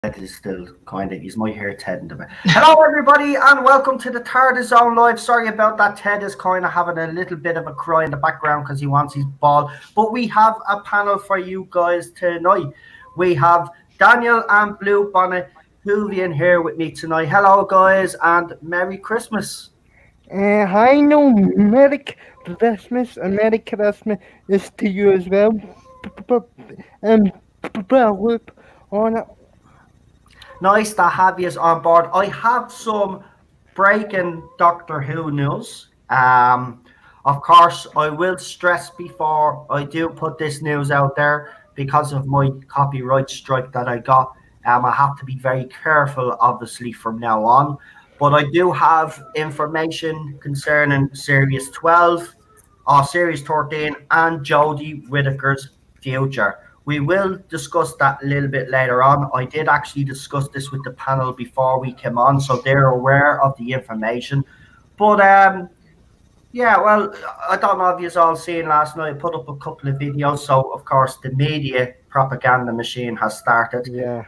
head is still kind of, he's my hair Ted in the back. Hello, everybody, and welcome to the Tardis Zone Live. Sorry about that. Ted is kind of having a little bit of a cry in the background because he wants his ball. But we have a panel for you guys tonight. We have Daniel and Blue Bonnet Hoovian here with me tonight. Hello, guys, and Merry Christmas. Hi, no, Merry Christmas is to you as well. And Blip on it. Nice to have you on board. I have some breaking Doctor Who news. Of course, I will stress before I do put this news out there because of my copyright strike that I got. I have to be very careful, obviously, from now on. But I do have information concerning Series 12, Series 13, and Jodie Whittaker's future. We will discuss that a little bit later on. I did actually discuss this with the panel before we came on, so they're aware of the information. But yeah, well, I don't know if you've all seen last night. I put up a couple of videos. So, of course, the media propaganda machine has started. Yeah.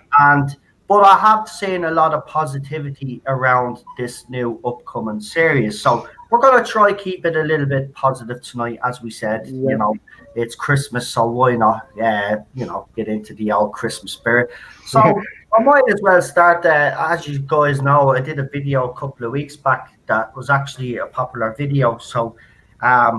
But I have seen a lot of positivity around this new upcoming series. So we're going to try keep it a little bit positive tonight, as we said. Yeah. You know, it's Christmas, so why not, get into the old Christmas spirit. So I might as well start. As you guys know, I did a video a couple of weeks back that was actually a popular video. So I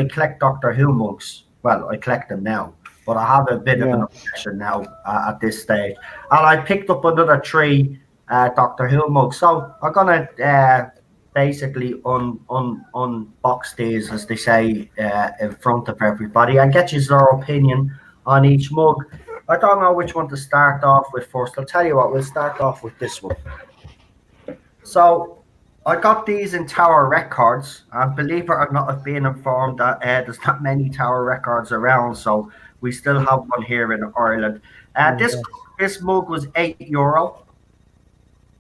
collect Doctor Who mugs. Well, I collect them now, but I have a bit of an obsession now at this stage. And I picked up another three Doctor Who mugs. So I'm gonna basically unbox these, as they say, in front of everybody and get you their opinion on each mug. I don't know which one to start off with first. I'll tell you what, we'll start off with this one. So I got these in Tower Records, and believe it or not, I've been informed that there's not many Tower Records around, so we still have one here in Ireland. This mug was €8.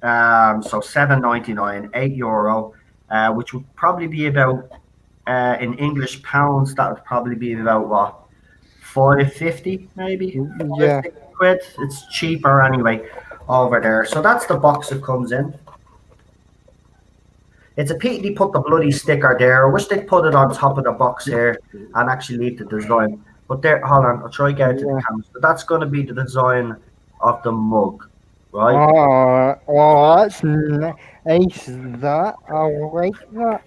So €7.99, €8, which would probably be about in English pounds. That would probably be about what, £5.50 maybe. Yeah. £5.60. It's cheaper anyway over there. So that's the box it comes in. It's a pity they put the bloody sticker there. I wish they'd put it on top of the box here and actually leave the design. But there, hold on, I'll try to get it to the camera. So that's going to be the design of the mug. Right. That's nice. That I like that.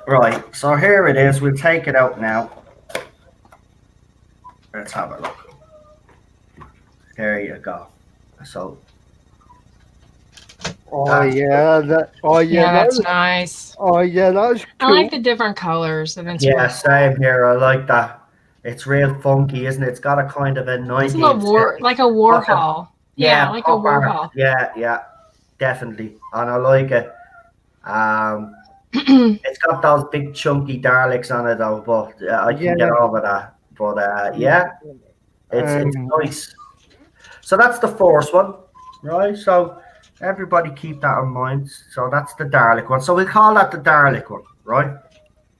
Right. So here it is. We'll take it out now. Let's have a look. There you go. So. Yeah, that's nice. Oh yeah, that's cool. I like the different colors. Yeah, same here. I like that. It's real funky, isn't it? It's got a kind of a 90s. It's like a Warhol. Yeah, like a Warhol. Yeah, definitely. And I like it. It's got those big chunky Daleks on it though, but I can get over that. But it's nice. So that's the first one, right? So everybody keep that in mind. So that's the Dalek one. So we'll call that the Dalek one, right?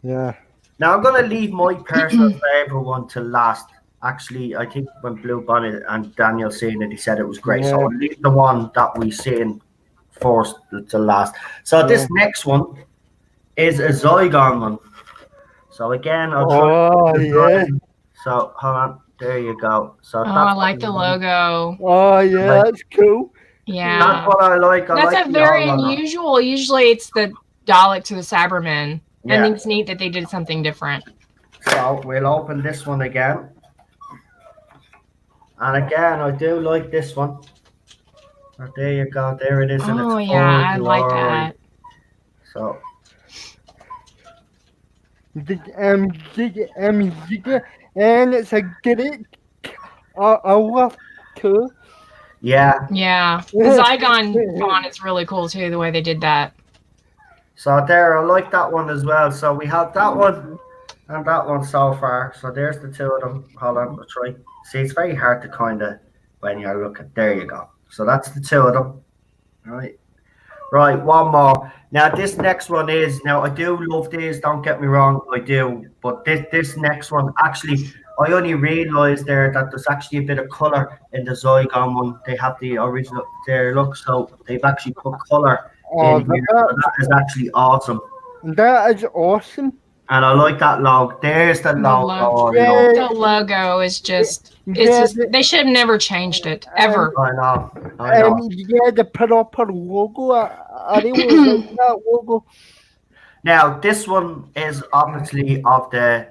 Yeah. Now I'm going to leave my personal favorite one to last. Actually, I think when Blue Bonnet and Daniel seen it, he said it was great. So I'll leave the one that we seen first to last. So this next one is a Zygon one. So again, I'll try. So hold on, there you go. So I like the logo. Oh yeah, that's cool. Yeah, that's what I like. That's a very unusual. Usually, it's the Dalek to the Cybermen. I think it's neat that they did something different. So we'll open this one again. And again, I do like this one. Oh, there you go. There it is. Oh, yeah, I like that. So. And it's a great. I love too. Yeah. Yeah. The Zygon font is really cool too, the way they did that. So there, I like that one as well. So we have that one and that one so far. So there's the two of them. Hold on, I'll try. See, it's very hard to kind of, when you look at, there you go. So that's the two of them. Right, one more. Now this next one is, now I do love these, don't get me wrong, I do. But this next one, actually, I only realised there that there's actually a bit of colour in the Zygon one. They have the original there. Look, so they've actually put colour Oh, in here. So that is actually awesome. that is awesome. And I like that logo. There's the logo. I love. The logo is just, they should have never changed it, ever. I know. I know. Yeah, the proper logo. I really like that logo. Now, this one is obviously of the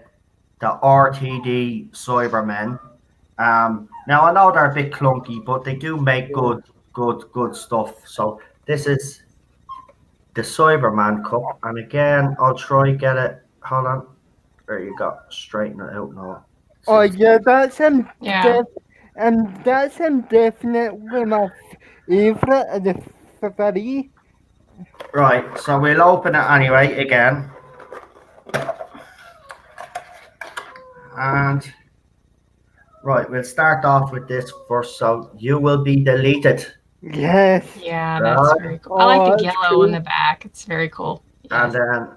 RTD Cybermen. Now I know they're a bit clunky, but they do make good stuff. So this is the Cyberman cup, and again, I'll try get it. Hold on, there you go. Straighten it out now. Oh yeah, that's him. Yeah. And that's him definitely my favorite of the three. Right, so we'll open it anyway again, and right, we'll start off with this first. So you will be deleted. Yes. Yeah, that's very cool. I like the yellow on the back. It's very cool. Yeah. And then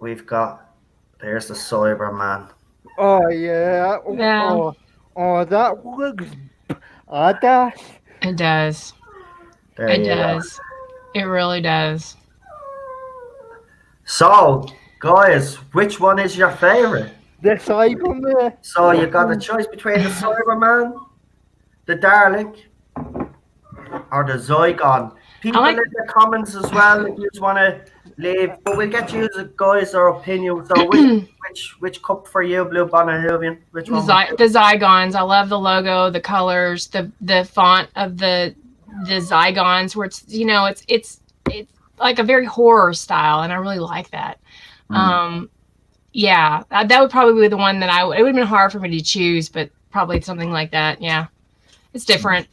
we've got, there's the Cyberman. Oh yeah. Yeah. Oh, that looks badass. It does. It does. It really does. So, guys, which one is your favorite? The Cyberman. So you got a choice between the Cyberman, the Dalek, or the Zygon. People in the comments as well if you just want to leave. But we'll get you guys our opinion. So which cup for you, Blue Bonnet Hilvian? Which one? The Zygons. I love the logo, the colors, the font of the Zygons, where it's it's like a very horror style, and I really like that. Yeah, that would probably be the one that it would have been hard for me to choose, but probably something like that. Yeah, it's different.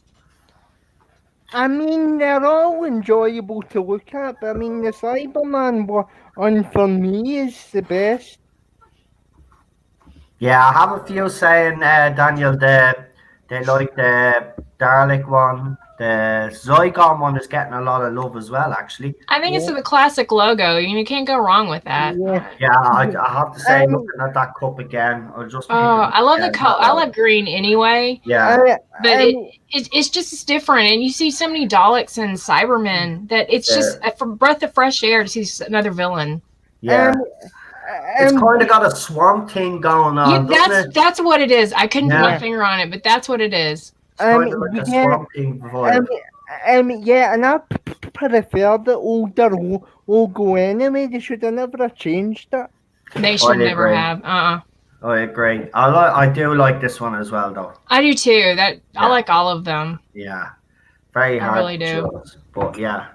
I mean, they're all enjoyable to look at, but I mean, the Cyberman one for me is the best. Yeah, I have a few saying, Daniel, they like the Dalek one. The Zygon one is getting a lot of love as well, actually. I think it's the classic logo. You can't go wrong with that. Yeah, I have to say, looking at that cup again, I'll just. I love the color. I like green anyway. Yeah, but it's just different, and you see so many Daleks and Cybermen that it's just a breath of fresh air to see another villain. Yeah. It's kind of got a swamp thing going on. That's what it is. I couldn't put my finger on it, but that's what it is. It's kind of like a swamp thing vibe. Yeah, and I prefer the older logo anyway. They should have never changed it. They should never have. I agree. I do like this one as well, though. I do too. I like all of them. Yeah, very hard. I really do. Choose, but yeah.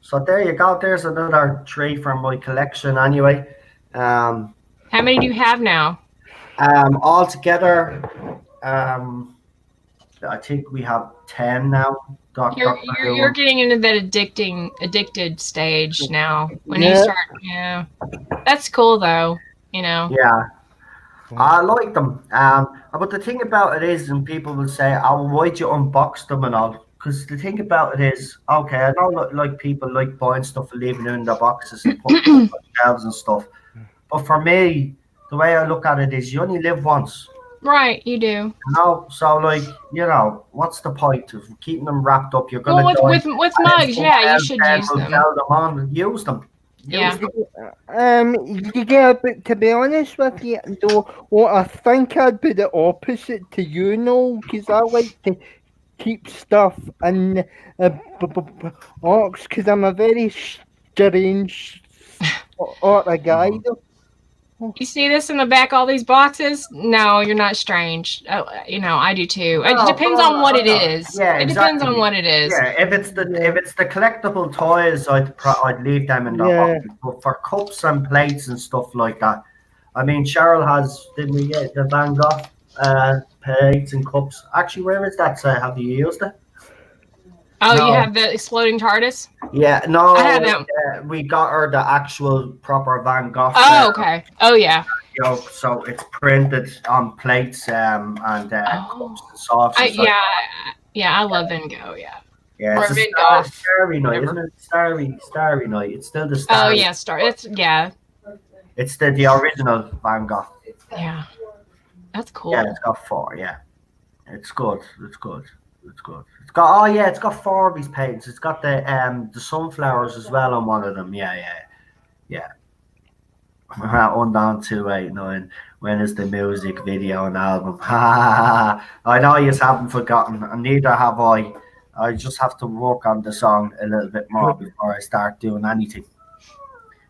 So there you go. There's another 3 from my collection. Anyway. How many do you have now? Altogether, I think we have 10 now. You're getting into that addicted stage now. When you start, that's cool though. Yeah, I like them. But the thing about it is, and people will say, "Oh, why'd you unbox them and all?" Because the thing about it is, okay, I know like people like buying stuff and leaving it in their boxes and putting it on shelves and stuff. But for me, the way I look at it is, you only live once. Right, you do. So like, what's the point of keeping them wrapped up? You're gonna with mugs, you should use them. Use them. Yeah. Yeah, but to be honest with you, though, I think I'd be the opposite to you, because I like to keep stuff in box, because I'm a very strange sort of guy, though. You see this in the back, all these boxes? No, you're not strange. I do too. It depends on what it is. Yeah, it depends on what it is. Yeah, if it's the collectible toys, I'd leave them in the box. But for cups and plates and stuff like that, I mean, Cheryl didn't we get the Van Gogh plates and cups? Actually, where is that? Have you used it? Oh, no. You have the exploding TARDIS? Yeah, no. I have them. We got her the actual proper Van Gogh. Oh, okay. Oh, yeah. So it's printed on plates and cups and sauce. Yeah, I love Van Gogh. Yeah. Yeah, it's a starry night, isn't it? Starry night. It's still the Starry. Oh yeah, It's It's the original Van Gogh. Yeah. That's cool. Yeah, it's got 4. Yeah, it's good. It's good. It's good. It's got it's got 4 of these paintings. It's got the sunflowers as well on one of them. Yeah. On down 289. When is the music video and album? I know you haven't forgotten, and neither have I. I just have to work on the song a little bit more before I start doing anything.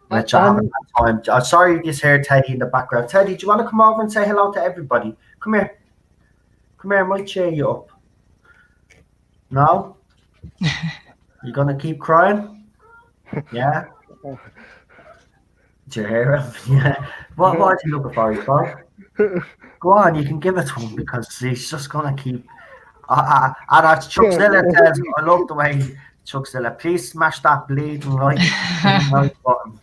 Which I haven't had time. I'm sorry if you hear Teddy in the background. Teddy, do you want to come over and say hello to everybody? Come here. Come here, I might cheer you up. No? You gonna keep crying? Yeah? Do you hear him? Yeah. What is he looking for, you Bob? Go on, you can give it to him because he's just gonna keep. And as Chuck Zilla says, I love the way Chuck Zilla. Please smash that bleeding like button.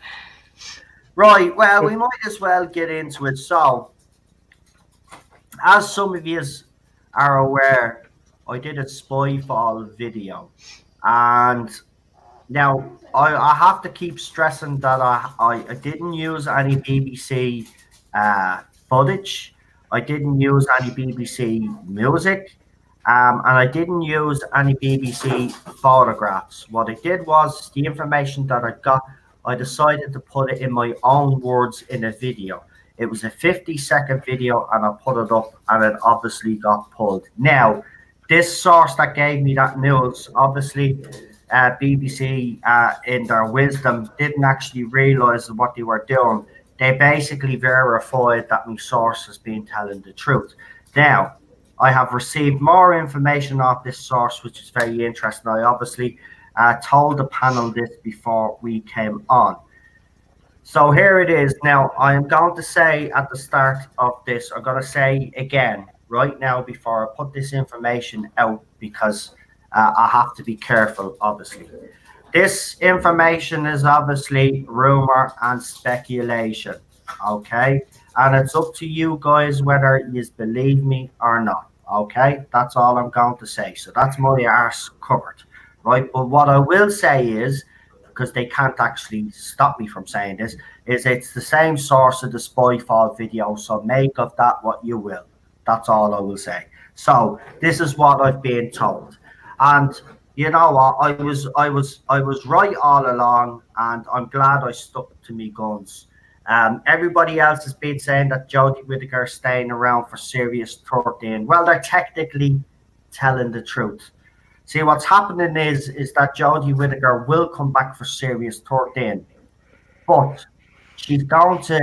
Right. Well, we might as well get into it. So, as some of you are aware, I did a Spyfall video, and now I have to keep stressing that I didn't use any BBC footage. I didn't use any BBC music, and I didn't use any BBC photographs. What I did was the information that I got, I decided to put it in my own words in a video. It was a 50-second video, and I put it up, and it obviously got pulled. Now, this source that gave me that news, obviously, BBC, in their wisdom, didn't actually realise what they were doing. They basically verified that my source has been telling the truth. Now, I have received more information off this source, which is very interesting. I obviously told the panel this before we came on. So here it is. Now, I am going to say at the start of this, I'm going to say again, right now, before I put this information out, because I have to be careful, obviously. This information is obviously rumor and speculation, okay? And it's up to you guys whether you believe me or not, okay? That's all I'm going to say. So that's my arse covered, right? But what I will say is, because they can't actually stop me from saying this, is it's the same source of the Spyfall video, so make of that what you will. That's all I will say. So this is what I've been told. And you know what? I was right all along, and I'm glad I stuck to me guns. Everybody else has been saying that Jodie Whittaker is staying around for Series 13. Well, they're technically telling the truth. See, what's happening is that Jodie Whittaker will come back for Series 13, but she's going to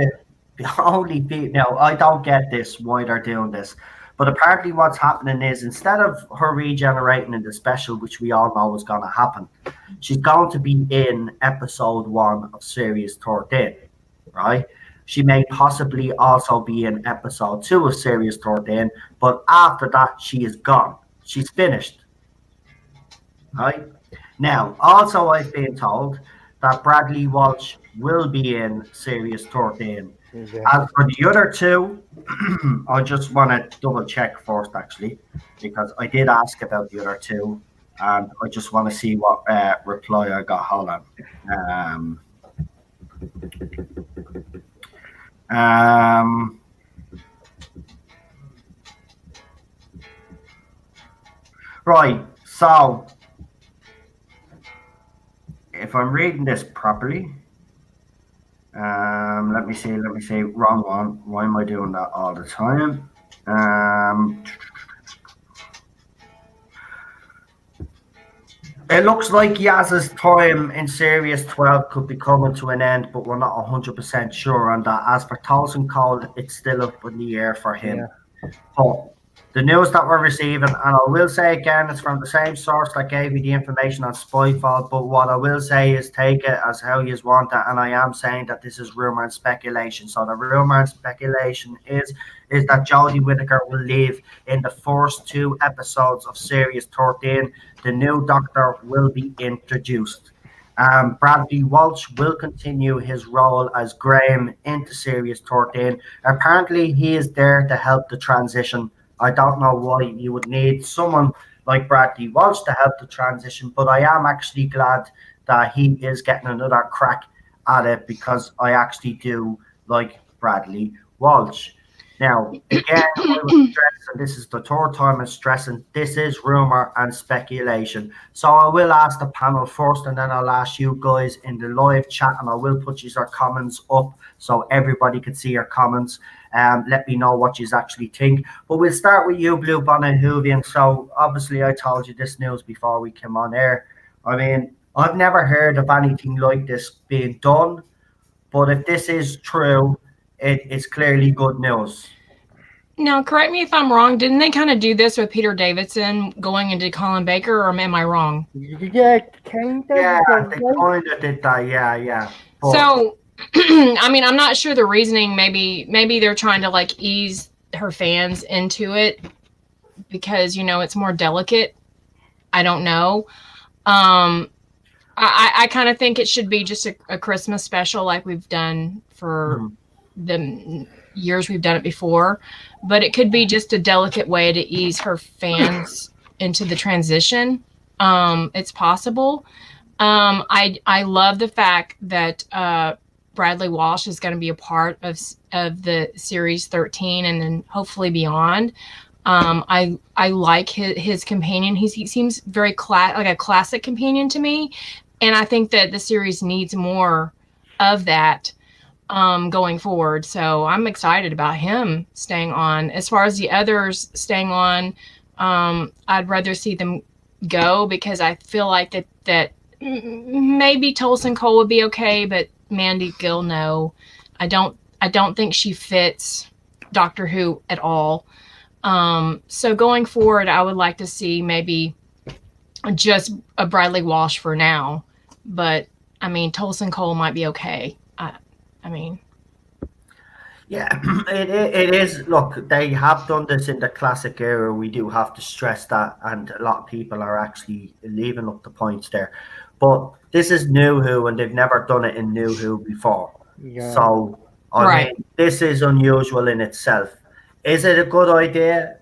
only be. Now, I don't get this why they're doing this. But apparently what's happening is instead of her regenerating in the special, which we all know is going to happen, she's going to be in episode 1 of Series 13, right? She may possibly also be in episode 2 of Series 13, but after that, she is gone. She's finished, right? Now, also I've been told that Bradley Walsh will be in Series 13. As for the other 2, I just want to double check first, actually, because I did ask about the other 2, and I just want to see what reply I got. Hold on. Right, so if I'm reading this properly. Let me see. Wrong one. Why am I doing that all the time? It looks like Yaz's time in Series 12 could be coming to an end, but we're not 100% sure on that. As for Tolson Cole, it's still up in the air for him. Yeah. But the news that we're receiving, and I will say again, it's from the same source that gave me the information on Spyfall, but what I will say is take it as how you want it, and I am saying that this is rumor and speculation. So the rumor and speculation is that Jodie Whittaker will leave in the first 2 episodes of Series 13. The new Doctor will be introduced. Bradley Walsh will continue his role as Graham into Series 13. Apparently, he is there to help the transition. I don't know why you would need someone like Bradley Walsh to help the transition, but I am actually glad that he is getting another crack at it because I actually do like Bradley Walsh. Now, again, I will stress, and this is the third time I'm stressing, this is rumor and speculation. So I will ask the panel first, and then I'll ask you guys in the live chat, and I will put your comments up so everybody can see your comments. Let me know what you actually think. But we'll start with you, Blue Bonnet Hoovian. So obviously, I told you this news before we came on air. I mean, I've never heard of anything like this being done, but if this is true, it's clearly good news. Now, correct me if I'm wrong. Didn't they kind of do this with Peter Davidson going into Colin Baker, or am I wrong? Yeah, kind of. Yeah, they kind of did that. Yeah. But, so, I mean, I'm not sure the reasoning. Maybe they're trying to like ease her fans into it because it's more delicate. I don't know. I kind of think it should be just a Christmas special like we've done for the years we've done it before, but it could be just a delicate way to ease her fans into the transition. It's possible. I love the fact that Bradley Walsh is going to be a part of the series 13 and then hopefully beyond. I like his companion. He seems very like a classic companion to me. And I think that the series needs more of that going forward. So I'm excited about him staying on. As far as the others staying on, I'd rather see them go because I feel like that maybe Tolson Cole would be okay, but Mandy Gill, no. I don't think she fits Doctor Who at all. So going forward, I would like to see maybe just a Bradley Walsh for now, but I mean, Tolson Cole might be okay. I mean, yeah, it is. Look, they have done this in the classic era. We do have to stress that, and a lot of people are actually leaving up the points there. But this is New Who, and they've never done it in New Who before. Yeah. So I mean, this is unusual in itself. Is it a good idea?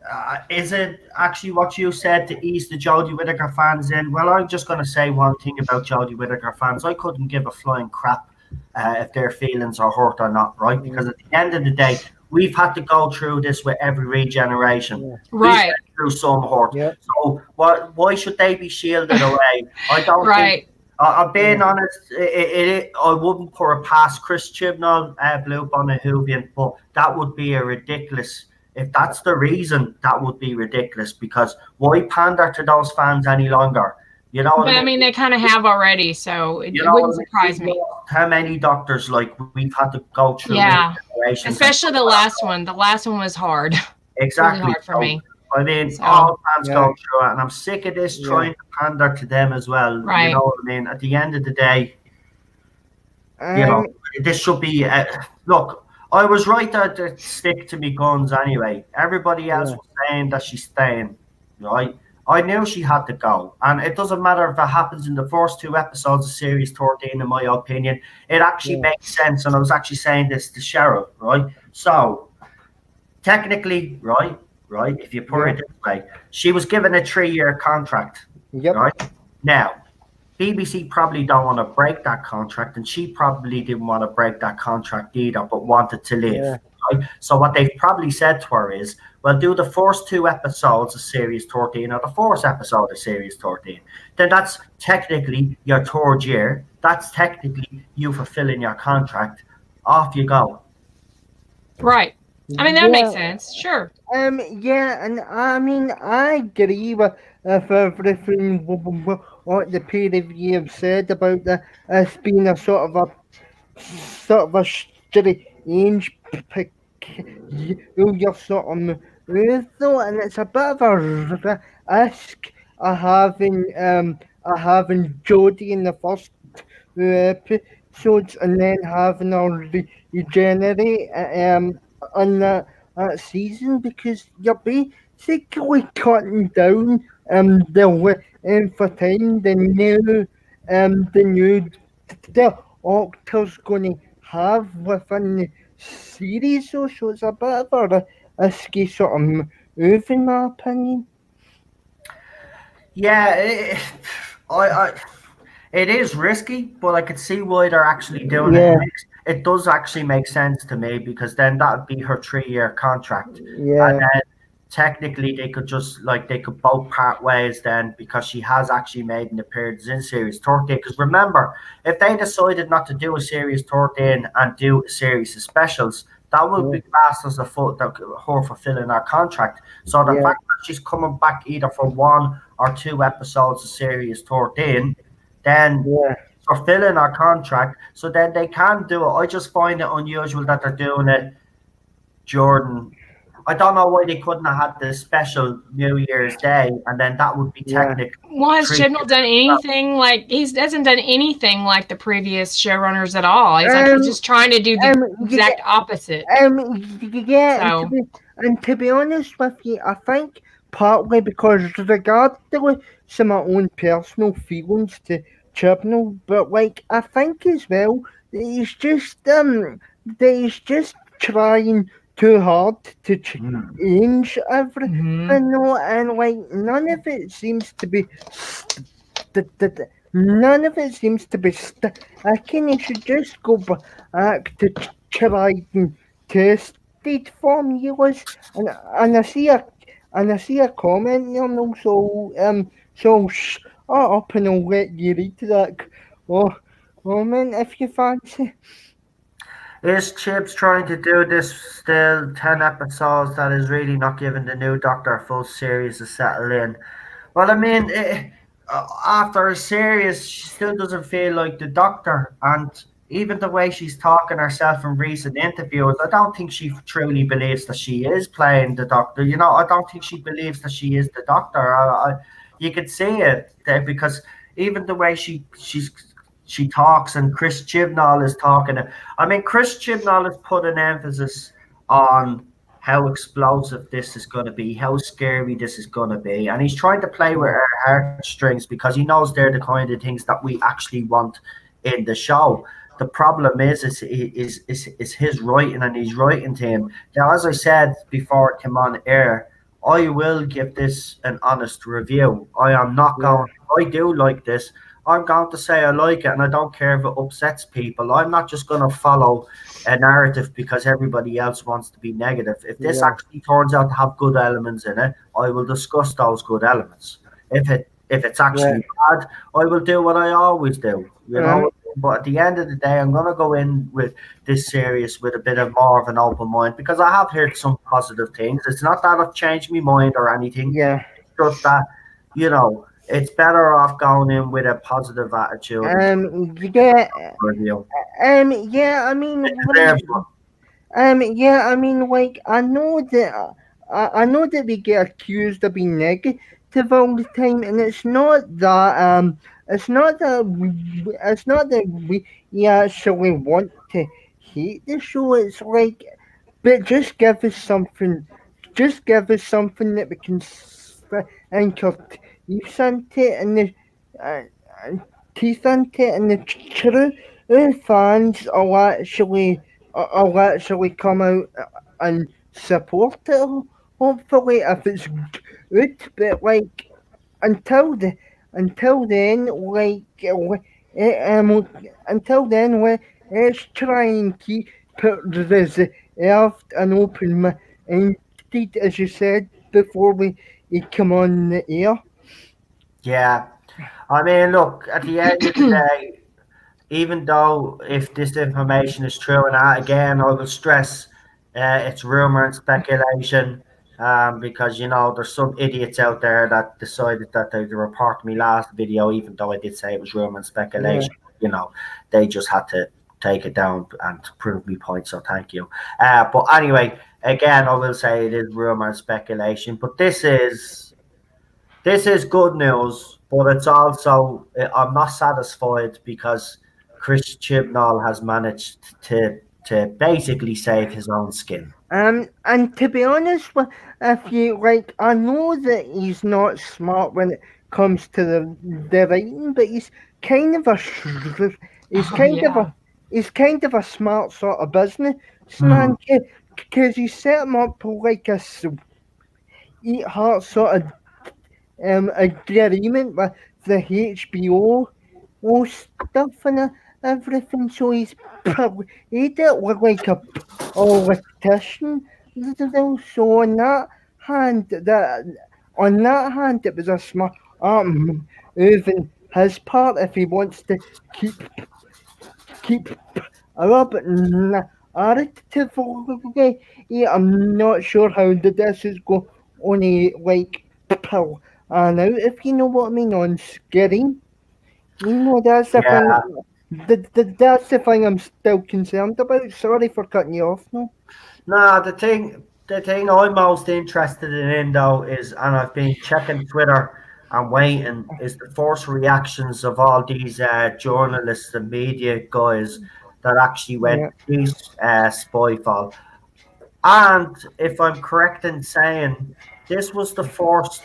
Is it actually what you said to ease the Jodie Whittaker fans in? Well, I'm just going to say one thing about Jodie Whittaker fans. I couldn't give a flying crap if their feelings are hurt or not, right? Because at the end of the day, we've had to go through this with every regeneration. Right. We've been through some hurt. Yeah. So why should they be shielded away? I don't think. I'm being honest, I wouldn't put it past Chris Chibnall, Blue Bonnet Hoovian, but that would be a ridiculous. If that's the reason, that would be ridiculous because why pander to those fans any longer? You know, but I mean, they kind of have already, so it wouldn't surprise me. How many doctors we've had to go through? Yeah, especially the last one. The last one was hard. Exactly, really hard for me. I mean, all fans go through it, and I'm sick of this trying to pander to them as well. Right. You know what I mean? At the end of the day, this should be. Look, I was right to stick to me guns anyway. Everybody else was saying that she's staying, right? I knew she had to go. And it doesn't matter if it happens in the first 2 episodes of Series 13, in my opinion. It actually makes sense. And I was actually saying this to Cheryl, right? So, technically, right, if you put it this way, she was given a 3-year contract, right? Now, BBC probably don't want to break that contract, and she probably didn't want to break that contract either, but wanted to leave. Yeah. Right? So what they've probably said to her is, well, do the first 2 episodes of Series 13 or the 4th episode of Series 13. Then that's technically your 3rd year. That's technically you fulfilling your contract. Off you go. Right. I mean, that makes sense. Sure. Yeah, and I mean, I agree with everything what the peer review have said about us being a sort of a strange you're sort of move though, and it's a bit of a risk having Jodie in the first 2 episodes and then having her regenerate on that season because you're basically cutting down for time the new Doctor's going to have within the series, so it's a bit of a risky sort of move in my opinion. Yeah, it is risky, but I could see why they're actually doing it. it does actually make sense to me because then that would be her 3-year contract, and Yeah, then technically they could just like they could both part ways then because she has actually made an appearance in Series 13. Because remember, if they decided not to do a Series 13 and do a series of specials, that would yeah, be classed as her fulfilling her contract. So the yeah, fact that she's coming back either for 1 or 2 episodes of Series 13, then yeah. fulfilling our contract, so then they can do it. I just find it unusual that they're doing it, Jordan. I don't know why they couldn't have had this special New Year's Day, and then that would be Yeah. technically Well, has 3 years. Chibnall done anything like he hasn't done anything like the previous showrunners at all? He's just trying to do the exact opposite. Yeah, So and to be honest with you, I think partly because regardless some of my own personal feelings to Chibnall, but like I think as well that he's just trying too hard to change everything, mhm. and like none of it seems to be sticking. He should just go back to tried and tested formulas, and I see a comment there now, so up and I'll let you read that oh comment if you fancy. Is Chips trying to do this still 10 episodes that is really not giving the new Doctor a full series to settle in? Well, I mean, after a series, she still doesn't feel like the Doctor, and even the way she's talking herself in recent interviews, I don't think she truly believes that she is playing the Doctor. You know, I don't think she believes that she is the Doctor. You could see it there because even the way she talks, and Chris Chibnall is talking. I mean, Chris Chibnall has put an emphasis on how explosive this is going to be, how scary this is going to be. And he's trying to play with our heartstrings because he knows they're the kind of things that we actually want in the show. The problem is his writing, and he's writing to him. Now, as I said before it came on air, I will give this an honest review. I am not Yeah, going, I do like this. I'm going to say I like it, and I don't care if it upsets people. I'm not just going to follow a narrative because everybody else wants to be negative. If this yeah, actually turns out to have good elements in it, I will discuss those good elements. If it's yeah. actually bad, I will do what I always do. You Um, know. But at the end of the day, I'm going to go in with this series with a bit of more of an open mind because I have heard some positive things. It's not that I've changed my mind or anything. yeah. It's just that, it's better off going in with a positive attitude and Yeah. review. Yeah. I mean, It deserves one. Yeah, I mean, like, I know that we get accused of being negative all the time, and it's not that we actually want to hate the show. It's like, but just give us something that we can anchor teeth into, uh, uh, and the true fans will actually come out and support it. Hopefully, if it's good, but like until the until then, until then, let's try and keep it reserved and open minded, as you said before we come on the air. Yeah. I mean, look, at the end of the day, even though if this information is true, and again, I will stress it's rumor and speculation, because there's some idiots out there that decided that they report me last video, even though I did say it was rumor and Yeah. speculation. They just had to take it down and prove me point. So thank you. But anyway, again, I will say it is rumor and speculation, but this is good news, but it's also I'm not satisfied because Chris Chibnall has managed to basically save his own skin. And to be honest, if you like, I know that he's not smart when it comes to the writing, but kind of a sh- he's Oh kind of yeah. a he's kind of a smart sort of Hmm. businessman because he set him up like a sweetheart sort of agreement with the HBO stuff, everything. So he did look like a politician. So on that hand, it was a smart move in his part if he wants to keep keep a little bit narrative. Yeah, I'm not sure how this is going only like pull and out, if you know what I mean, on screen. That's the Yeah. thing. That's the thing I'm still concerned about. Sorry for cutting you off. No. No, the thing I'm most interested in though is, and I've been checking Twitter and waiting, is the first reactions of all these journalists and media guys that actually went Yeah. to see Spyfall. And if I'm correct in saying, this was the first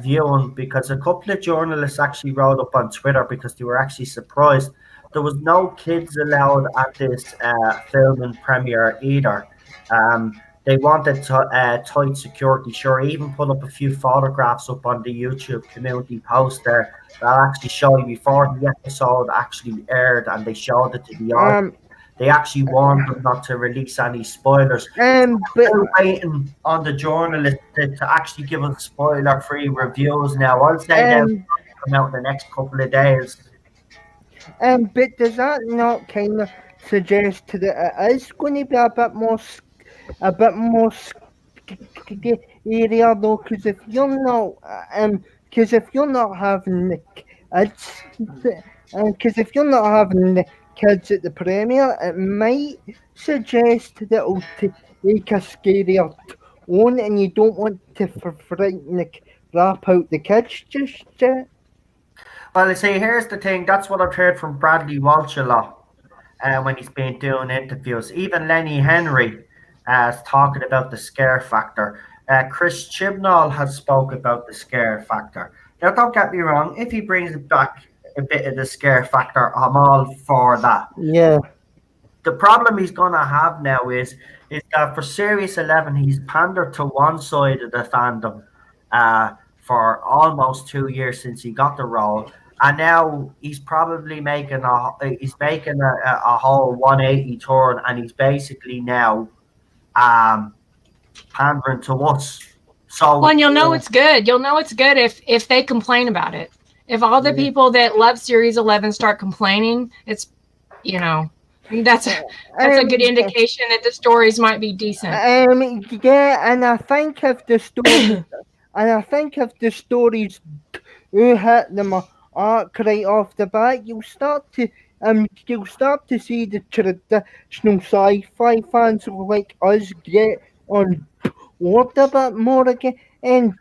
viewing, because a couple of journalists actually wrote up on Twitter because they were actually surprised. There was no kids allowed at this filming premiere either. They wanted tight security. Sure, even put up a few photographs up on the YouTube community post there that actually show you before the episode actually aired, and they showed it to the audience. Um. They actually warned them not to release any spoilers. But Still waiting on the journalist to actually give us spoiler-free reviews now. I'll say they'll um. come out in the next couple of days. But does that not kind of suggest that it is going to be a bit more area though? Because if you're not having the kids, because if you're not having the kids at the premiere, it might suggest that it'll take a scarier tone, and you don't want to frighten the crap out the kids just yet. Well, I say, here's the thing. That's what I've heard from Bradley Walsh a lot when he's been doing interviews. Even Lenny Henry is talking about the scare factor. Chris Chibnall has spoke about the scare factor. Now, don't get me wrong. If he brings back a bit of the scare factor, I'm all for that. Yeah. The problem he's going to have now is that for Series 11, he's pandered to one side of the fandom for almost 2 years since he got the role, and now he's probably making a whole 180 turn, and he's basically now um, pandering to us. So, Well, and you'll know it's good. You'll know it's good if they complain about it. If all the people that love Series 11 start complaining, it's, that's a good indication that the stories might be decent. Yeah, and I think if the stories hit them arc right off the bat, you'll start to see the traditional sci-fi fans like us get on board a bit more again.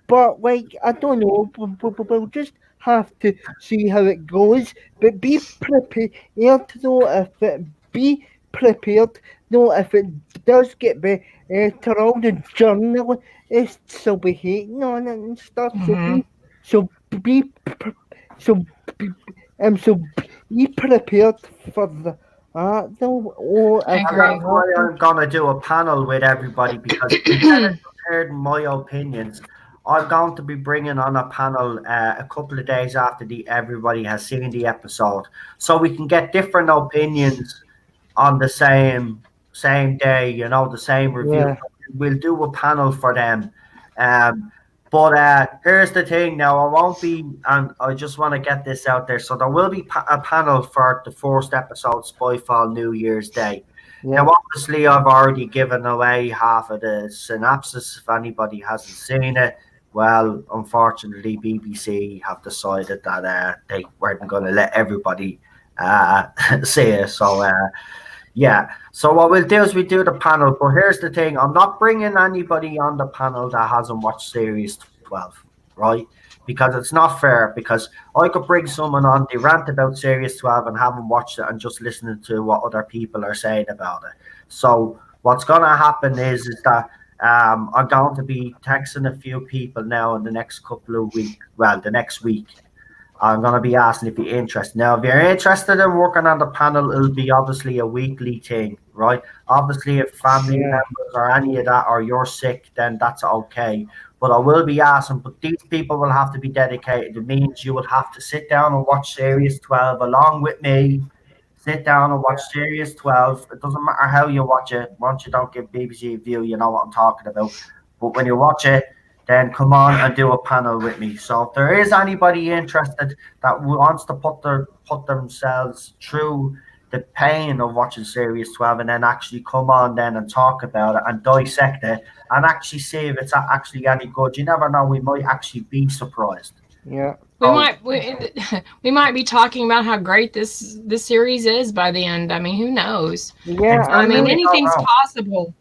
But like, I don't know, we'll just have to see how it goes. But be prepared though if it be prepared though if it does get better, all the journalists will be hating on it and stuff. So be pre- so be, so be prepared for the though. Or I if agree. that's why I'm gonna do a panel with everybody, because instead of hearing my opinions, I'm going to be bringing on a panel a couple of days after everybody has seen the episode, so we can get different opinions on the same day. The same review. Yeah. We'll do a panel for them. But here's the thing now, I won't be, and I just want to get this out there. So there will be a panel for the first episode, Spyfall New Year's Day. Yeah. Now, obviously, I've already given away half of the synopsis. If anybody hasn't seen it, well, unfortunately, BBC have decided that they weren't going to let everybody see it. So, yeah. So what we'll do is we do the panel. But here's the thing: I'm not bringing anybody on the panel that hasn't watched Series 12, right? Because it's not fair. Because I could bring someone on, they rant about Series 12 and haven't watched it and just listening to what other people are saying about it. So what's going to happen is that I'm going to be texting a few people now in the next couple of weeks. Well, the next week. I'm going to be asking if you're interested. Now, if you're interested in working on the panel, it'll be obviously a weekly thing, right? Obviously, if family members or any of that, or you're sick, then that's okay. But I will be asking, but these people will have to be dedicated. It means you will have to sit down and watch Series 12 along with me, sit down and watch Series 12. It doesn't matter how you watch it. Once you don't give BBC a view, you know what I'm talking about. But when you watch it, then come on and do a panel with me. So if there is anybody interested that wants to put themselves through the pain of watching Series 12 and then actually come on then and talk about it and dissect it and actually see if it's actually any good. You never know, we might actually be surprised. Yeah. We might be talking about how great this series is by the end. I mean, who knows? Yeah, Exactly. I mean, We anything's don't know. possible.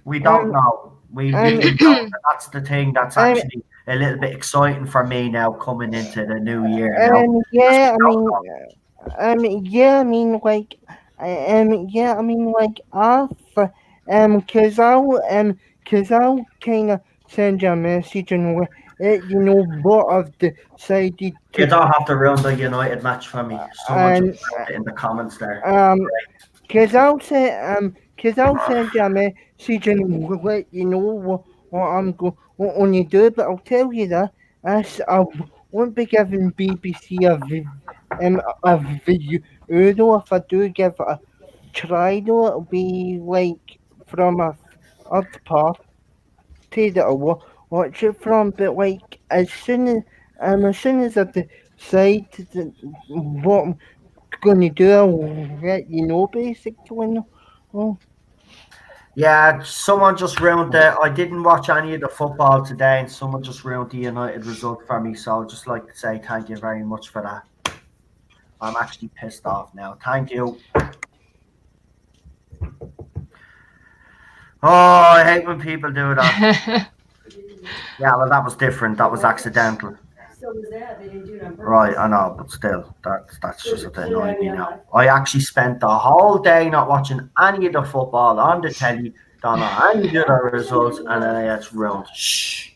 We don't know. We really don't. That's the thing that's actually a little bit exciting for me now coming into the new year now. Yeah, I mean, yeah, I mean, like, yeah, I mean, like, cause I'll kind of send you a message and, you know, what I've decided You to, don't have to ruin the United match for me. Someone and, just wrote it in the comments there. cause I'll send you a message and let you know what I'm going to do, but I'll tell you that, I won't be giving BBC a video, though. If I do give it a try, though, it'll be like from a third party that I'll watch it from. But like as soon as I decide what I'm gonna do, I'll let you know basically. Oh, Yeah, someone just ruined it. I didn't watch any of the football today, and someone just ruined the United result for me. So I'd just like to say thank you very much for that. I'm actually pissed off now. Thank you. Oh, I hate when people do that. Yeah, well, that was different. That was accidental. So was that, they didn't do it on purpose. Right, I know, but still, that's just a bit annoying me now. I actually spent the whole day not watching any of the football on the telly, don't know any of the other results, and then it's ruined. Shh.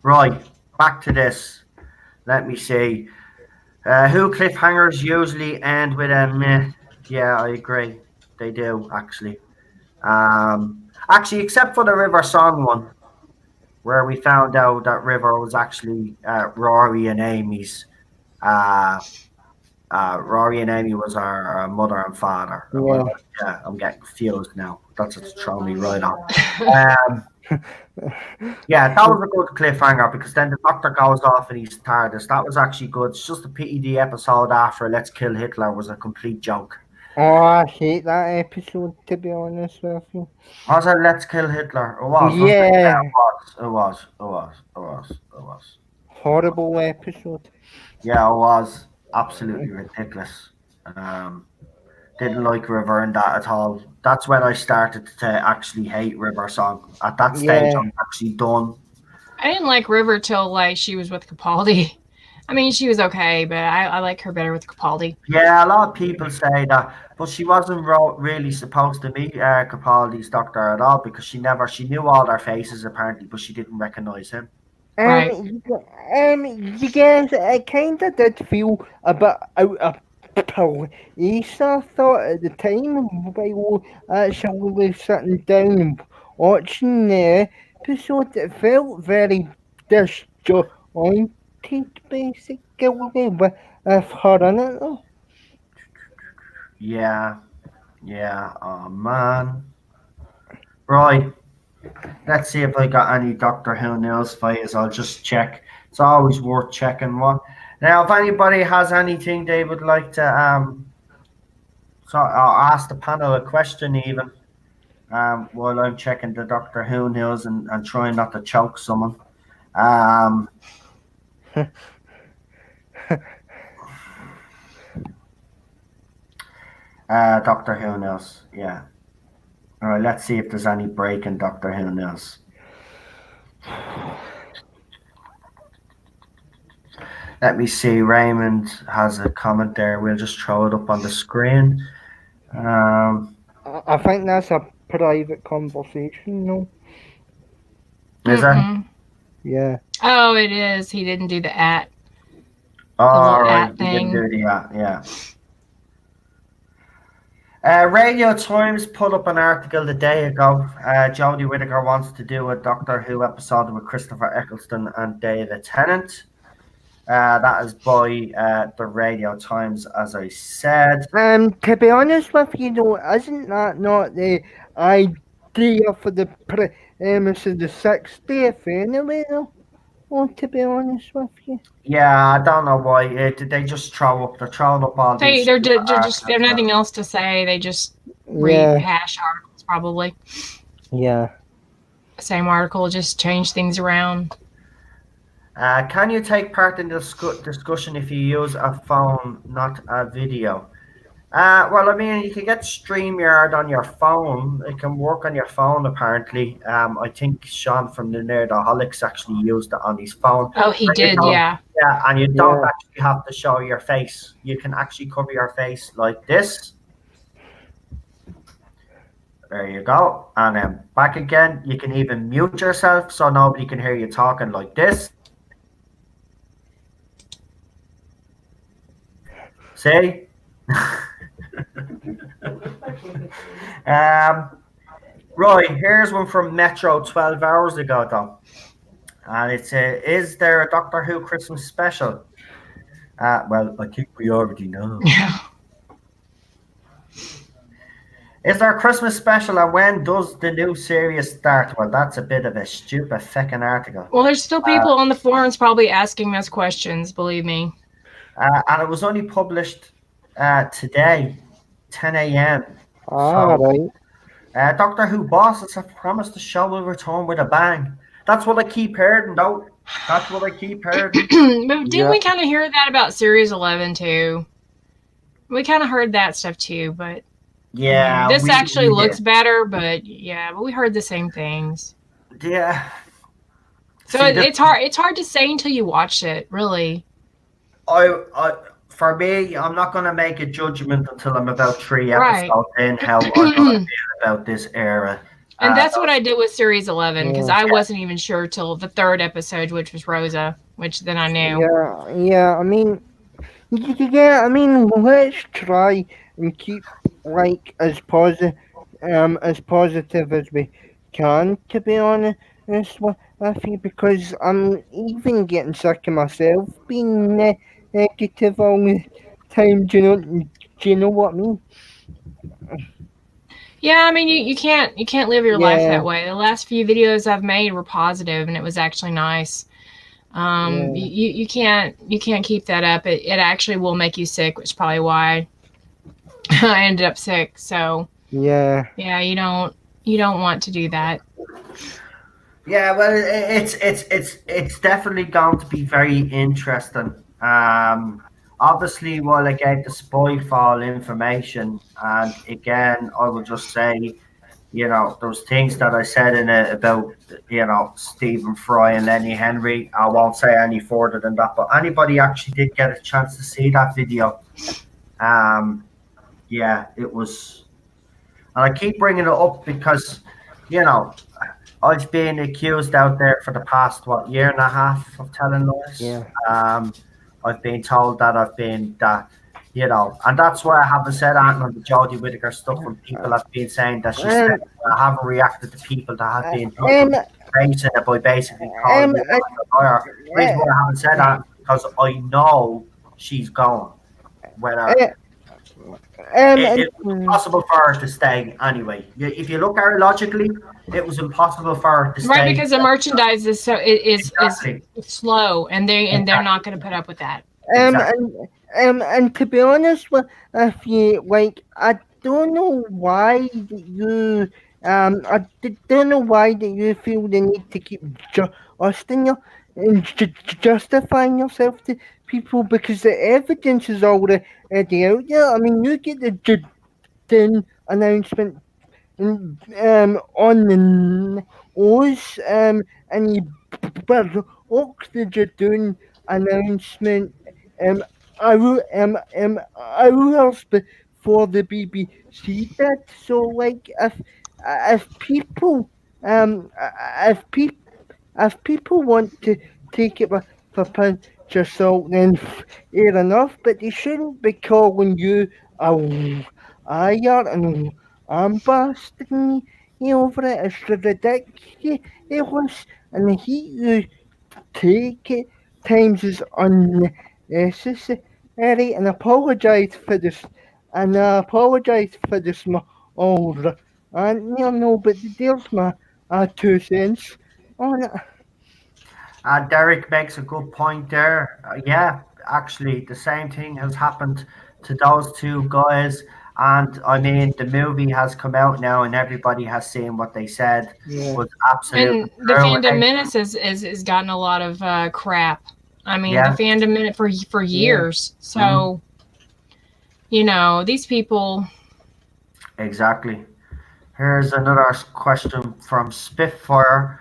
Right, back to this. Let me see. Who cliffhangers usually end with a meh? Yeah, I agree. They do, actually. Actually, except for the River Song one, where we found out that River was actually Rory and Amy's. Rory and Amy was our mother and father. yeah. Well, yeah, I'm getting confused now. That's what's throwing me right on. Yeah, that was a good cliffhanger because then the doctor goes off and he's Tardis. That was actually good. It's just a pity the episode after Let's Kill Hitler was a complete joke. Oh, I hate that episode, to be honest with you. Was it Let's Kill Hitler? It was. Wasn't it? Yeah, It was. horrible episode. Yeah, it was absolutely ridiculous. Didn't like River in that at all. That's when I started to actually hate River Song. At that stage, Yeah. I'm actually done. I didn't like River till like she was with Capaldi. I mean, she was okay, but I like her better with Capaldi. Yeah, a lot of people say that, but she wasn't really supposed to meet Capaldi's doctor at all because she knew all their faces apparently, but she didn't recognize him. Right. Yes, I kind of did feel a bit out of place, I thought, at the time, while actually was sitting down and watching the episode. It felt very disjointed, basically, with her in it, though. Yeah, oh man. Right, let's see if I got any Doctor Who news for you. I'll just check. It's always worth checking what. Now, if anybody has anything they would like to so I'll ask the panel a question even while I'm checking the Doctor Who news and trying not to choke someone. Doctor Who news, yeah. All right, let's see if there's any break in Doctor Who news. Let me see. Raymond has a comment there. We'll just throw it up on the screen. I think that's a private conversation, no? Is that? Mm-mm. Yeah. Oh, it is. He didn't do the at. Oh, all little right. at You didn't thing. do the yeah. Radio Times put up an article the day ago. Jodie Whittaker wants to do a Doctor Who episode with Christopher Eccleston and David Tennant. That is by the Radio Times, as I said. To be honest with you, though, isn't that not the idea for the premise of the 60th anyway, though? Well, to be honest with you. Yeah, I don't know why. Did they just throw up? They're throwing up all these. They're just they have nothing else to say. They just Yeah, rehash articles probably. yeah. Same article, just change things around. Can you take part in the discussion if you use a phone, not a video? Well, I mean, you can get StreamYard on your phone. It can work on your phone, apparently. I think Sean from the Nerdaholics actually used it on his phone. Oh, he And you did, don't- yeah. Yeah, and you don't Yeah. actually have to show your face. You can actually cover your face like this. There you go. And then back again. You can even mute yourself so nobody can hear you talking like this. See? Right, here's one from Metro 12 hours ago, though. And it's is there a Doctor Who Christmas special? Well, I think we already know. Yeah. Is there a Christmas special, and when does the new series start? Well, that's a bit of a stupid feckin' article. Well, there's still people on the forums probably asking us questions, believe me. And it was only published today, 10 a.m. Right. Doctor Who bosses have promised the show will return with a bang. That's what I keep hearing, though. That's what I keep hearing. But didn't we kind of hear that about Series 11 too? We kind of heard that stuff too, but Yeah. this actually we looks did. better. But yeah, but we heard the same things. Yeah. So See, it's hard. It's hard to say until you watch it, really. For me, I'm not going to make a judgment until I'm about 3 Right. episodes in how I'm going to feel about this era. And that's what I did with Series 11 because Yeah. I wasn't even sure till the third episode, which was Rosa, which then I knew. Yeah. I mean, let's try and keep like as positive as we can. To be honest with you, because I'm even getting sick of myself being negative all the time. Do you know what I mean? Yeah, I mean you can't live your life Yeah. that way. The last few videos I've made were positive, and it was actually nice. Yeah. You can't keep that up. It actually will make you sick, which is probably why I ended up sick. So Yeah. you don't want to do that. Yeah, well, it's definitely going to be very interesting. Obviously, while I gave the Spyfall information, and again, I will just say, those things that I said in it about, Stephen Fry and Lenny Henry. I won't say any further than that. But anybody actually did get a chance to see that video, yeah, it was. And I keep bringing it up because, I've been accused out there for the past, year and a half of telling lies. Yeah. I've been told that I've been that, and that's why I haven't said anything on the Jodie Whittaker stuff when people have been saying that she said I haven't reacted to people that have been facing it by basically calling me a liar. The reason why I haven't said that because I know she's gone. Whether it was impossible for her to stay anyway. If you look at her logically, it was impossible for her to stay. Right, because the merchandise is so Exactly. is slow, and they're not going to put up with that. Exactly. And to be honest with you, like I don't know why that you don't know why that you feel the need to keep justifying and justifying yourself to people because the evidence is already out there. I mean, you get the announcement on the nose, and you block the June announcement hours before the BBC did. So, like, if people if people want to take it with a pinch of salt, then fair enough. But they shouldn't be calling you a liar and I'm blasting you over it. It's ridiculous, and he you take it times is unnecessary, and apologise for this, and apologise for this, all, and no, but there's my 2 cents on it. Derek makes a good point there. Yeah, actually, the same thing has happened to those two guys. And I mean, the movie has come out now, and everybody has seen what they said Yeah. was absolutely And the true. fandom menace is gotten a lot of crap. I mean, Yeah. the fandom minute for years. So, you know, these people. Exactly. Here's another question from Spitfire.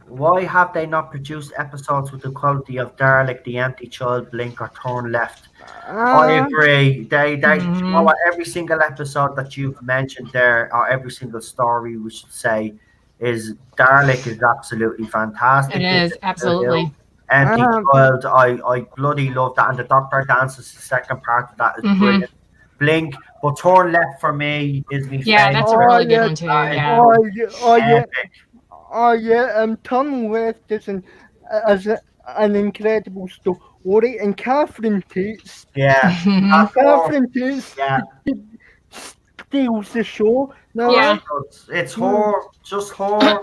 Why have they not produced episodes with the quality of Dalek, The Empty Child, Blink, or Turn Left? I agree. You know Mhm. what? Every single episode that you've mentioned there, or every single story, we should say, is Dalek is absolutely fantastic. It is, absolutely. Empty Um, Child, I bloody love that, and the Doctor Dances, the second part of that is Mhm. brilliant. Blink, but Turn Left for me is my Yeah, favorite. that's a really good one too. That is Yeah. epic. Tom West is an incredible story, and Yeah, Mhm. that's all. Catherine Tate Yeah, steals the show. Now, Yeah. it's her, just her.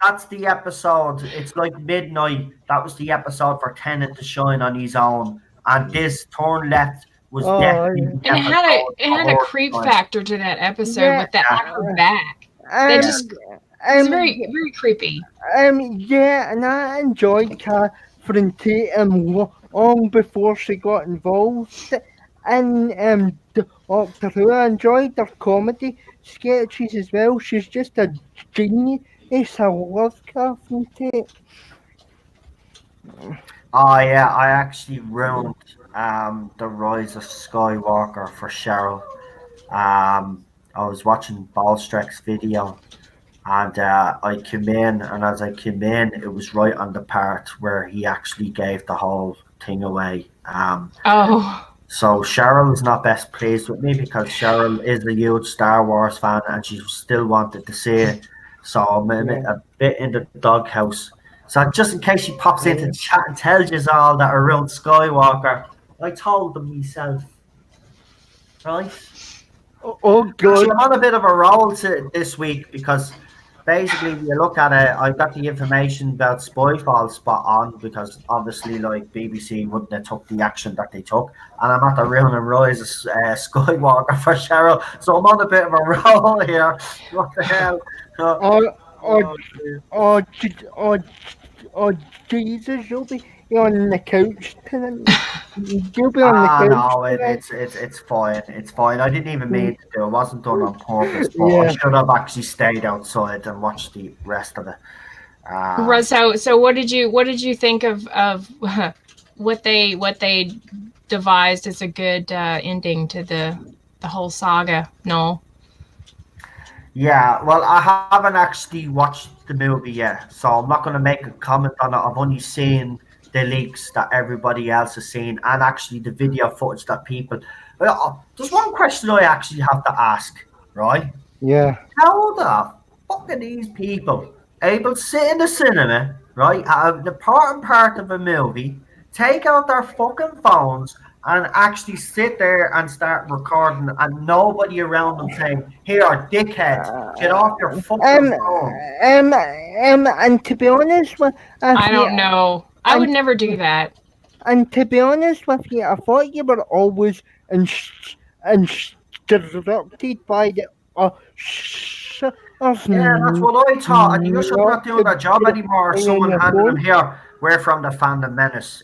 That's the episode. It's like midnight. That was the episode for Tennant to shine on his own, and this Turn Left was definitely the And episode it for had a her creep to shine. factor to that episode yeah, with that Yeah. upper back. That um, just it was very very creepy. yeah, and I enjoyed Catherine Tate long before she got involved. And Doctor Who, I enjoyed her comedy sketches as well. She's just a genius. I love Catherine Tate. Oh yeah, I actually ruined the Rise of Skywalker for Cheryl. I was watching Ballstreck's video, and I came in, and as I came in, it was right on the part where he actually gave the whole thing away. Oh. So Cheryl is not best pleased with me because Cheryl is a huge Star Wars fan and she still wanted to see it. So I'm a bit in the doghouse. So just in case she pops into the chat and tells you all that around Skywalker, I told them myself, right? Oh, God. Actually, I'm on a bit of a roll this week because basically, when you look at it, I got the information about Spyfall spot on because obviously, like BBC wouldn't have took the action that they took, and I'm at the Ruin and Rise of Skywalker for Cheryl, so I'm on a bit of a roll here. What the hell? Oh, oh, Dear. oh, oh, Jesus, you'll be on the couch tonight. You'll be on the couch No, tonight. it's fine. It's fine. I didn't even mean to do it. It wasn't done on purpose, but I Yeah. should have actually stayed outside and watched the rest of it. So what did you think of what they devised as a good ending to the whole saga? No. Yeah, well, I haven't actually watched the movie yet, so I'm not going to make a comment on it. I've only seen the leaks that everybody else has seen, and actually the video footage that people. There's one question I actually have to ask, right? Yeah. How the fuck are these people able to sit in the cinema, right, at an important part of a movie, take out their fucking phones, and actually sit there and start recording, and nobody around them saying, "Here, dickhead, get off your fucking phone." And to be honest with I you, don't know. I would never do that. and to be honest with you, I thought you were always instructed by the Yeah, that's what I thought. And you should not doing that job anymore. Someone handed them here. We're from the Fandom Menace.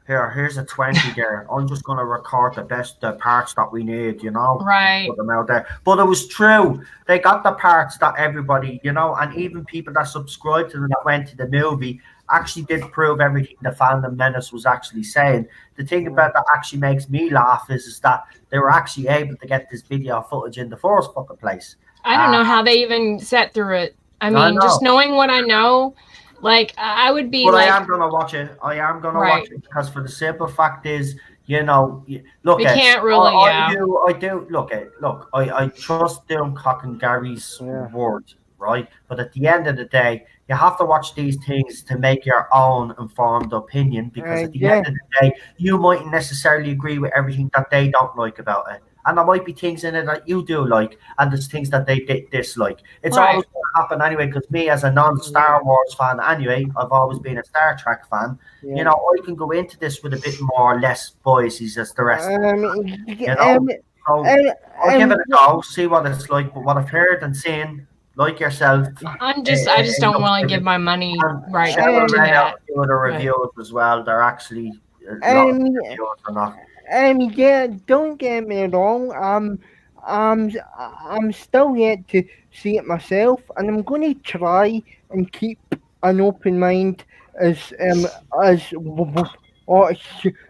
Here's a 20 there. I'm just gonna record the parts that we need, Right. put them out there. But it was true. They got the parts that everybody, and even people that subscribed to them that went to the movie actually did prove everything the Fandom Menace was actually saying. The thing about that actually makes me laugh is that they were actually able to get this video footage in the first fucking place. I don't know how they even sat through it. I mean, know. just knowing what I know, like I would be But like, I am gonna watch it. I am gonna Right. watch it because for the simple fact is, look We at. can't really, I do. Look. I trust Dylan Cock and Gary's Yeah. word, right? But at the end of the day, you have to watch these things to make your own informed opinion, because at the Yeah. end of the day, you mightn't necessarily agree with everything that they don't like about it. And there might be things in it that you do like, and there's things that they dislike. It's Right. always going to happen anyway, because me, as a non-Star Wars fan anyway, I've always been a Star Trek fan. Yeah. You know, I can go into this with a bit more or less biases as the rest. You know, so I'll give it a go, see what it's like. But what I've heard and seen, like yourself, I just don't want to give my money right share to around that. a few of the But- reviews as well. They're actually a lot of reviews or not. Yeah, don't get me wrong. I'm, I'm still yet to see it myself, and I'm going to try and keep an open mind as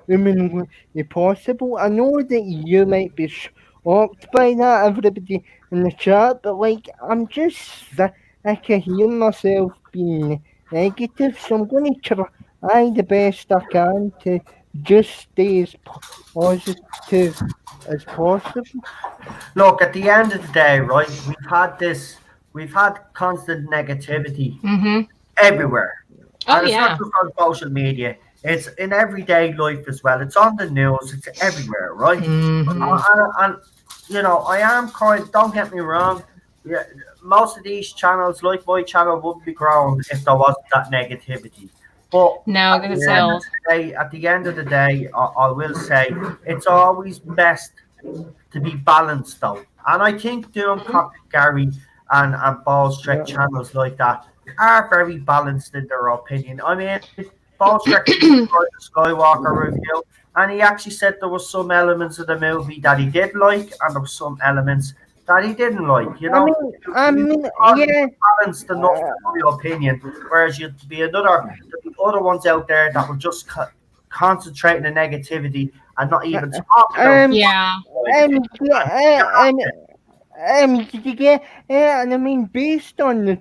humanly possible. I know that you might be shocked by that, everybody in the chat, but like I'm just sick of hearing myself being negative, so I'm going to try the best I can to just stay as positive as possible. Look, at the end of the day, right? We've had constant negativity Mhm. everywhere. Oh And it's yeah. not just on social media, it's in everyday life as well. It's on the news, it's everywhere, right? Mhm. And you know, I am kind, don't get me wrong, yeah, most of these channels, like my channel, wouldn't be grown if there wasn't that negativity. But No, at because it's the end of held. the day, I will say it's always best to be balanced though. And I think doing Cock Gary and Balls Trek Yeah. channels like that are very balanced in their opinion. I mean, Balls Trek did the Skywalker review, and he actually said there was some elements of the movie that he did like, and there was some elements that he didn't like. You I know, mean, I mean, yeah. balanced enough, in my opinion. Whereas you'd be there'd be other ones out there that will just concentrate on the negativity and not even talk about Yeah. Yeah, yeah, and I mean, based on the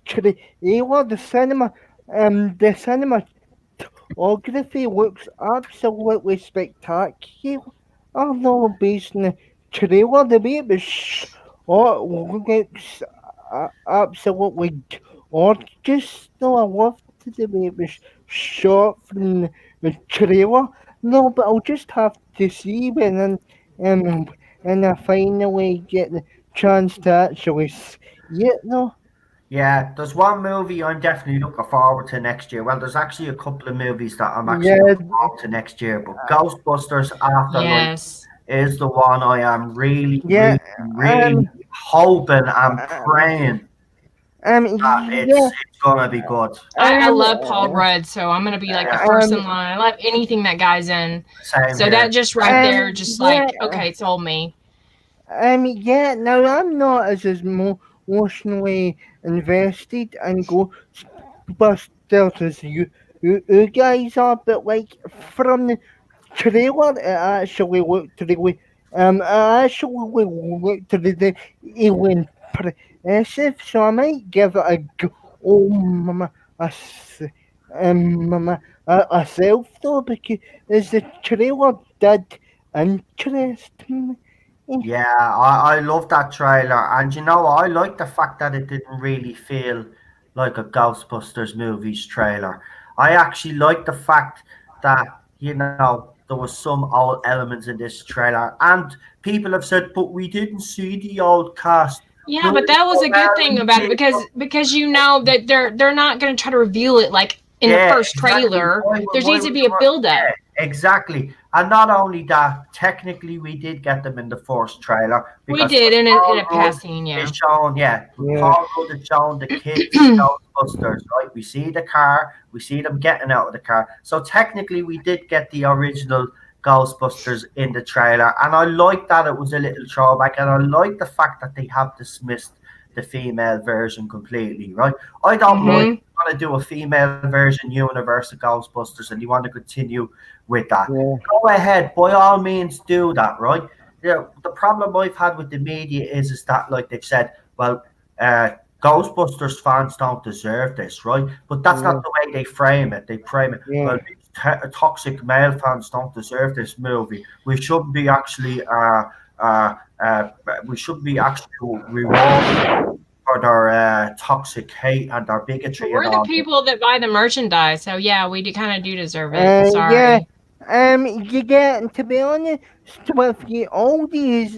trailer, the cinematography looks absolutely spectacular. Although based on the trailer, the way it was shot looks absolutely gorgeous. Though I loved the way it was shot from the trailer. No, but I'll just have to see um when I finally get the chance to actually see it. No, Yeah, there's one movie I'm definitely looking forward to next year. Well, there's actually a couple of movies that I'm actually yeah, looking forward to next year, but Ghostbusters Afterlife Yes. is the one I am really, yeah, really, really hoping and um, praying that yeah, it's gonna be good. I um, love Paul Rudd, so I'm gonna be like the Yeah, first in line. I love anything that guy's in. same So here. that just right there, just yeah. like, okay, it's all me. Yeah, now I'm not as emotionally invested in Ghostbusters as you guys are, but like from the trailer, it actually looked really, really impressive. So I might give it a go. Oh, mama, a self though, because the trailer did interest me. Yeah, I love that trailer, and you know I like the fact that it didn't really feel like a Ghostbusters movies trailer. I actually like the fact that there was some old elements in this trailer, and people have said, but we didn't see the old cast. Yeah, but that was a good thing about it because you know that they're not gonna try to reveal it like in the first trailer. There needs to be a build up. Yeah, exactly. And not only that, technically we did get them in the first trailer. We did in a passing, yeah. It's shown, Yeah. Paul Rudd has shown the kids Ghostbusters, right? We see the car, we see them getting out of the car. So technically we did get the original Ghostbusters in the trailer. And I like that it was a little throwback, and I like the fact that they have dismissed the female version completely, right? I don't mind want to do a female version universe of Ghostbusters and you want to continue with that. Yeah. Go ahead, by all means do that, right? The problem I've had with the media is that like they've said, well, Ghostbusters fans don't deserve this, right? But that's not the way they frame it. They frame it, well, toxic male fans don't deserve this movie. We shouldn't be actually we should be actually rewarding for their toxic hate and their bigotry and We're the all. people that buy the merchandise, so yeah, we do kind of do deserve it. Yeah. Sorry. You get, to be honest with you, all these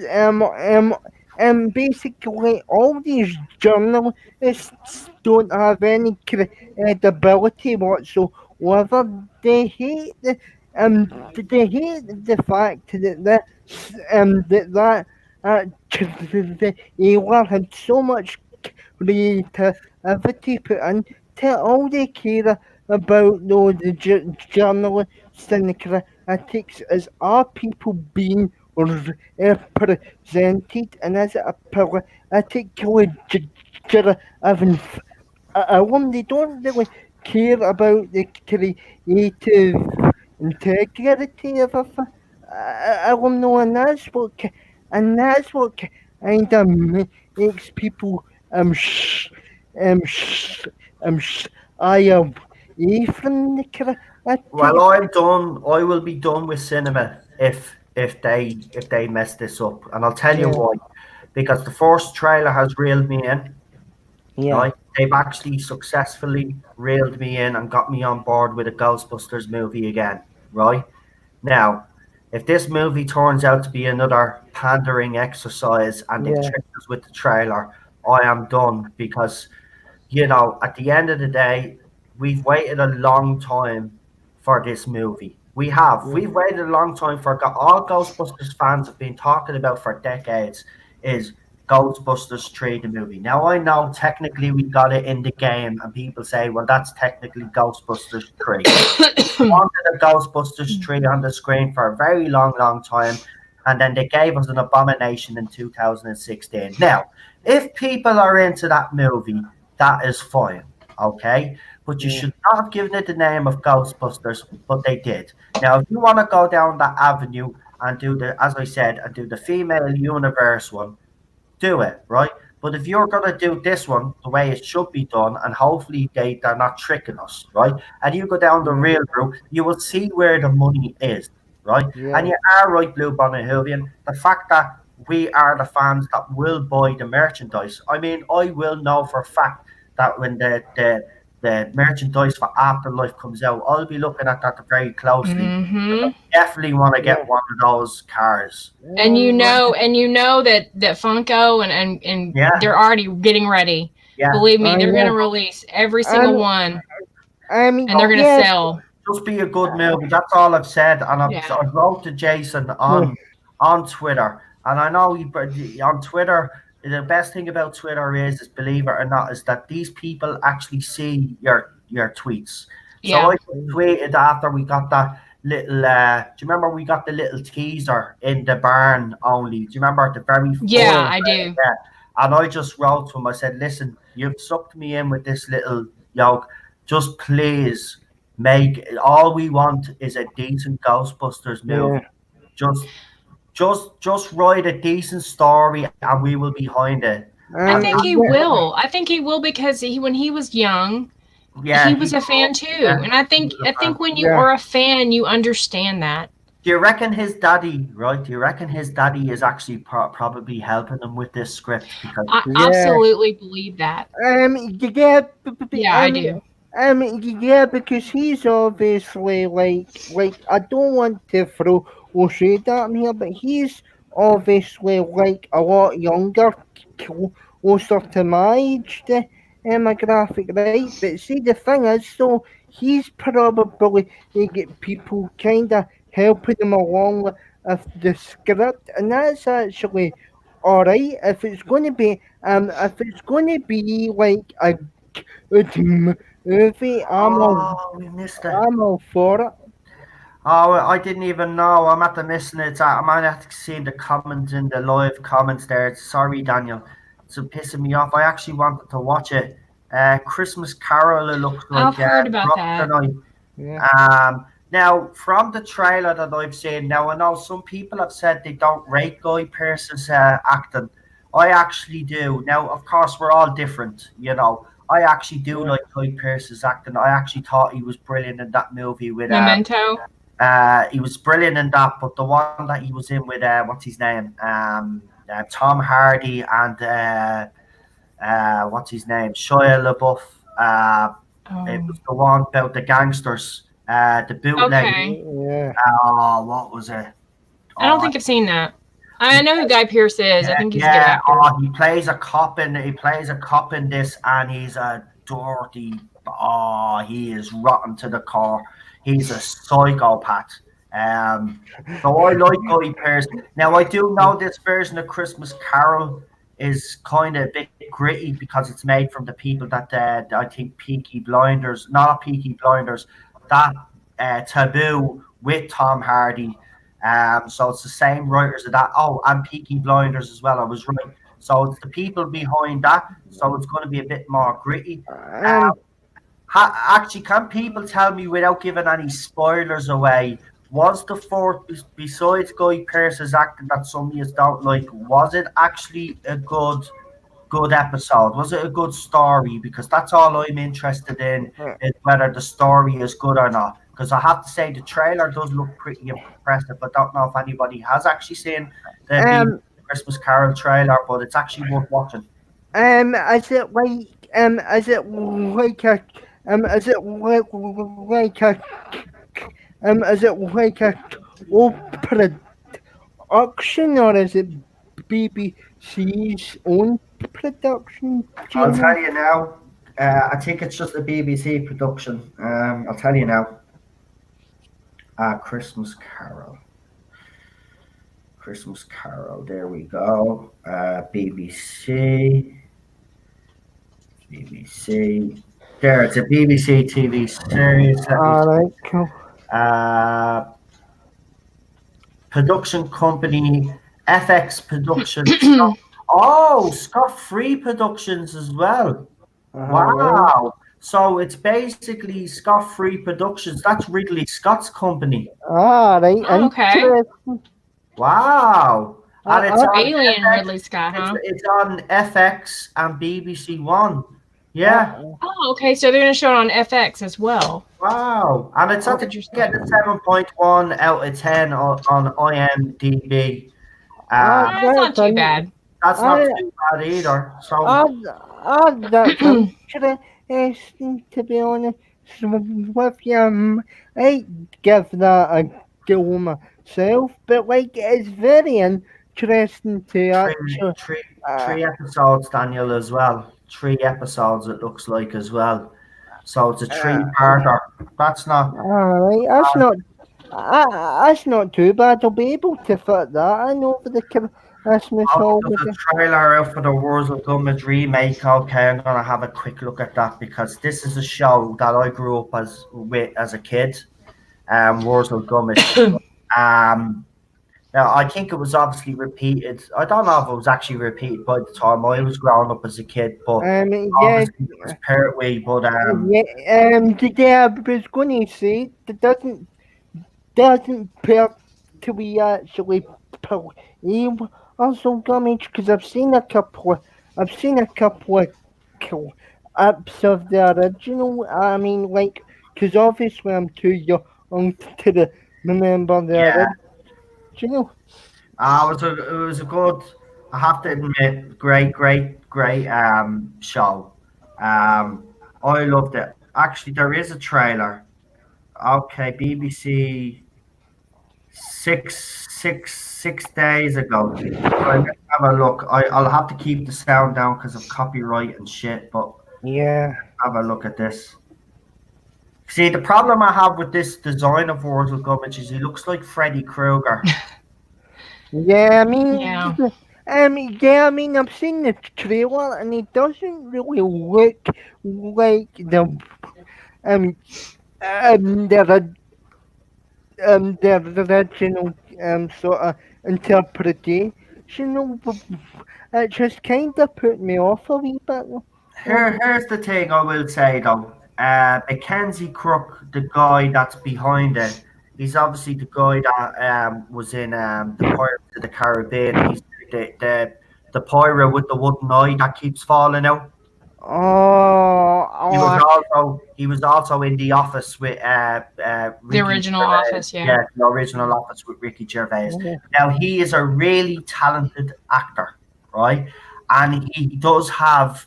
basically all these journalists don't have any credibility whatsoever. They hate the fact that the Taylor had so much creativity put into all they care about those journalists and critics is are people being represented, and as a political driven film, they don't really care about the creative integrity of a film, no, and that's what kind of makes people um sh, I away from the critic. Well, I'm done. I will be done with cinema if they mess this up, and I'll tell you Yeah. why. Because the first trailer has reeled me in. Yeah. Right, they've actually successfully reeled me in and got me on board with a Ghostbusters movie again. Right now, if this movie turns out to be another pandering exercise and they've Yeah. tricked us with the trailer, I am done because at the end of the day, we've waited a long time for this movie. We have. Yeah. We've waited a long time for all Ghostbusters fans have been talking about for decades is Ghostbusters 3, the movie. Now, I know technically we got it in the game, and people say, well, that's technically Ghostbusters 3. We wanted a Ghostbusters 3 on the screen for a very long, long time, and then they gave us an abomination in 2016. Now, if people are into that movie, that is fine, okay? But you Yeah. should not have given it the name of Ghostbusters, but they did. Now, if you want to go down that avenue and do as I said, and do the female universe one, do it, right? But if you're gonna do this one the way it should be done, and hopefully they're not tricking us, right? And you go down the real route, you will see where the money is, right? Yeah. And you are right, Blue Bonnet Hoovian. The fact that we are the fans that will buy the merchandise. I mean, I will know for a fact that when the merchandise for Afterlife comes out, I'll be looking at that very closely. Mm-hmm. Definitely want to get Yeah. one of those cars. And you know that Funko and Yeah, they're already getting ready. yeah. Believe me, they're yeah. gonna release every single one, I mean, and they're gonna yeah. sell. Just be a good movie. That's all I've said. And Yeah. I wrote to Jason on Twitter, and I know on Twitter. The best thing about Twitter is believe it or not, is that these people actually see your tweets. So Yeah. I tweeted after we got that little. Do you remember we got the little teaser in the barn only? Do you remember at the very Yeah, first I do. yeah. And I just wrote to him. I said, "Listen, you've sucked me in with this little yoke. Just please make all we want is a decent Ghostbusters movie. Yeah. Just write a decent story, and we will be behind it." I And think he that's will. I think he will because when he was young, yeah, he was a fan too. yeah, And I he was a fan. think when you Yeah. are a fan, you understand that. Do you reckon his daddy, right? Do you reckon his daddy is actually probably helping him with this script? Because I Yeah. absolutely believe that. Yeah. Yeah, I do. Yeah, because he's obviously like I don't want to throw shade at him here, but he's obviously like a lot younger, closer to my age demographic, right? But see, the thing is, so he's probably get people kind of helping him along with the script, and that's actually all right. If it's going to be like a good movie, we missed it. I'm all for it. Oh, I didn't even know. I'm at the missing it. I might have to see the comments in the live comments there. Sorry, Daniel. It's pissing me off. I actually wanted to watch it. Christmas Carol, it looks like I've heard about dropped that. tonight. Yeah. Now, from the trailer that I've seen, now I know some people have said they don't rate Guy Pearce's acting. I actually do. Now, of course, we're all different, I actually do like Guy Pearce's acting. I actually thought he was brilliant in that movie with Memento. he was brilliant in that, but the one that he was in with what's his name? Tom Hardy and what's his name? Shia LaBeouf. It was Oh, the one about the gangsters. The bootleg. okay. Yeah. Oh, what was it? I don't Oh, think I've seen that. I know who Guy Pearce is. I think he's a good yeah. actor. Oh, he plays a cop in this, and he's a dirty. Oh, he is rotten to the core. He's a psychopath. So I like Guy Pearce. Now I do know this version of Christmas Carol is kind of a bit gritty because it's made from the people that I think Peaky Blinders, not Peaky Blinders, that Taboo with Tom Hardy. So it's the same writers of that. Oh, and Peaky Blinders as well. I was right. So it's the people behind that. So it's going to be a bit more gritty. Um. Actually, can people tell me without giving any spoilers away? Was the fourth, besides Guy Pearce's acting that some of you don't like, was it actually a good episode? Was it a good story? Because that's all I'm interested in is whether the story is good or not. Because I have to say the trailer does look pretty impressive. I don't know if anybody has actually seen the Christmas Carol trailer, but it's actually worth watching. Is it like is it like a is it like a opera auction or is it BBC's own production? Do you I'll know? tell you now. I think it's just a BBC production. I'll tell you now. Christmas Carol. Christmas Carol. There we go. BBC. BBC. There, it's a BBC TV series. Alright, cool. Production company FX Productions. Oh, Scott Free Productions as well. Wow. So it's basically Scott Free Productions. That's Ridley Scott's company. Alright, Oh, okay. interesting. Wow. And it's on Alien FX, Ridley Scott, huh? it's on FX and BBC One. Yeah. Oh, okay. So they're going to show it on FX as well. Wow. And it's at getting a 7.1 out of 10 on IMDb. That's not too bad. That's not too bad either. So That's interesting, to be honest with you. I give that a go myself, but like it's very interesting to actually. three episodes, Daniel, as well. 3 episodes, it looks like, as well. So it's a 3-parter. That's not. Alright, that's not too bad. I'll be able to fit that in over the Christmas holiday. There's a trailer out for the Wars of Gummidge remake. Okay, I'm gonna have a quick look at that because this is a show that I grew up as a kid. Wars of Gummidge. Now I think it was obviously repeated. I don't know if it was actually repeated by the time I was growing up as a kid, but Yeah, obviously it was Pertwee. But yeah, I was going to say that doesn't Pertwee actually play also damage because I've seen a couple of clips of the original. I mean, like, because obviously I'm too young to remember the original. it was a good. I have to admit, great show. I loved it. Actually, there is a trailer. Okay, BBC 6 days ago. So let's have a look. I'll have to keep the sound down because of copyright and shit. But yeah, have a look at this. See, the problem I have with this design of Wars of Gummidge is he looks like Freddy Krueger. Yeah, I mean, Yeah. I mean, I've seen the trailer and it doesn't really look like the original sort of interpretation. It just kind of put me off a wee bit. Here's the thing I will say though. Mackenzie Crook, the guy that's behind it, he's obviously the guy that was in the Pirates of the Caribbean. He's the pirate with the wooden eye that keeps falling out. He was also in The Office with The Ricky original Gervais. Office, yeah. The original Office with Ricky Gervais. Yeah. Now he is a really talented actor, right? and he does have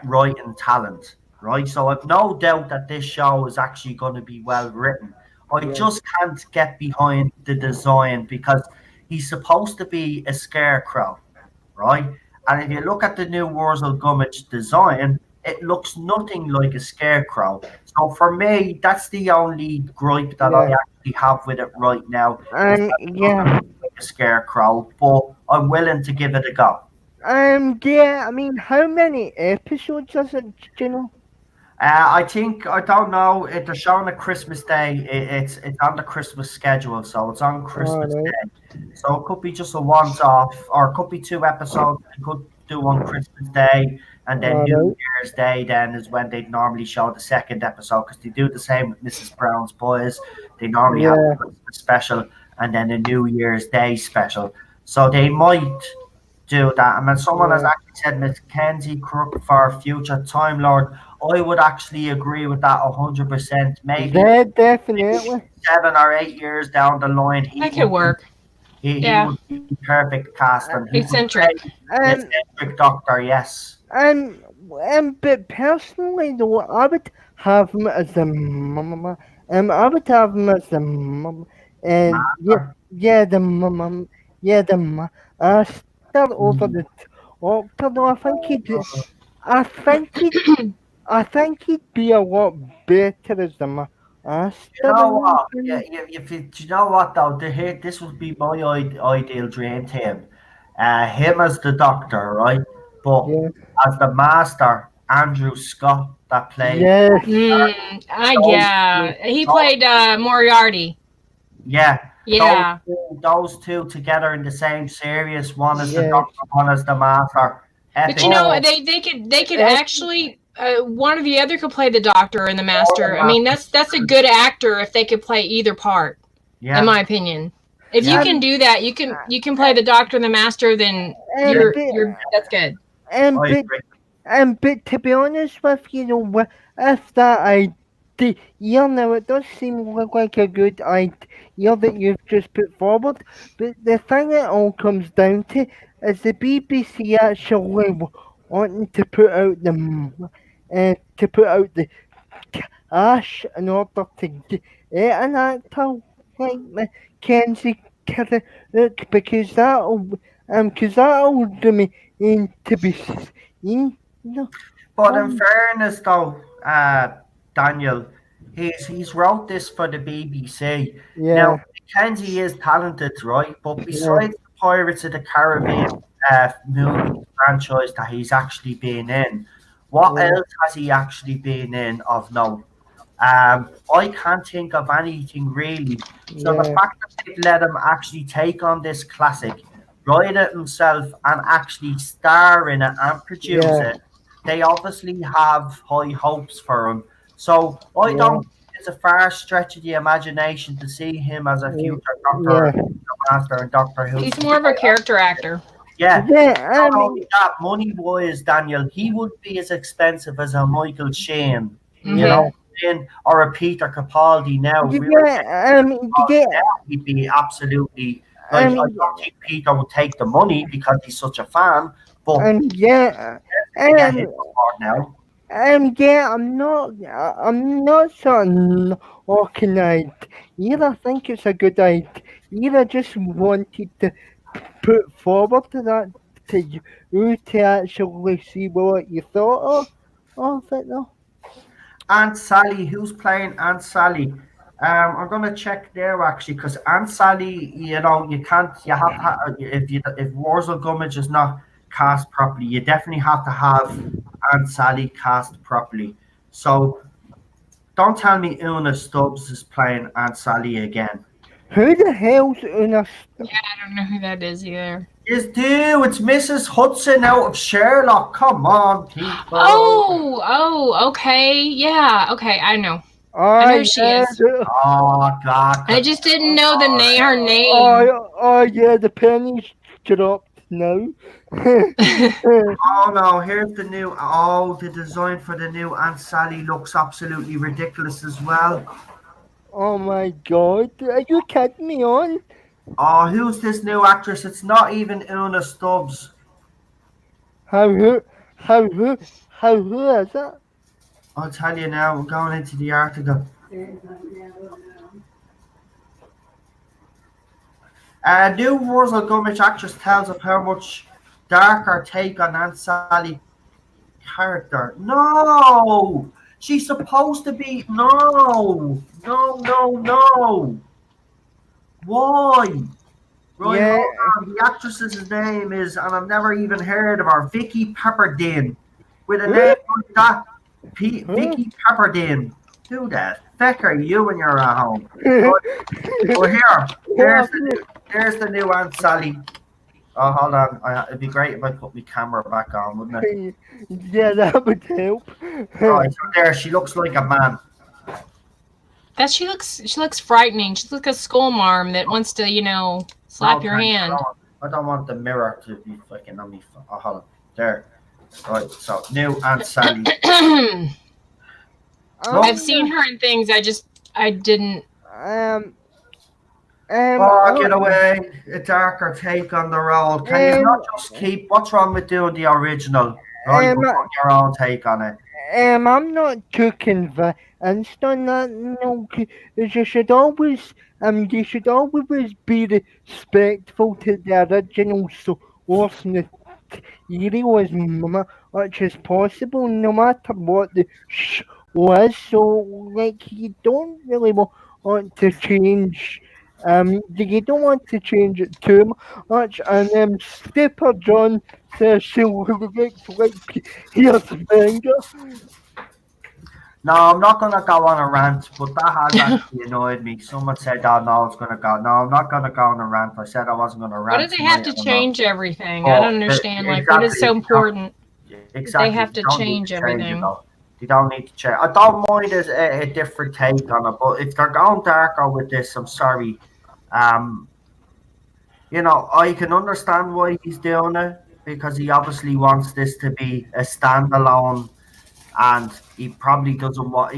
writing talent, right? So I've no doubt that this show is actually going to be well written. I Yeah. just can't get behind the design because he's supposed to be a scarecrow, right? And if you look at the new Wurzel Gummidge design, it looks nothing like a scarecrow. So for me, that's the only gripe that I Yeah. actually have with it right now is And that it doesn't yeah. look like a scarecrow, but I'm willing to give it a go. Yeah, I mean, how many episodes is it, do you know? I think I don't know if they're showing a Christmas Day. It's on the Christmas schedule, so it's on Christmas Alright, Day. So it could be just a once off, or it could be two episodes. They could do on Christmas Day, and then New alright, Year's Day. Then is when they normally show the second episode because they do the same with Mrs. Brown's Boys. They normally have yeah, a Christmas special and then a New Year's Day special. So they might do that. And then someone has yeah, actually said Mackenzie Crook for future Time Lord. I would actually agree with that 100%. Maybe yeah, definitely. 7 or 8 years down the line, That could work. he Yeah. would be perfect cast, and he would Eccentric. play the Um, eccentric doctor. Yes, um, but personally, though, I would have him as the I would have him as the and yeah, master. yeah, the yeah, the still over the doctor. Though I think he'd, I think he'd be a lot better as the You know master. what? Yeah, do you know what though? This would be my ideal dream team. Him as the doctor, right? But Yeah, as the master, Andrew Scott that played. yes, Those, Yeah. He those, played Moriarty. yeah, Yeah. those two together in the same series. One as the yes. doctor, one as the master. But Epic. you know, Oh, they could eh, actually one or the other could play the doctor and the Or the master. I mean, that's a good actor if they could play either part, Yeah, in my opinion. If you Yeah. can do that, you can play the doctor and the master, then and you're that's good. and I but agree. but to be honest with you, if that idea now it does seem like a good idea that you've just put forward, but the thing it all comes down to is the BBC actually wanting to put out the cash in order to get an actor like Mackenzie because that'll do me in to be seen. No, But in um, fairness, though, Daniel, he's wrote this for the BBC. Now, yeah, Mackenzie is talented, right? But yeah, besides the Pirates of the Caribbean movie franchise that he's actually been in, what yeah, else has he actually been in of note? I can't think of anything really. So the yeah, fact that they've let him actually take on this classic, write it himself, and actually star in it and produce yeah, it, they obviously have high hopes for him. So I yeah, don't think it's a far stretch of the imagination to see him as a yeah, future Doctor yeah. Master and Doctor Who. He's more of a character actor. Yeah. Yeah, I Not mean, only that, money wise, Daniel, he would be as expensive as a Michael Shane, you Hmm. know, yeah, or a Peter Capaldi now. If we were yeah, taking I mean, Capaldi yeah, now, he'd be absolutely I like I mean, don't think Peter would take the money because he's such a fan, but and yeah, to get him um, on board now. yeah, I'm not so organized. Either I think it's a good idea. Either just wanted to put forward to that to you to actually see what you thought of it though. Aunt Sally, who's playing Aunt Sally? I'm gonna check there actually because Aunt Sally, you can't, you have to, if Wurzel Gummidge is not cast properly, you definitely have to have Aunt Sally cast properly. So don't tell me Una Stubbs is playing Aunt Sally again. Who the hell's Una? I don't know who that is either. Yes, dude, it's Mrs. Hudson out of Sherlock. Come on, people. Okay. Yeah, okay, I know. Oh, I know who she yeah, is. Oh God. I just didn't know her name. oh yeah, the penny's dropped now. Oh no, here's the new. Oh, the design for the new Aunt Sally looks absolutely ridiculous as well. Oh my god, are you kidding me on? Oh, who's this new actress? It's not even Una Stubbs. How who? Who is it? I'll tell you now. We're going into the article. New Russell Gummidge actress tells of how much darker take on Aunt Sally character. No, she's supposed to be. No, no, no, no. Why? Right, Yeah. hold on. The actress's name is, and I've never even heard of her, Vicky Pepperdine. With a name like that, Vicky Pepperdine. Who the feck are you when you're at home? Well, there's the new Aunt Sally. Oh, hold on. It'd be great if I put my camera back on, wouldn't it? Yeah, that would help. Right, so there, she looks like a man. She looks frightening. She's like a skull marm that wants to, slap your hand. I don't want the mirror to be fucking on me. Oh, hold on. There. Right, so new Aunt Sally. I've seen her in things. I didn't. Get away. A darker take on the role. Can you not just keep, what's wrong with doing the original? Right, put your own take on it. I'm not too convinced on that. No, you should always be respectful to the original source material as much as possible, no matter what the show was. So, like, you don't really want to change. You don't want to change it too much. And Skipper John says she looks like here's finger. No, I'm not going to go on a rant, but that has actually annoyed me. Someone said, oh, no, it's going to go. No, I'm not going to go on a rant. I said I wasn't going to rant. Why do they have to change everything? Oh, I don't understand. What is so important? Exactly. They have to change everything. You don't need to change. I don't mind a different take on it, but if they're going darker with this, I'm sorry. I can understand why he's doing it, because he obviously wants this to be a standalone, and he probably doesn't want.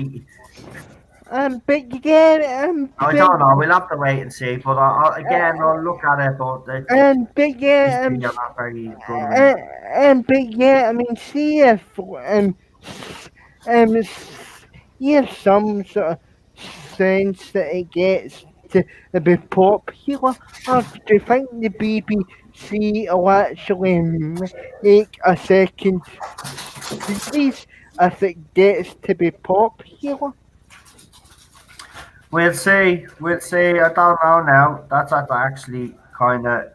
I don't know. We'll have to wait and see. But I'll look at it. But not very good. I mean, see if some sort of sense that it gets to be popular, or do you think the BBC will actually make a second series if it gets to be popular? We'll see. I don't know now. That's actually kind of.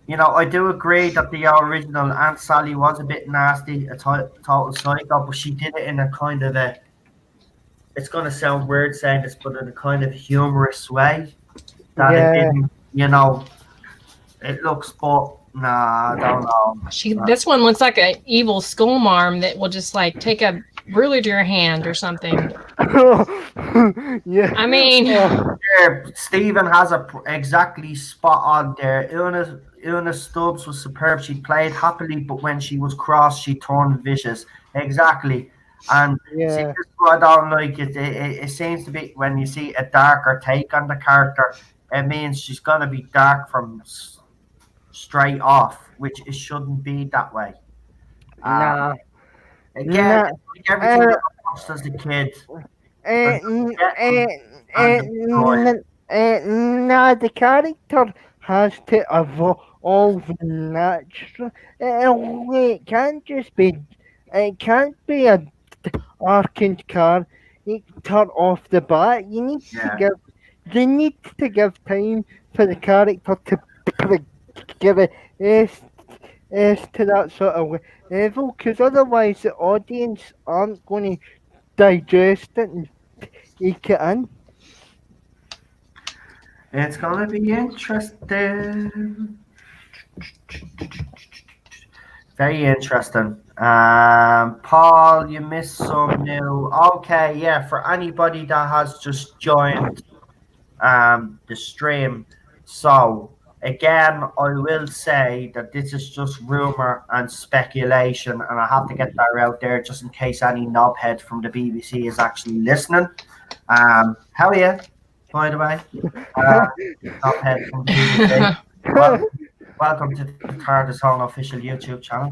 I do agree that the original Aunt Sally was a bit nasty, a total psycho, but she did it in a kind of a. It's going to sound weird saying this, but in a kind of humorous way. That it didn't, it looks, but nah, I don't know. This one looks like an evil skull marm that will just like take a ruler to your hand or something. Yeah. I mean, Stephen has exactly spot on there. Una Stubbs was superb. She played happily, but when she was cross, she turned vicious. Exactly. And see, this is what I don't like. It seems to be when you see a darker take on the character, it means she's going to be dark from straight off, which it shouldn't be that way. Again, like everything I watched as a kid. The character has to evolve naturally. It can't just be. It can't be a darkened character off the bat. You need to give time for the character to give it to that sort of level, because otherwise the audience aren't going to digest it and take it in. It's gonna be interesting. Very interesting. Paul, you missed some new. Okay, yeah. For anybody that has just joined the stream, so again, I will say that this is just rumor and speculation, and I have to get that out there just in case any knobhead from the BBC is actually listening. How are you, by the way? Knobhead from the BBC. Welcome to the Tardis official YouTube channel.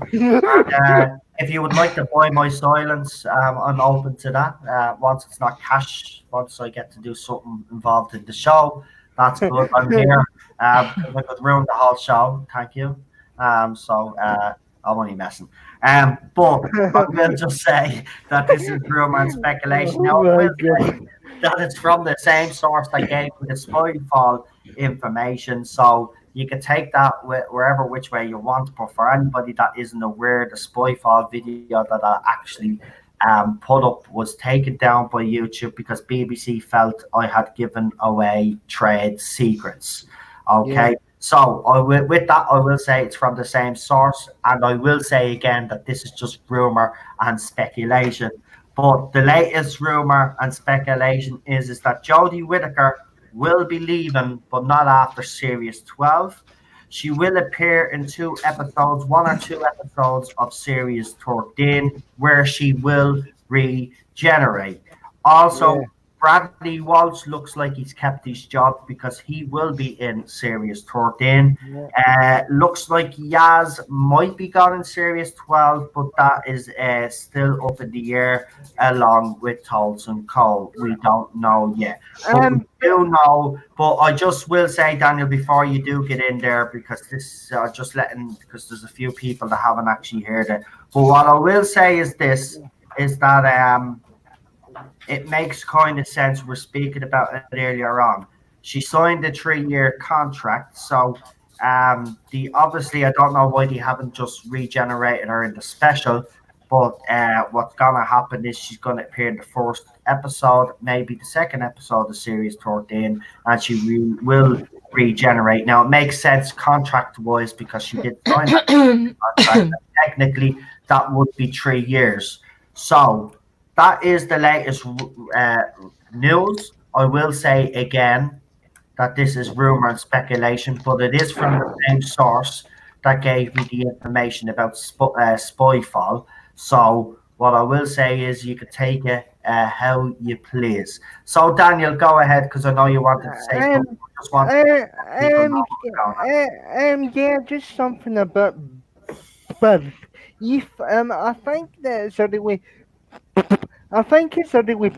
If you would like to buy my silence, I'm open to that. Once it's not cash, once I get to do something involved in the show, that's good. I'm here because I could ruin the whole show. Thank you. I'm only messing. But I will just say that this is rumor and speculation. Now, Oh I my will say god. that it's from the same source that gave me the Spyfall information. So you can take that wherever which way you want. But for anybody that isn't aware, the Spyfall video that I actually put up was taken down by YouTube because BBC felt I had given away trade secrets. Okay. Yeah. So with that, I will say it's from the same source, and I will say again that this is just rumor and speculation. But the latest rumor and speculation is that Jodie Whittaker will be leaving, but not after Series 12. She will appear in one or two episodes of Series 13, where she will regenerate. Yeah. Also, Bradley Walsh looks like he's kept his job because he will be in Series 13. Yeah. Looks like Yaz might be gone in Series 12, but that is still up in the air along with Tolson Cole. We don't know yet. But we do know, but I just will say, Daniel, before you do get in there, because this just letting, because there's a few people that haven't actually heard it. But what I will say is this, is that it makes kind of sense. We're speaking about it earlier on. She signed a 3-year contract, so the obviously I don't know why they haven't just regenerated her in the special. But what's gonna happen is she's gonna appear in the first episode, maybe the second episode of Series 13, and she will regenerate. Now it makes sense contract wise because she did sign that contract. Technically, that would be 3 years. So that is the latest news. I will say again that this is rumor and speculation, but it is from the same source that gave me the information about Spyfall. So what I will say is you can take it how you please. So Daniel, go ahead because I know you wanted to say something. I just want people know what's going on. Yeah, just something about birth. If I think that it's a really, I think it's a really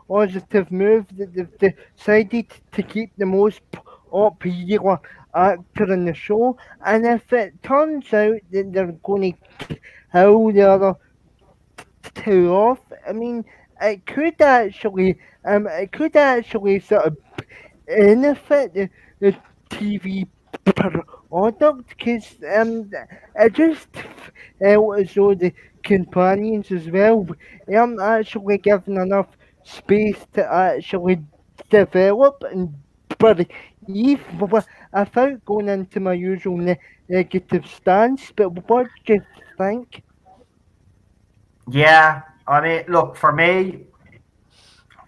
positive move that they've decided to keep the most popular actor in the show, and if it turns out that they're going to kill the other two off, I mean, it could actually sort of benefit the TV product because it just felt as though the companions as well aren't actually given enough space to actually develop and breathe without going into my usual negative stance. But what do you think? Yeah, I mean, look for me,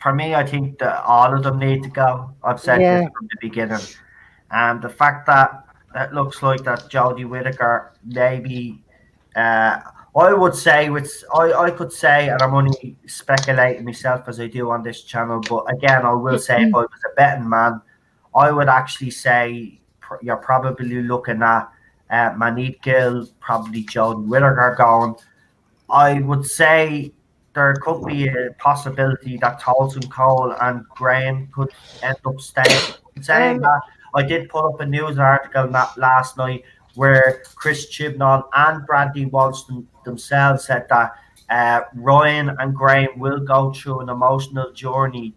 I think that all of them need to go. I've said this Yeah, from the beginning. And the fact that it looks like that Jodie Whittaker maybe, I would say, I could say, and I'm only speculating myself as I do on this channel, but again, I will say if I was a betting man, I would actually say you're probably looking at Manit Gill, probably Jodie Whittaker going. I would say there could be a possibility that Tolson Cole and Graham could end up staying. Saying um, that, I did put up a news article last night where Chris Chibnall and Bradley Walsh themselves said that Ryan and Graham will go through an emotional journey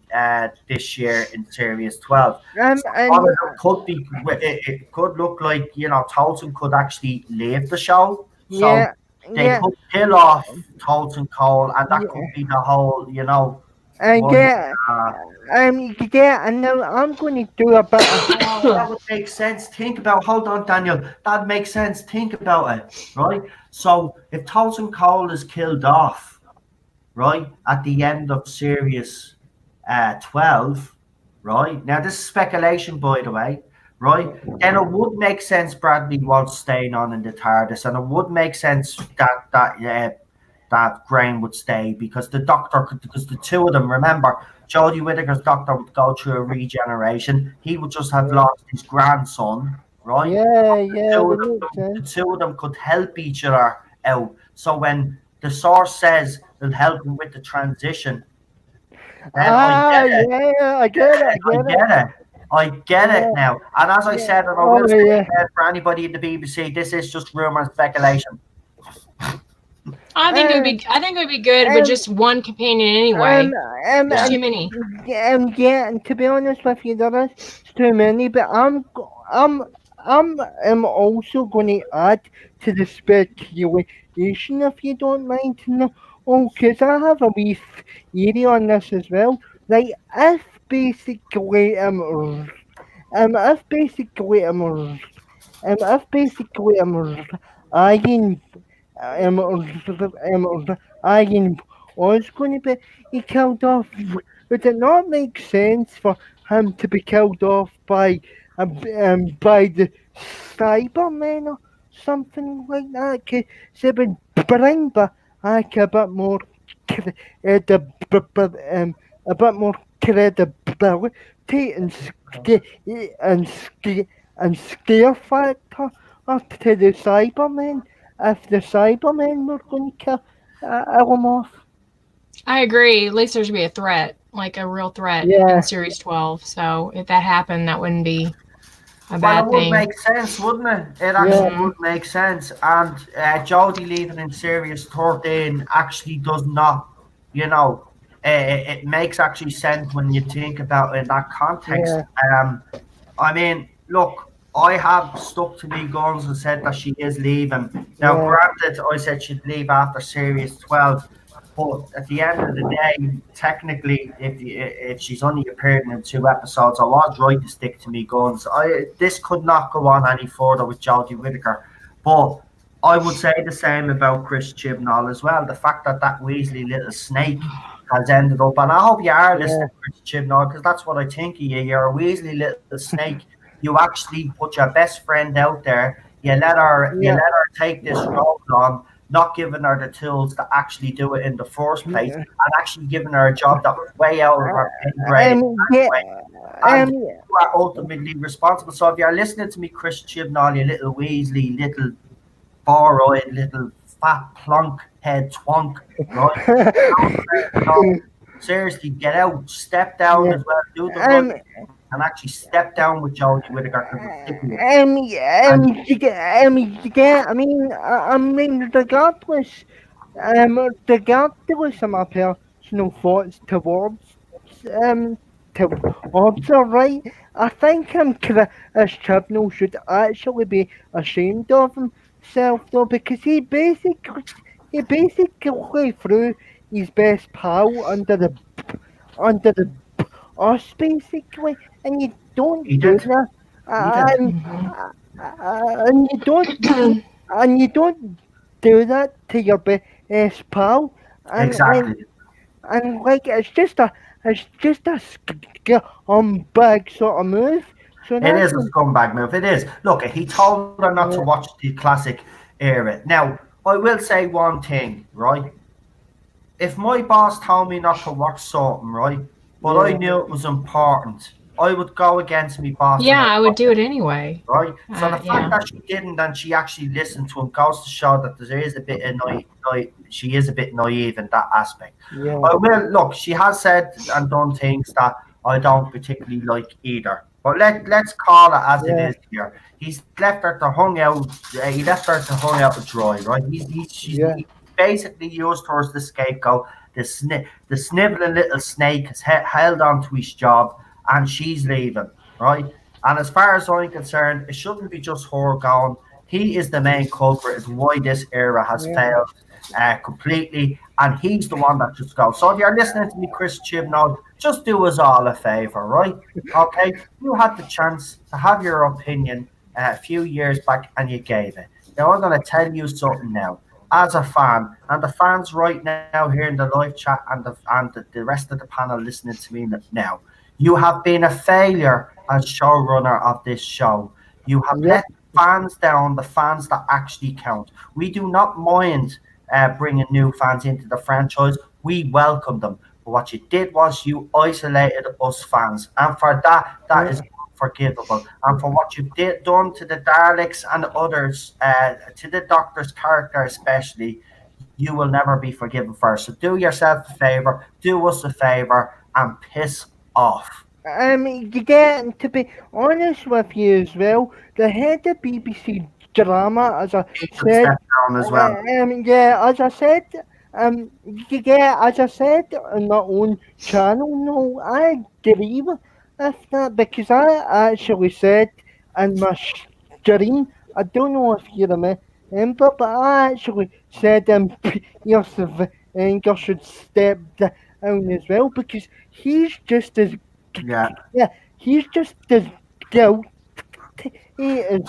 this year in Series 12. So one and of them could be, it could look like, Tolson could actually leave the show. So yeah, they yeah, could kill off Tolson Cole, and that could yeah, be the whole, and one. yeah. Yeah, and now I'm going to do a bit of That would make sense. Hold on, Daniel. That makes sense. Think about it, right? So if Tolson Cole is killed off, right, at the end of Series 12, right? Now, this is speculation, by the way, right? Then it would make sense Bradley was staying on in the TARDIS, and it would make sense that Graham would stay because because the two of them, remember, Jodie Whittaker's doctor would go through a regeneration. He would just have lost his grandson, right? Yeah, Two of that makes the sense. two of them could help each other out. So when the source says they'll help them with the transition, then I Ah, get it. yeah, I get it, I I get it. get it. I get it Yeah, now. And as I yeah. said, and I will Oh, say yeah, again for anybody in the BBC, this is just rumour and speculation. um, I think it would be good with um, just one companion um, anyway. There's Yeah. too many. yeah, and to be honest with you, there is too many, but I'm also going to add to the speculation if you don't mind. No, oh, because I have a wee theory on this as well. Like, if basically, if basically, if basically, Iron Iron was going to be killed off. Would it not make sense for him to be killed off by the Cybermen or something like that? Cause it would bring back a bit more a bit more credibility and scare factor up to the Cybermen if the Cybermen were going to kill him off. I agree. At least there's be a threat, like a real threat in Yeah, Series 12. So if that happened, that wouldn't be a Well, it bad would thing. make sense, wouldn't it? It yeah, actually Hmm. would make sense. And Jodie leaving in Series 13 actually does not, you know, it makes actually sense when you think about it in that context. yeah, I mean, look, I have stuck to me guns and said that she is leaving. Now, yeah, granted, I said she'd leave after Series 12, but at the end of the day, technically, if she's only appearing in 2 episodes, I was right to stick to me guns. This could not go on any further with Jodie Whittaker, but I would say the same about Chris Chibnall as well. The fact that that Weasley little snake has ended up, and I hope you are yeah, listening, Chris Chibnall, because that's what I think of you. You're a Weasley little snake. You actually put your best friend out there. You yeah, let her take this role on, not giving her the tools to actually do it in the first place, yeah. and actually giving her a job that was way out of her pay grade Yeah, anyway. And um, you are ultimately responsible. So if you're listening to me, Chris Chibnall, you little Weasley, little four-eyed, little fat plunk head twonk, right? No, seriously, get out, step down yeah, as well, do the right um, and actually step down with Jodie Whittaker because it's sick of you. And I mean, regardless of my personal thoughts um, towards her, right? I think Chris Chibnall should actually be ashamed of himself, though, because he basically threw his best pal under the us basically, and you don't he do did, that, he did. and Hmm. and you don't do that to your best pal, and and, Exactly. and like it's just a big sort of move. So It that's is a scumbag move. It is. Look, he told her not to yeah, watch the classic era. Now, I will say one thing, right? If my boss told me not to watch something, right, but I yeah, knew it was important, I would go against my boss and Yeah, I'd I would watch do it, it anyway. right? So the fact Yeah. that she didn't and she actually listened to him goes to show that there is a bit of she is a bit naive in that aspect. yeah, I will look. She has said and done things that I don't particularly like either. But let's call it as it yeah, is here. He's left her to hung out. He left her to hung out to dry, right? yeah, He basically used her as the scapegoat. The sniveling little snake has held on to his job, and she's leaving, right? And as far as I'm concerned, it shouldn't be just her going. He is the main culprit. Is why this era has yeah, failed completely, and he's the one that just goes. So if you're listening to me, Chris Chibnall, just do us all a favor, right? Okay, you had the chance to have your opinion a few years back, and you gave it. Now I'm going to tell you something now. As a fan, and the fans right now here in the live chat, and the rest of the panel listening to me now, you have been a failure as showrunner of this show. You have yep, let fans down, the fans that actually count. We do not mind bringing new fans into the franchise. We welcome them. But what you did was you isolated us fans, and for that, that yeah, is unforgivable. And for what you've done to the Daleks and others, to the Doctor's character especially, you will never be forgiven for. So do yourself a favor, do us a favor, and piss off. You get, to be honest with you as well, the head of BBC Drama, as I He should said, step down as well. yeah, as I said, you get, as I said on my own channel, no, I agree with that, because I actually said in my stream, I don't know if you remember, but I actually said Pearce Wenger should step down as well, because he's just as Yeah. he's just as guilty as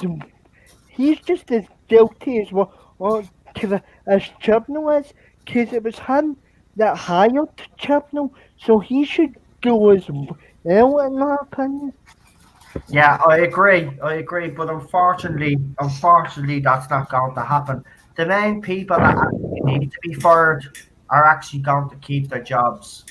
he's just as guilty as as Chibnall is, because it was him that hired Chibnall, so he should go as well, in my opinion. Yeah, I agree. But unfortunately, that's not going to happen. The main people that actually need to be fired are actually going to keep their jobs.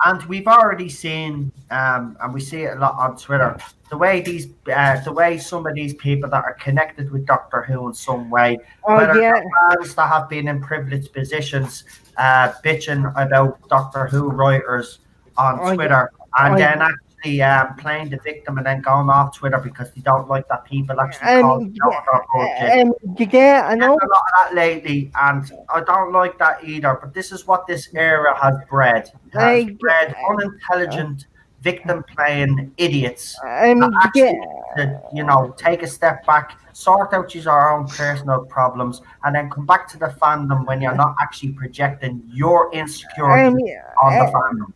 And we've already seen, and we see it a lot on Twitter, the way some of these people that are connected with Doctor Who in some way, whether they're fans that have been in privileged positions, bitching about Doctor Who writers on Twitter, and then actually playing the victim and then going off Twitter because they don't like that people actually call them out bullshit. I know. A lot of that lately, and I don't like that either. But this is what this era has bred. It has bred unintelligent, victim-playing idiots that actually need to, take a step back, sort out your own personal problems, and then come back to the fandom when you're not actually projecting your insecurity on the fandom.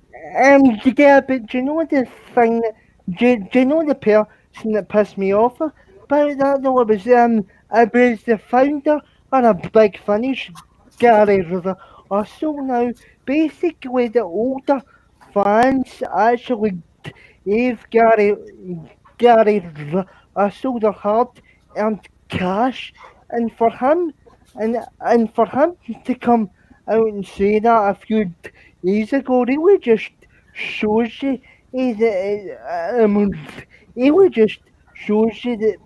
But do you know the thing? Do you know the person that pissed me off about that? No, it was the founder or a big finish, Gary Russell. Now, basically, the older fans actually gave Gary Russell their hard earned cash, and for him to come out and say that a few days ago really just shows you really just shows you that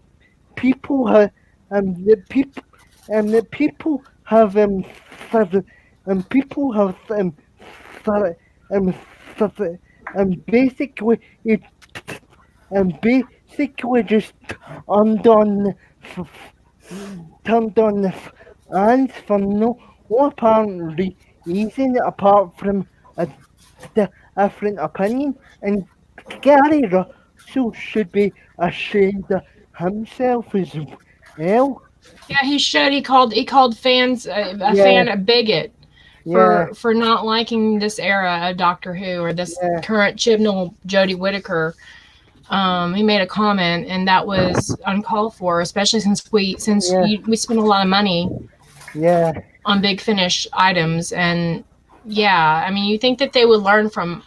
people have the people have people have th- basically basically just undone turned on the fans for no apparent reason apart from a different opinion, and Gary Russell should be ashamed of himself as well. Yeah, he should. He called fans a fan a bigot for not liking this era of Doctor Who or this current Chibnall Jodie Whittaker. He made a comment, and that was uncalled for, especially since we spent a lot of money on Big Finish items. And I mean, you think that they would learn from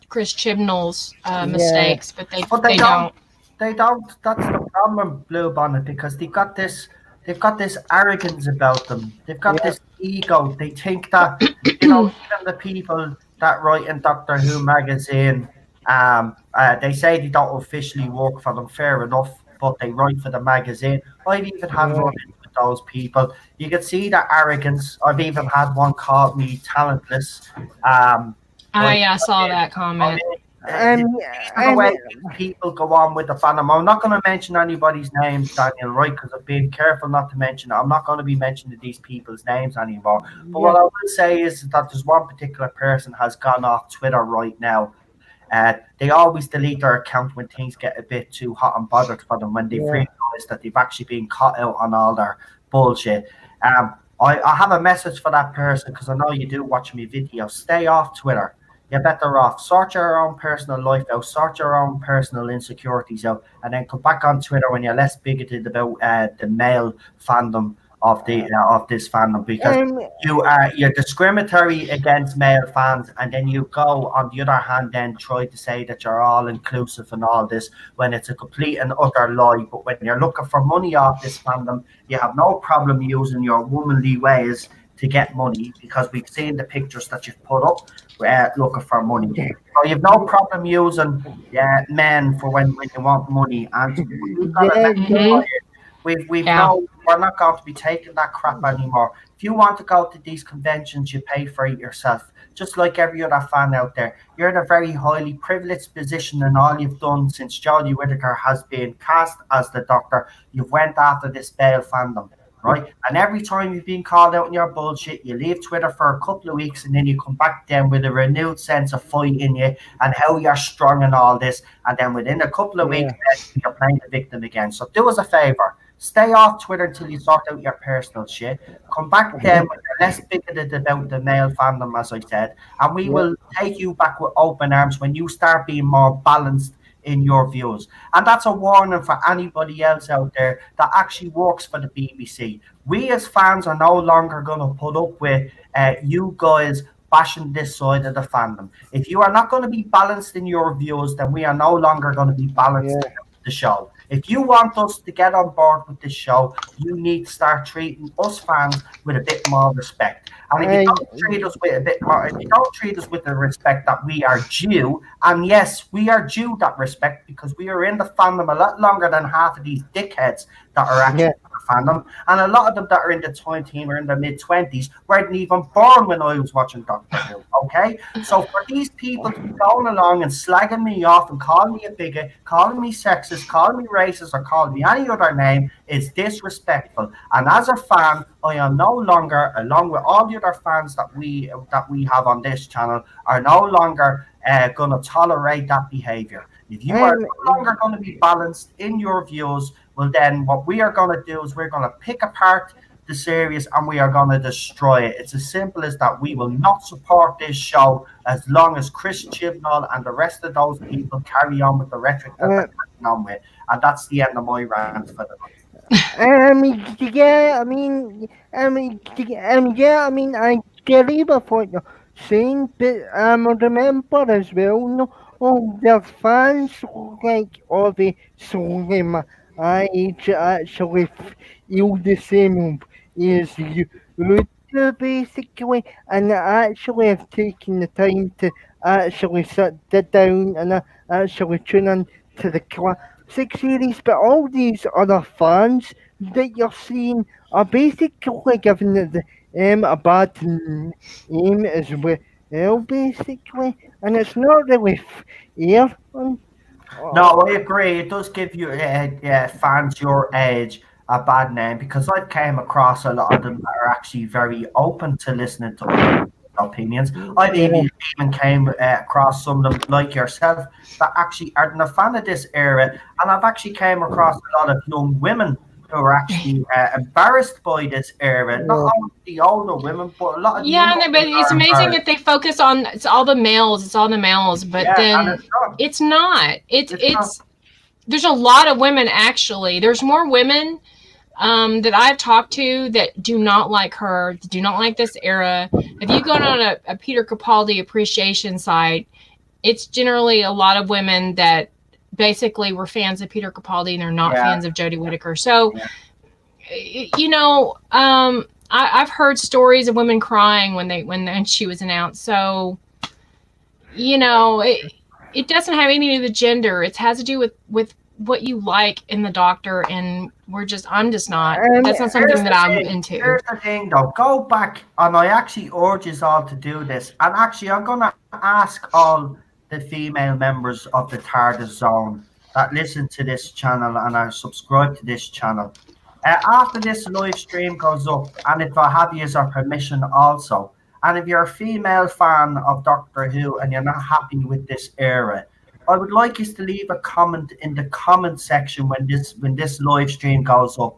Chris Chibnall's mistakes, but they don't. They don't. That's the problem, Blue Bonnet, because they've got this arrogance about them. They've got this ego. They think that even the people that write in Doctor Who magazine, they say they don't officially work for them. Fair enough, but they write for the magazine. I've even had run-ins with those people. You can see that arrogance. I've even had one call me talentless. I saw that comment. The way people go on with the fandom. I'm not going to mention anybody's names, Daniel, right? Because I've been careful not to mention it. I'm not going to be mentioning these people's names anymore. But what I will say is that there's one particular person has gone off Twitter right now. They always delete their account when things get a bit too hot and bothered for them, when they've realised that they've actually been caught out on all their bullshit. I have a message for that person, because I know you do watch me videos. Stay off Twitter. You're better off. Sort your own personal life out, sort your own personal insecurities out, and then come back on Twitter when you're less bigoted about the male fandom of this fandom, because you're discriminatory against male fans, and then you go on the other hand then try to say that you're all inclusive and all this, when it's a complete and utter lie. But when you're looking for money off this fandom, you have no problem using your womanly ways to get money because we've seen the pictures that you've put up looking for money. So you've no problem using men for when you want money, and we've got to Yeah, Mhm. we've Yeah. no, we're not going to be taking that crap anymore. If you want to go to these conventions, you pay for it yourself, just like every other fan out there. You're in a very highly privileged position, and all you've done since Jodie Whittaker has been cast as the Doctor, you've went after this Bale fandom. Right, and every time you've been called out in your bullshit, you leave Twitter for a couple of weeks, and then you come back then with a renewed sense of fight in you and how you're strong and all this, and then within a couple of weeks, yeah, you're playing the victim again. So do us a favor. Stay off Twitter until you sort out your personal shit. Come back then when you're less bigoted about the male fandom, as I said, and we yeah, will take you back with open arms when you start being more balanced in your views. And that's a warning for anybody else out there that actually works for the BBC. We as fans are no longer going to put up with you guys bashing this side of the fandom. If you are not going to be balanced in your views, then we are no longer going to be balanced yeah. in the show. If you want us to get on board with this show, you need to start treating us fans with a bit more respect. And if you And don't treat us with a bit more, if you don't treat us with the respect that we are due, and yes, we are due that respect because we are in the fandom a lot longer than half of these dickheads that are actually yeah, in the fandom, and a lot of them that are in the 20 or in the mid-20s weren't even born when I was watching Doctor Who. Okay, so for these people to be going along and slagging me off and calling me a bigot, calling me sexist, calling me racist, or calling me any other name is disrespectful. And as a fan, I am no longer, along with all the other fans that we have on this channel, are no longer going to tolerate that behaviour. If you are and no longer going to be balanced in your views, well, then what we are going to do is we're going to pick apart the series and we are going to destroy it. It's as simple as that. We will not support this show as long as Chris Chibnall and the rest of those people carry on with the rhetoric that uh, they're carrying on with. And that's the end of my rant for the night. yeah, yeah, I believe what you're saying, but remember as well, no, oh, the fans like obviously my age actually feel the same as you would do basically, and I actually have taken the time to actually sit down and actually tune in to the classic series, but all these other fans that you're seeing are basically giving it a bad name as well, basically, and it's not really fair. No, I agree. It does give you fans your age a bad name because I've came across a lot of them that are actually very open to listening to other people's opinions. I've Yeah, even came across some of them like yourself that actually aren't a fan of this era, and I've actually came across a lot of young women who are actually embarrassed by this era. Not yeah, only the older women, but a lot of the Yeah, younger and but women it's are amazing embarrassed. that they focus on it's all the males, it's all the males, but Yeah, and then it's not. it's not. It's not. There's a lot of women actually. There's more women that I've talked to that do not like her, do not like this era. If you go on a Peter Capaldi appreciation site, it's generally a lot of women that basically were fans of Peter Capaldi and they're not Yeah, fans of Jodie Whittaker. So, yeah. you know, I've heard stories of women crying when she was announced. So, you know, it doesn't have anything to do with gender. It has to do with what you like in the Doctor, and I'm just not. That's not Here's something that the I'm thing. into. Here's the thing, though. Go back, and I actually urge you all to do this. And actually, I'm gonna ask all the female members of the Tardis Zone that listen to this channel and are subscribed to this channel. After this live stream goes up, and if I have you our permission also, and if you're a female fan of Doctor Who and you're not happy with this era, I would like you to leave a comment in the comment section when this live stream goes up.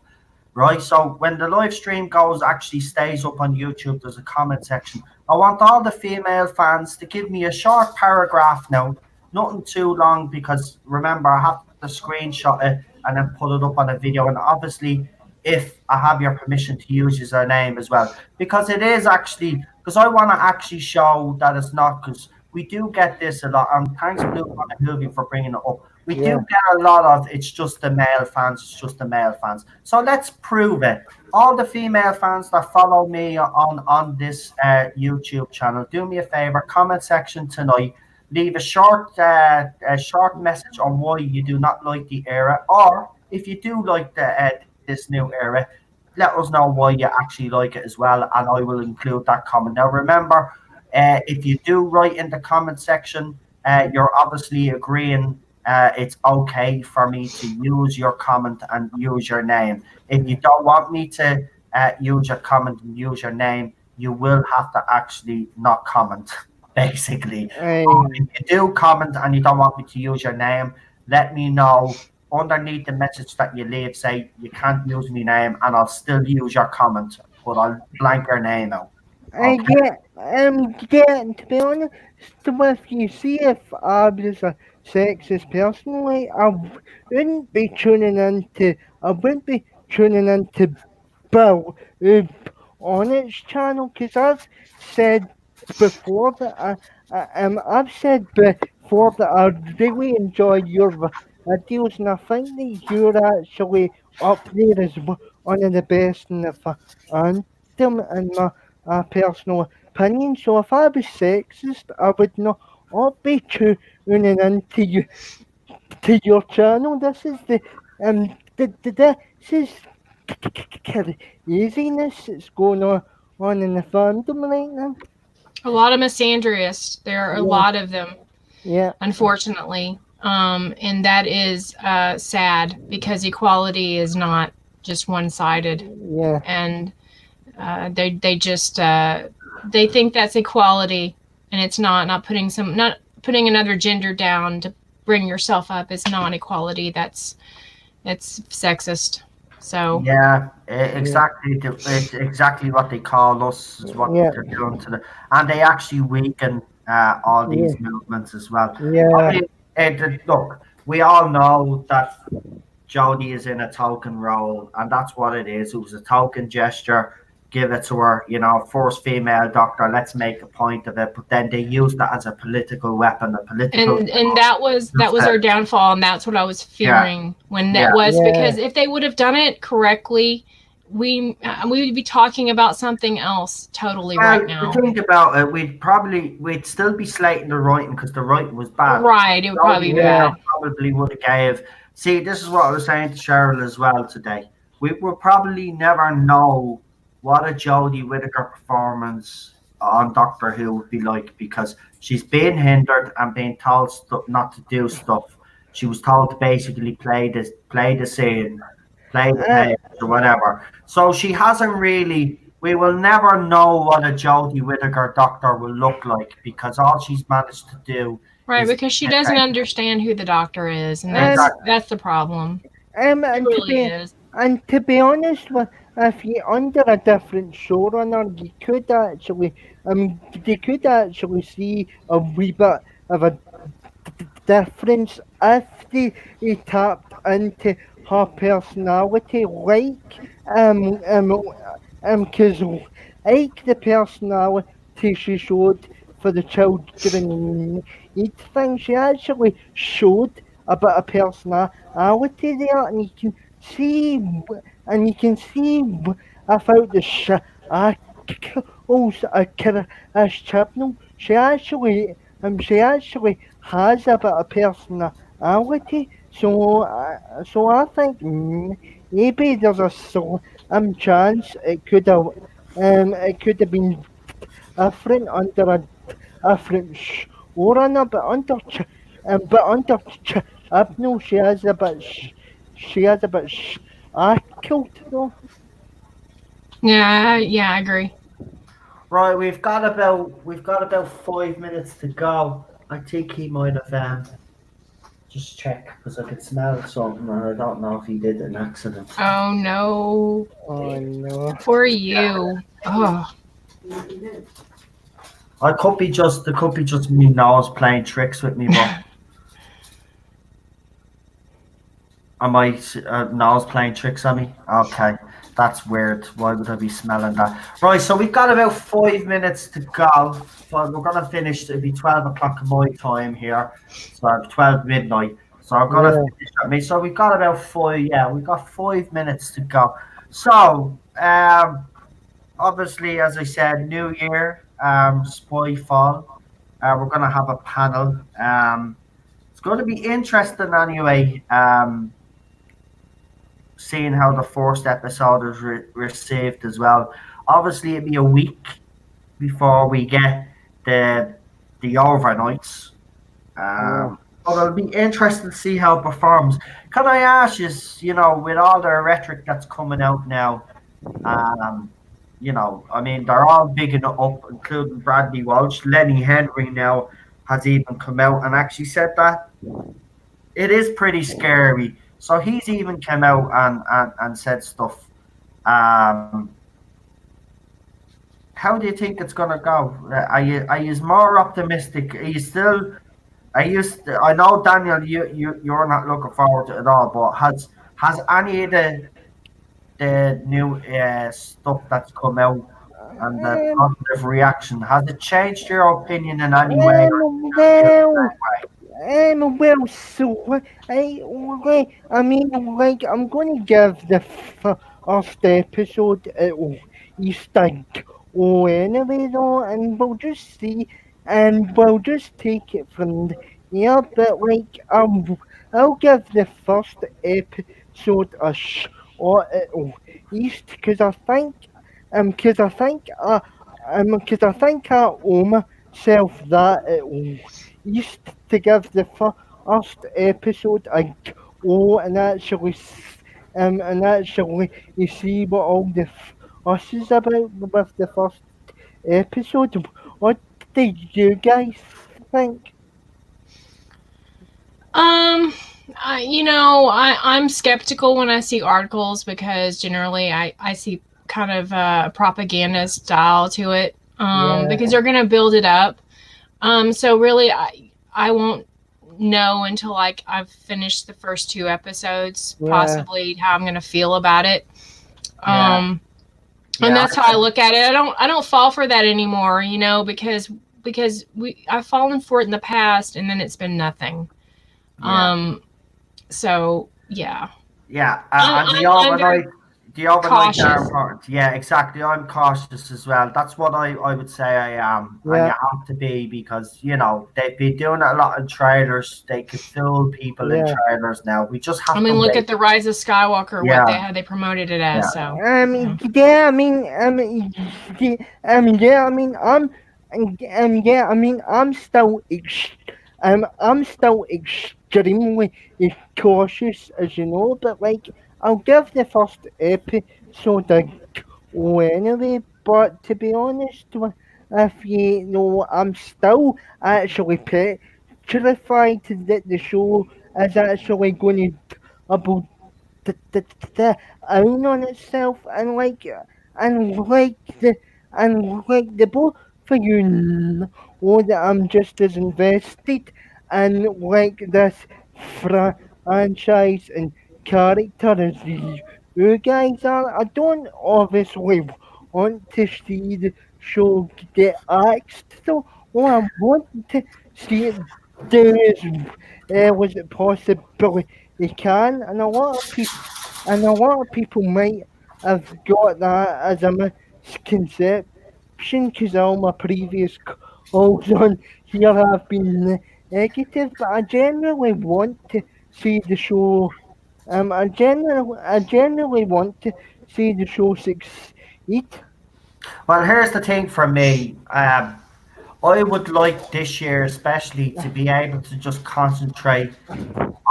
Right, so when the live stream actually stays up on YouTube, there's a comment section. I want all the female fans to give me a short paragraph now, nothing too long, because remember I have to screenshot it and then put it up on a video. And obviously, if I have your permission to use your name as well, because it is actually because I want to actually show that it's not because we do get this a lot. And thanks, Blue Planet Movie, for bringing it up. We Yeah. do get a lot of it's just the male fans, it's just the male fans. So let's prove it. All the female fans that follow me on this YouTube channel, do me a favor, comment section tonight. Leave a short message on why you do not like the era, or if you do like this new era, let us know why you actually like it as well, and I will include that comment. Now, remember, if you do write in the comment section, you're obviously agreeing it's okay for me to use your comment and use your name. If you don't want me to use your comment and use your name, you will have to actually not comment, basically. If you do comment and you don't want me to use your name, let me know underneath the message that you leave. Say you can't use my name, and I'll still use your comment, but I'll blank your name out. Okay. To be honest with you, see if I was a sexist personally, I wouldn't be tuning into Bill on its channel, because I've said before that I've said before that I really enjoy your videos, and I think that you're actually up there as one of the best in the fandom, in my personal opinion. So if I was sexist, I would not be tuning into you to your channel. This is this is craziness that's going on in the fandom right now. A lot of misandrists. There are a lot of them, Yeah, unfortunately. And that is sad, because equality is not just one-sided. yeah, And they just they think that's equality, and it's not putting another gender down to bring yourself up is not equality. That's sexist. So Yeah, exactly. It's exactly what they call us. Is what yeah, they're doing to and they actually weaken all yeah, these movements as well. I yeah, mean, look, we all know that Jodie is in a token role, and that's what it is. It was a token gesture. Give it to her, first female doctor. Let's make a point of it. But then they use that as a political weapon, a political. and that was our downfall, and that's what I was fearing when that was, because if they would have done it correctly, we would be talking about something else totally right now. To think about it, we'd still be slating the writing because the writing was bad. Right, it would probably be bad. Probably would have gave. See, this is what I was saying to Cheryl as well today. We will probably never know what a Jodie Whittaker performance on Doctor Who would be like, because she's being hindered and being told not to do stuff. She was told to basically play the scene, play the page or whatever. So she hasn't really. We will never know what a Jodie Whittaker Doctor will look like, because all she's managed to do. Right, because she doesn't understand who the Doctor is, and that's the problem. It really is. And to be honest, if you're under a different showrunner, they could actually see a wee bit of a difference if they tapped into her personality, because like the personality she showed for the children need thing, she actually showed a bit of personality there, and you can see without the channel, she actually has a bit of personality. So I think maybe there's a chance it could have been different under a different showrunner, but under Chapnell she has a bit killed though. Yeah, I agree. Right, we've got about 5 minutes to go. I think he might have just check, because I could smell something, and I don't know if he did an accident. Oh no! Oh no! For you. Oh. It could be just me nose playing tricks with me, but Am I nose playing tricks on me? Okay, that's weird. Why would I be smelling that? Right, so we've got about 5 minutes to go. So we're gonna finish. It'll be 12 o'clock my time here, so 12 midnight. So I'm gonna Yeah. finish at me. So we've got about five. Yeah, we've got 5 minutes to go. So obviously, as I said, New Year, Spy Fall. We're gonna have a panel. It's going to be interesting anyway. Seeing how the first episode is received as well. Obviously, it'll be a week before we get the the overnights. Yeah. But it'll be interesting to see how it performs. Can I ask you, with all the rhetoric that's coming out now, um, I mean, they're all bigging it up, including Bradley Walsh. Lenny Henry now has even come out and actually said that it is pretty scary. So he's even come out and said stuff. Um, how do you think it's gonna go? Are you more optimistic? Are you still? I know Daniel, you're not looking forward to it at all. But has any of the new stuff that's come out and the Um, positive reaction, has it changed your opinion in any way? Or you feel the well, same way? well, so I mean, like, I'm going to give the first episode Easter anyway, though, and we'll just see, and we'll just take it from here. But like, I'll give the first episode a shot at East because I think, because I think I owe myself that at least to give the first episode a go and actually, you see what all the fuss is about with the first episode. What did you guys think? I'm skeptical when I see articles because generally I see kind of a propaganda style to it. Yeah. Because they're gonna build it up. So really I won't know until like I've finished the first two episodes, Yeah. possibly how I'm gonna feel about it. Yeah. And Yeah, that's how I look at it. I don't fall for that anymore, because I've fallen for it in the past and then it's been nothing. Yeah. So yeah. Yeah, I'm- and the I'm very overnight are cautious. important. Yeah, exactly. I'm cautious as well. That's what I would say I am, and you Yeah. have to be because they've been doing it a lot in trailers. They could fool people in Yeah. trailers now. We just have I mean, to look wait. at the Rise of Skywalker, Yeah, how they promoted it as. yeah, So Yeah, yeah, I'm still extremely cautious, as you know, but like, I'll give the first episode a go anyway. But to be honest with you, know, I'm still actually petrified that the show is actually going to about the own on itself and like the and like the both for you know that I'm just as invested and like this franchise and character as you guys are. I don't obviously want to see the show get axed, so what I want to see it do is was it possibly they can, and a lot of people might have got that as a misconception because all my previous calls on here have been negative. But I genuinely want to see the show. I genuinely want to see the show succeed. Well, here's the thing for me. I would like this year, especially, to be able to just concentrate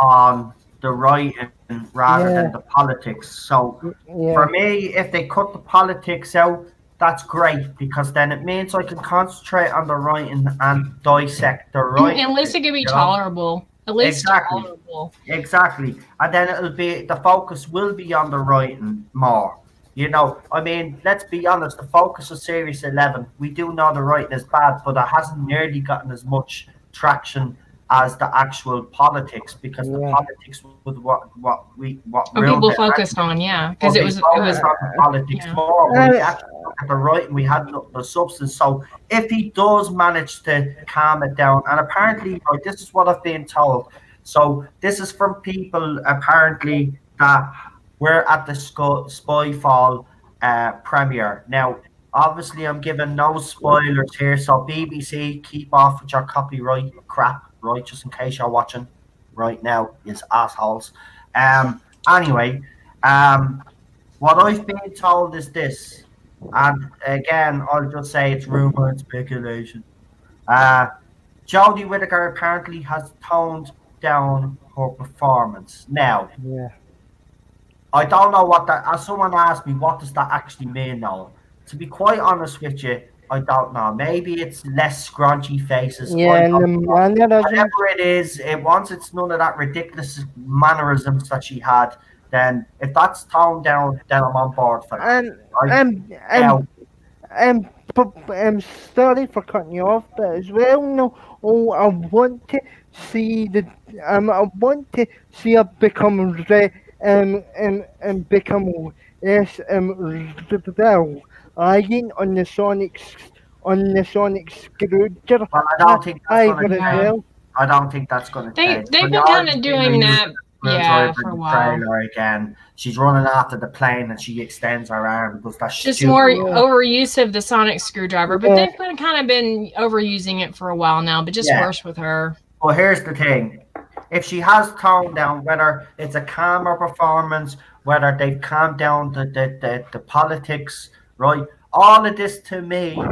on the writing rather than Yeah, the politics. So for yeah, me, if they cut the politics out, that's great because then it means I can concentrate on the writing and dissect the writing. at least it could be You know? tolerable. At least Exactly. tolerable. Exactly. And then it'll be the focus will be on the writing more. I mean, let's be honest, the focus of Series 11, we do know the writing is bad, but it hasn't nearly gotten as much traction as the actual politics, because the Yeah. politics was what What ruled people it. focused on, yeah, Well, because it they was focused on the politics yeah. more, but we actually look at the writing, we had the substance. So if he does manage to calm it down, and apparently, right, this is what I've been told. So this is from people apparently that were at the Spyfall premiere. Now, obviously, I'm giving no spoilers here, so BBC, keep off with your copyright crap, right? Just in case you're watching right now, is assholes. Anyway, um, what I've been told is this, and again, I'll just say it's rumor and speculation. Uh, Jodie Whittaker apparently has toned down her performance. Now, Yeah. I don't know what that. As someone asked me, what does that actually mean? Now, to be quite honest with you, I don't know. Maybe it's less scrunchy faces. I Yeah, and the don't know. mannerisms. Whatever it is, once it's none of that ridiculous mannerisms that she had, then if that's toned down, then I'm on board for that. And Right and now, I'm sorry for cutting you off, but as well, no. Oh, I want to see I want to see her become become less reliant on the Sonic Screwdriver. well, I don't think that's going to As Yeah. change. well. I don't think that's going to change. They've We been kind already of seen her doing use that, the yeah, screwdriver for in a the while. trailer again. She's running after the plane and she extends her arm and does that Just stupid. more Yeah. overuse of the sonic screwdriver, but Yeah. they've kind of been overusing it for a while now, but just Yeah. worse with her. Well, here's the thing. If she has toned down, whether it's a calmer performance, whether they've calmed down the politics, right? All of this to me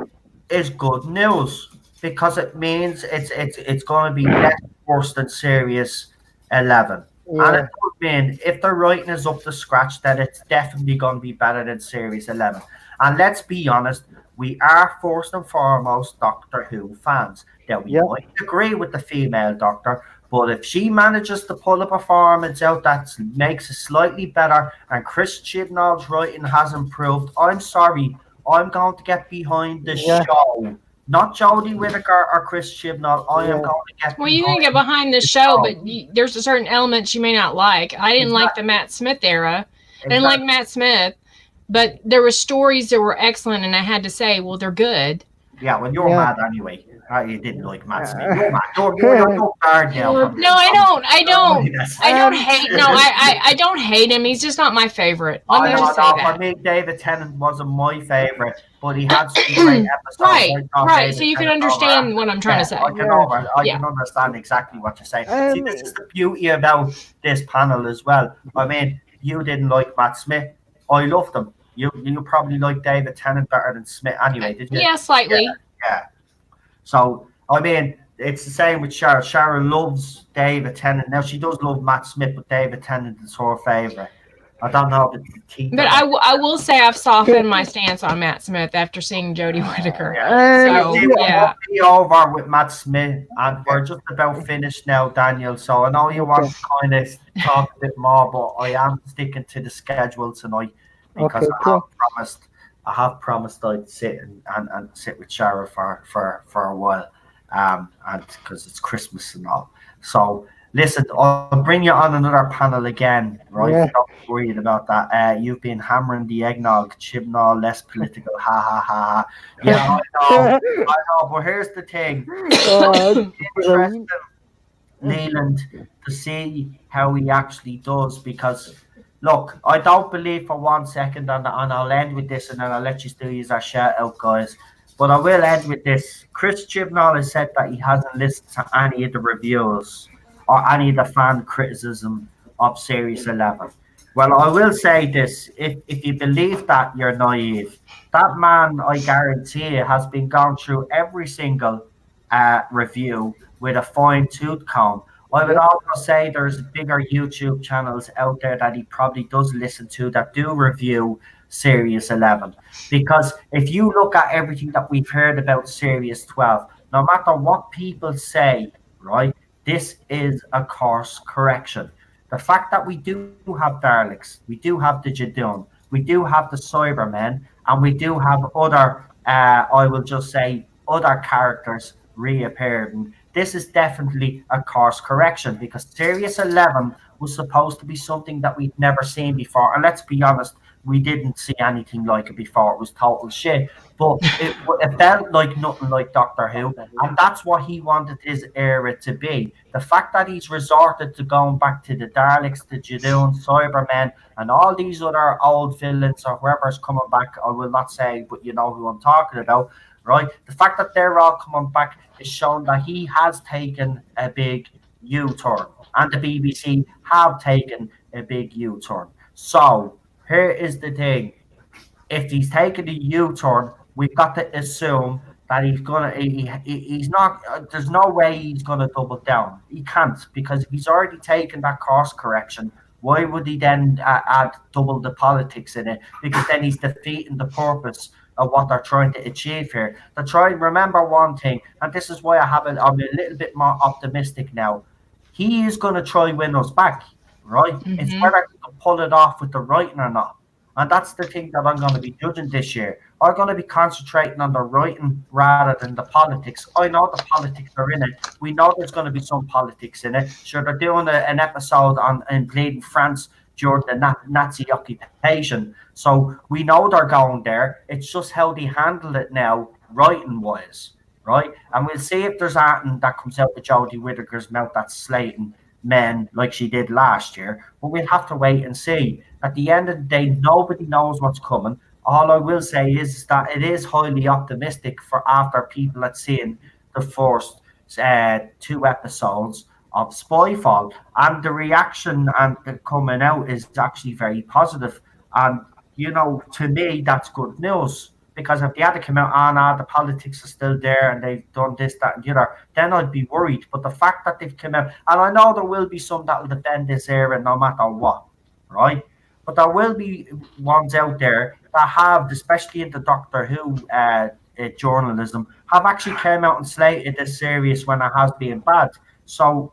is good news because it means it's going to be less worse than Series 11. And it Yeah. does mean if the writing is up to scratch, then it's definitely going to be better than Series 11. And let's be honest, we are first and foremost Doctor Who fans. Now, we Yep. might agree with the female Doctor, but if she manages to pull a performance out that makes it slightly better and Chris Chibnall's writing has improved, I'm sorry, I'm going to get behind the Yeah. show. Not Jodie Whittaker or Chris Chibnall. I am Yeah. going to get Well, you can get behind the show, but there's a certain elements you may not like. I didn't like the Matt Smith era. I didn't like Matt Smith, but there were stories that were excellent, and I had to say, well, they're good. Yeah, well, you're Yeah. mad anyway. You didn't like Matt Smith. You're mad. You're hard now. No, I don't. I don't hate. No, I don't hate him. He's just not my favorite. Let me just say For that. me, David Tennant wasn't my favorite, but he had some great episodes. Right, I thought right. David So you can Tennant understand over- what I'm trying to say. I Yeah. can understand exactly what you're saying. See, Um, this is the beauty about this panel as well. I mean, you didn't like Matt Smith. I loved him. You probably like David Tennant better than Smith anyway, did you? Yeah, slightly. Yeah. So, I mean, it's the same with Sharon. Sharon loves David Tennant. Now, she does love Matt Smith, but David Tennant is her favourite. I don't know the teeth. But I will say I've softened my stance on Matt Smith after seeing Jodie Whittaker. So, See, we're yeah. be over with Matt Smith, and we're just about finished now, Daniel. So I know you want to kind of talk a bit more, but I am sticking to the schedule tonight because Okay, cool. I have promised I'd sit and sit with Shara for a while, and because it's Christmas and all. So listen, I'll bring you on another panel again, right? Yeah. Don't be worried about that. You've been hammering the eggnog, Chibnall, less political, ha ha ha ha. Yeah, I know, but here's the thing. Interesting, Leland, to see how he actually does, because look, I don't believe for 1 second, and I'll end with this, and then I'll let you do use our shout out, guys. But I will end with this. Chris Chibnall has said that he hasn't listened to any of the reviews or any of the fan criticism of Series 11. Well, I will say this. If you believe that, you're naive. That man, I guarantee you, has been gone through every single review with a fine-tooth comb. I would also say there's bigger YouTube channels out there that he probably does listen to that do review Series 11. Because if you look at everything that we've heard about Series 12, no matter what people say, right, this is a course correction. The fact that we do have Daleks, we do have the Jadun, we do have the Cybermen, and we do have other, I will just say, other characters reappearing. this is definitely a course correction because Series 11 was supposed to be something that we'd never seen before. And let's be honest, we didn't see anything like it before. It was total shit. But it felt like nothing like Doctor Who. And that's what he wanted his era to be. The fact that he's resorted to going back to the Daleks, the Judoon, Cybermen, and all these other old villains or whoever's coming back, I will not say, but you know who I'm talking about, right? The fact that they're all coming back is showing that he has taken a big U-turn, and the BBC have taken a big U-turn. So here is the thing: if he's taking a U-turn, we've got to assume that he's not. There's no way he's gonna double down. He can't because if he's already taken that course correction. Why would he then add double the politics in it? Because then he's defeating the purpose of what they're trying to achieve here. They're trying. Remember one thing, and this is why I'm a little bit more optimistic now. He is going to try win us back, right? It's Mm-hmm. whether he can pull it off with the writing or not. And that's the thing that I'm going to be judging this year. I'm going to be concentrating on the writing rather than the politics. I know the politics are in it. We know there's going to be some politics in it. Sure, they're doing an episode on invading France during the Nazi occupation. So we know they're going there. It's just how they handle it now, writing wise, right? And we'll see if there's anything that comes out of Jodie Whittaker's mouth that's slating men like she did last year. But we'll have to wait and see. At the end of the day, nobody knows what's coming. All I will say is that it is highly optimistic for after people had seen the first two episodes of Spyfall, and the reaction and coming out is actually very positive. And to me, that's good news because if they had to come out, the politics are still there and they've done this, that, and the other, then I'd be worried. But the fact that they've come out, and I know there will be some that will defend this era no matter what, right? But there will be ones out there that have, especially in the Doctor Who journalism, have actually came out and slated this series when it has been bad. So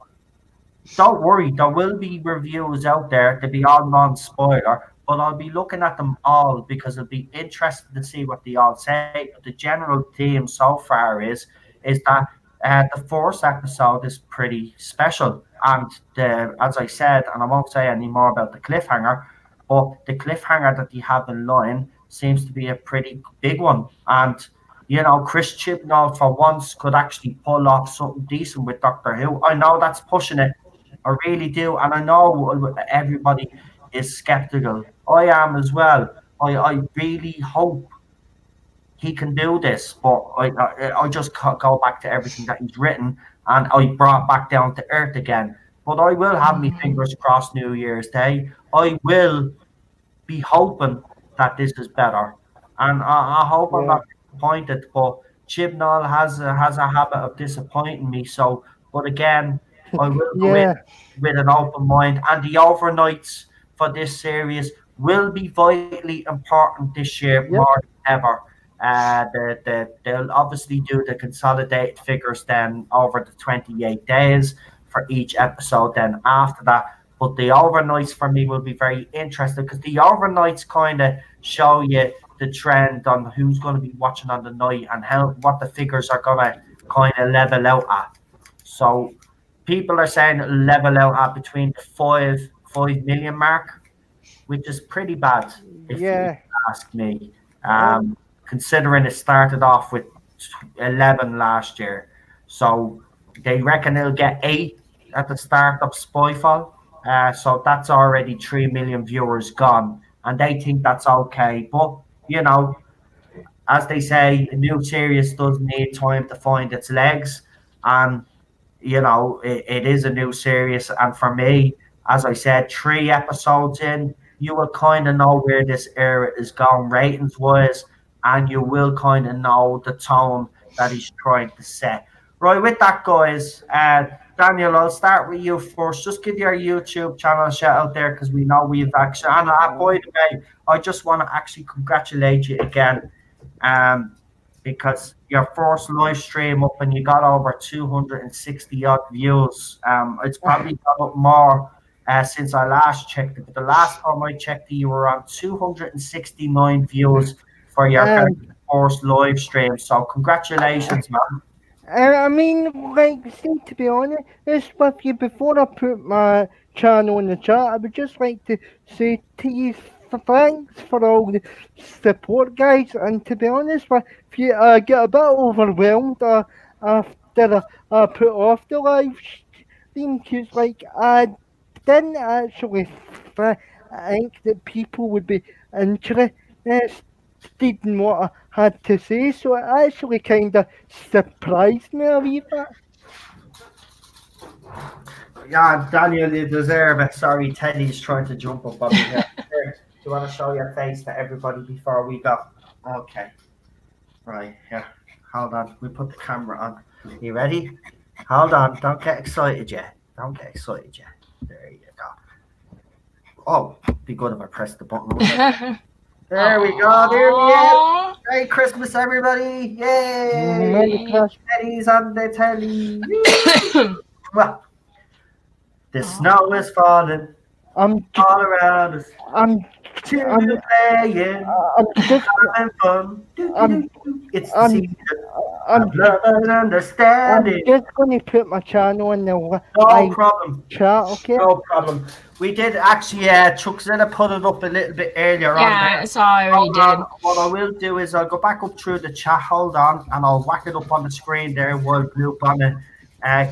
don't worry, there will be reviews out there to be all non-spoiler, but I'll be looking at them all because it'll be interesting to see what they all say. But the general theme so far is that the first episode is pretty special, and as I said, and I won't say any more about the cliffhanger, but the cliffhanger that they have in line seems to be a pretty big one, and. Chris Chibnall for once could actually pull off something decent with Doctor Who. I know that's pushing it, I really do, and I know everybody is skeptical. I am as well. I really hope he can do this, but I just go back to everything that he's written, and I brought back down to earth again. But I will have my Mm-hmm. fingers crossed New Year's Day. I will be hoping that this is better, and I hope I'm Yeah, not disappointed. But Chibnall has a habit of disappointing me. So, but again, I will go in yeah, with an open mind, and the overnights for this series will be vitally important this year more yep, than ever. They'll obviously do the consolidated figures then over the 28 days for each episode. Then after that, but the overnights for me will be very interesting because the overnights kind of show you the trend on who's going to be watching on the night and how what the figures are going to kind of level out at. So people are saying it'll level out at between the 5 million mark, which is pretty bad if you yeah. ask me. Oh, Considering it started off with 11 last year, so they reckon they'll get 8 at the start of Spyfall. So that's already 3 million viewers gone, and they think that's okay. But you know, as they say, a new series does need time to find its legs, and it is a new series. And for me, as I said, 3 episodes in, you will kind of know where this era is going ratings wise, and you will kind of know the tone that he's trying to set. Right, with that, guys, Daniel, I'll start with you first. Just give your YouTube channel a shout out there because we know we've actually. And by the way, I just want to actually congratulate you again, um, because your first live stream up and you got over 260 odd views. It's probably got up more since I last checked it, but the last time I checked it, you were on 269 views for your very um, first live stream. So congratulations, man. I mean, like, see, to be honest with you, before I put my channel in the chat, I would just like to say to you thanks for all the support, guys. And to be honest with you, I get a bit overwhelmed after I put off the live stream because, like, I didn't actually think that people would be interested in what I had to say, so it actually kind of surprised me a wee bit. Yeah, Daniel, you deserve it. Sorry, Teddy's trying to jump up on me here. Here, do you want to show your face to everybody before we go? Okay. Right, here. Hold on. We put the camera on. You ready? Hold on. Don't get excited yet. Don't get excited yet. There you go. Oh, be good if I press the button. There we go. There we go. Merry Christmas, everybody. Yay. Merry Christmas. Teddy's on the telly. Well, the snow is falling I'm all around us. Children playing, just having fun. I'm- It's the I'm- season I'm of love and understanding. just going to put my channel in the No live problem. chat, okay? No problem. We did actually, Chuck said I put it up a little bit earlier on. Yeah, I saw I already Hold on. did. What I will do is I'll go back up through the chat. Hold on, and I'll whack it up on the screen there while Blue Bonnet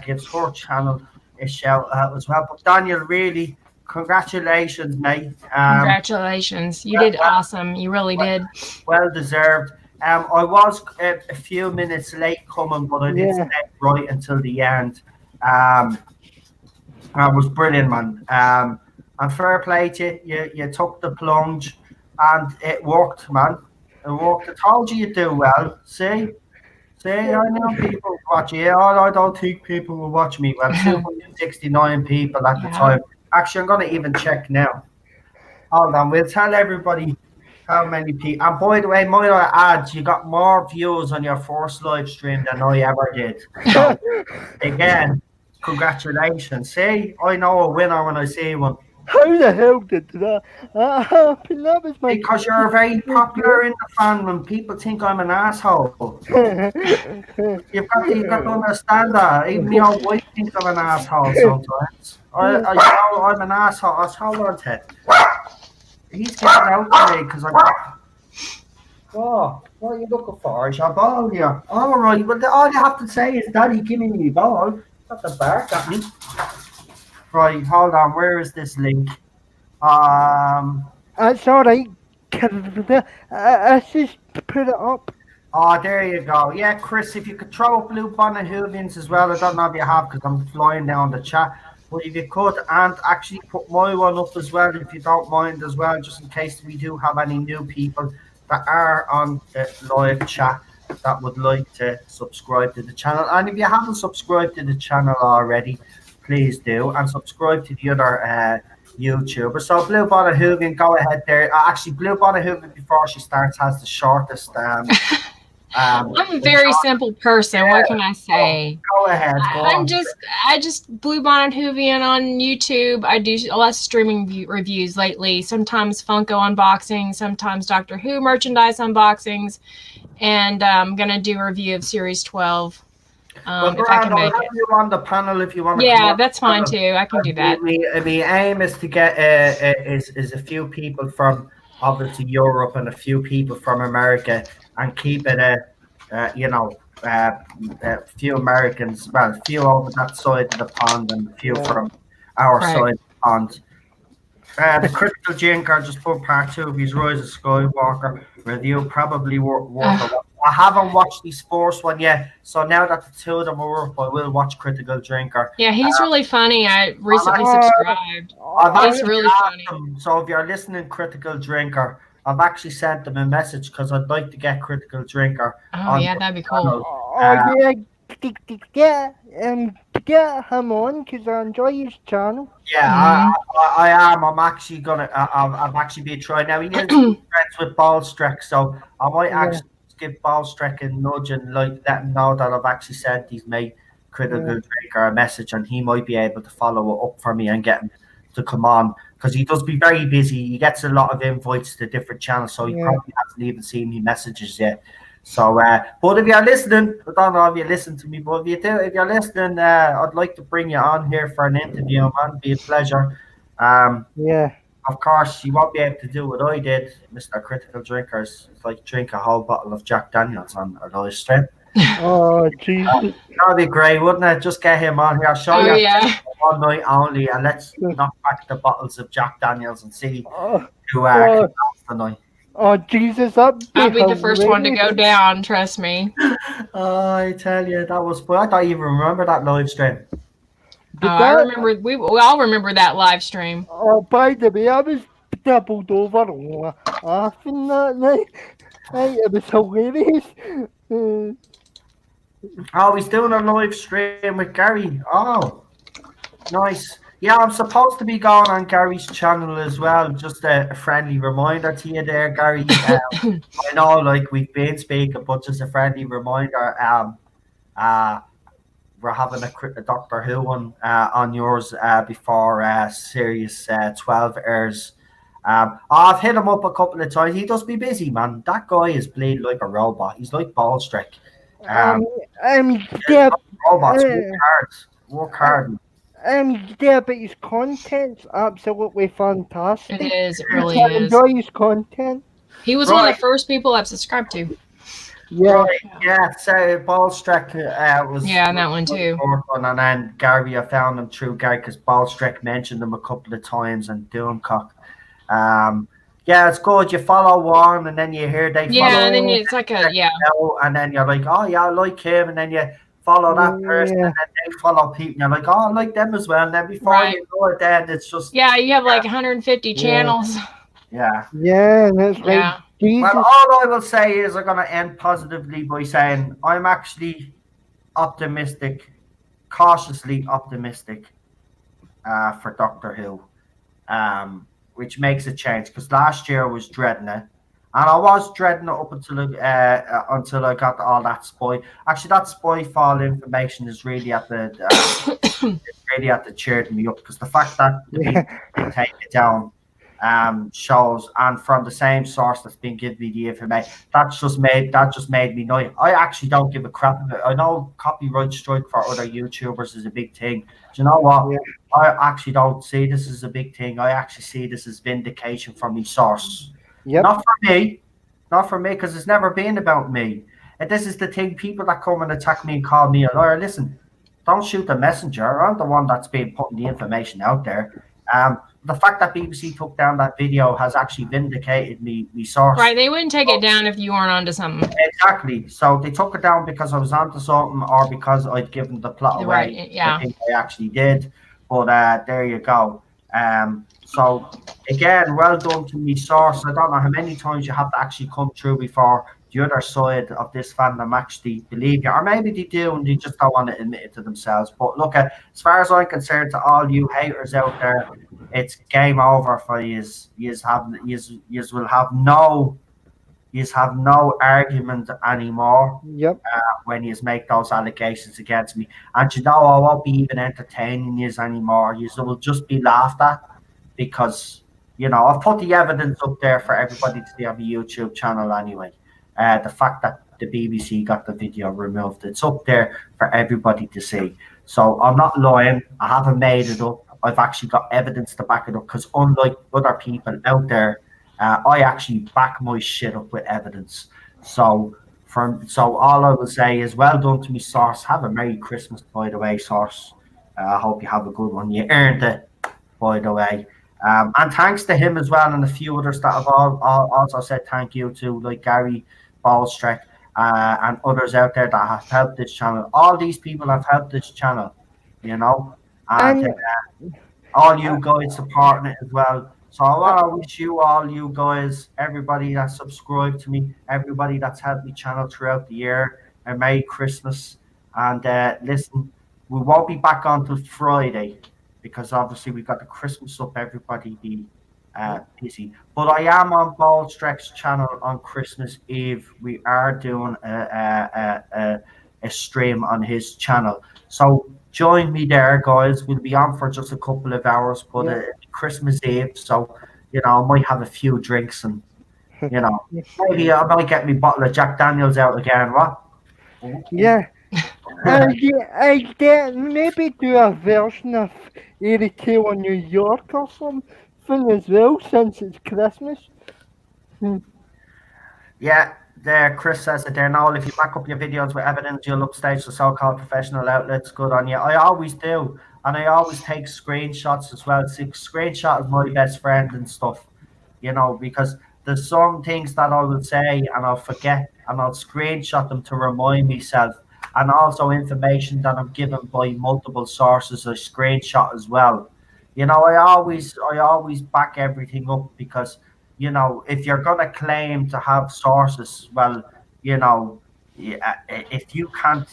gives her channel a shout out as well. But Daniel, really, congratulations, mate. Congratulations. You did awesome. You really did. Well deserved. I was a few minutes late coming, but I did stay right until the end. It was brilliant, man. And fair play to you. You took the plunge, and it worked, man. It worked. I told you you'd do well. See, I know people would watch you. Yeah, I don't think people will watch me. Well, 269 people at the time. Actually, I'm gonna even check now. Hold on, we'll tell everybody how many people. And by the way, might I add, you got more views on your first live stream than I ever did. So, again, congratulations. See, I know a winner when I see one. How the hell did that happen? That was my Because you're very popular in the fandom and people think I'm an asshole. You've got to understand that. Even your wife thinks I'm an asshole sometimes. I'm an asshole. Hold on, Ted. He's getting out to me because I'm. Oh, what are you looking for? Is your ball here? All right, but all you have to say is, Daddy, give me the ball. Not the bark at me. Right, hold on. Where is this link? That's all right. I just put it up. Oh, there you go. Yeah, Chris, if you could throw up Blue Bonnet Hoovians as well. I don't know if you have because I'm flying down the chat. But if you could, and actually put my one up as well, if you don't mind as well, just in case we do have any new people that are on the live chat that would like to subscribe to the channel. And if you haven't subscribed to the channel already, please do. And subscribe to the other YouTubers. So Blue Bonnet Hoovian, go ahead there. Actually, Blue Bonnet Hoovian, before she starts, has the shortest... I'm a very simple person. What can I say? Go ahead. I just Blue Bonnet Hoovian on YouTube. I do a lot of streaming reviews lately. Sometimes Funko unboxings, sometimes Doctor Who merchandise unboxings, and I'm gonna do a review of Series 12. If I can make it. You on the panel if you want to. Yeah, that's fine too. I can do that. The aim is to get is a few people from obviously Europe and a few people from America, and keep it a few Americans, well, a few over that side of the pond and a few from our side of the pond. The Critical Jinker just put part 2 of his Rise of Skywalker review, probably worth a watch. I haven't watched his first one yet, so now that the two of them are up, I will watch Critical Drinker. Yeah, he's really funny. I recently subscribed. He's really funny. So if you're listening, Critical Drinker, I've actually sent them a message because I'd like to get Critical Drinker. Oh yeah, that'd be cool. Get him on because I enjoy his channel. Yeah, I am. I'm actually gonna. I've actually been trying now. He is friends with Ballstreck, so I might actually give Ballstreck a nudge and let him know that I've actually sent his mate Critical Drinker a message, and he might be able to follow it up for me and get him to come on because he does be very busy. He gets a lot of invites to different channels, so he probably hasn't even seen me messages yet. So, but if you're listening, I don't know if you listen to me, but if you're listening, I'd like to bring you on here for an interview, man. It'd be a pleasure. Um, Yeah. of course, you won't be able to do what I did, Mr. Critical Drinkers. It's like drink a whole bottle of Jack Daniels on a live stream. Oh, Jesus. That'd be great, wouldn't it? Just get him on here. I'll show Oh you yeah. one night only, and let's knock back the bottles of Jack Daniels and see Oh, who oh, can last the night. oh, Jesus, that'd be I'll be the first one to go hilarious. down. Trust me. Oh, I tell you, that was fun. I don't even remember that live stream. Did I that? remember. We all remember that live stream. Oh, by the way, I was doubled over laughing that night. Right, it was hilarious. Oh, he's doing a live stream with Gary. Oh, nice. Yeah, I'm supposed to be going on Gary's channel as well. Just a friendly reminder to you there, Gary. I know, like we've been speaking, but just a friendly reminder. We're having a Doctor Who one on yours before Series 12 airs. I've hit him up a couple of times. He does be busy, man. That guy is played like a robot. He's like Ballstrick. Yeah, Robots work hard. yeah, but his content's absolutely fantastic. It is. It really I is. enjoy his content. He was one of Right. the first people I've subscribed to. Yeah, Right, yeah. So Ballstrick was Yeah, and that one too. And then Gary, I found him through Gary because Ballstrick mentioned him a couple of times and Doomcock. Yeah, it's good. You follow one, and then you hear they Yeah, follow, and then it's like a yeah. and then you're like, oh yeah, I like him, and then you follow that person, Yeah. and then they follow people, and you're like, oh, I like them as well. And then before Right. you know it, then it's just Yeah, you have like 150 channels. yeah. yeah, that's right. Yeah. Jesus. Well, all I will say is I'm going to end positively by saying I'm actually optimistic, cautiously optimistic for Doctor Who, which makes a change because last year I was dreading it. And I was dreading it up until I got all that spy. Actually, that spy-fall information is really at the cheered me up because the fact that the people take it down shows, and from the same source that's been giving me the information, that just made me know. I actually don't give a crap about it. I know copyright strike for other YouTubers is a big thing. Do you know what? Yeah. I actually don't see this as a big thing. I actually see this as vindication from my source. Yep. Not for me, because it's never been about me. And this is the thing: people that come and attack me and call me a liar. Listen, don't shoot the messenger. I'm the one that's been putting the information out there. The fact that BBC took down that video has actually vindicated me source. Right, they wouldn't take it down if you weren't onto something. Exactly. So they took it down because I was onto something, or because I'd given the plot away. Right, yeah. I think I actually did. But there you go. So again, well done to me source. I don't know how many times you have to actually come through before the other side of this fandom actually believe you, or maybe they do and they just don't want to admit it to themselves. But look, as far as I'm concerned, to all you haters out there, it's game over for you. You will have no argument anymore Yep. when you make those allegations against me. And you know, I won't be even entertaining you anymore. You will just be laughed at because, you know, I've put the evidence up there for everybody to see on the YouTube channel anyway. The fact that the BBC got the video removed, it's up there for everybody to see. So I'm not lying. I haven't made it up. I've actually got evidence to back it up because unlike other people out there, I actually back my shit up with evidence. So all I will say is well done to me, Source. Have a Merry Christmas, by the way, Source. I hope you have a good one. You earned it, by the way. And thanks to him as well, and a few others that have also said thank you to, like Gary Ballstrick and others out there that have helped this channel. All these people have helped this channel, you know, and all you guys supporting it as well. So I want to wish you guys, everybody that subscribed to me, everybody that's helped me channel throughout the year, a Merry Christmas. And listen, we won't be back on till Friday because obviously we've got the Christmas up. Everybody be busy. But I am on Ballstrick's channel on Christmas Eve. We are doing a stream on his channel. So join me there, guys. We'll be on for just a couple of hours, but Christmas Eve, so you know, I might have a few drinks and You know, maybe I might get me bottle of Jack Daniels out again. What? Yeah. I get maybe do a version of Airy Tale on New York or something as well, since it's Christmas. Yeah, there. Chris says it there. Now, if you back up your videos with evidence, you'll upstage the so-called professional outlets. Good on you. I always do, and I always take screenshots as well. See, screenshot is my best friend and stuff. You know, because there's some things that I will say and I'll forget, and I'll screenshot them to remind myself, and also information that I'm given by multiple sources I screenshot as well. You know, I always back everything up because if you're going to claim to have sources, well, you know, if you can't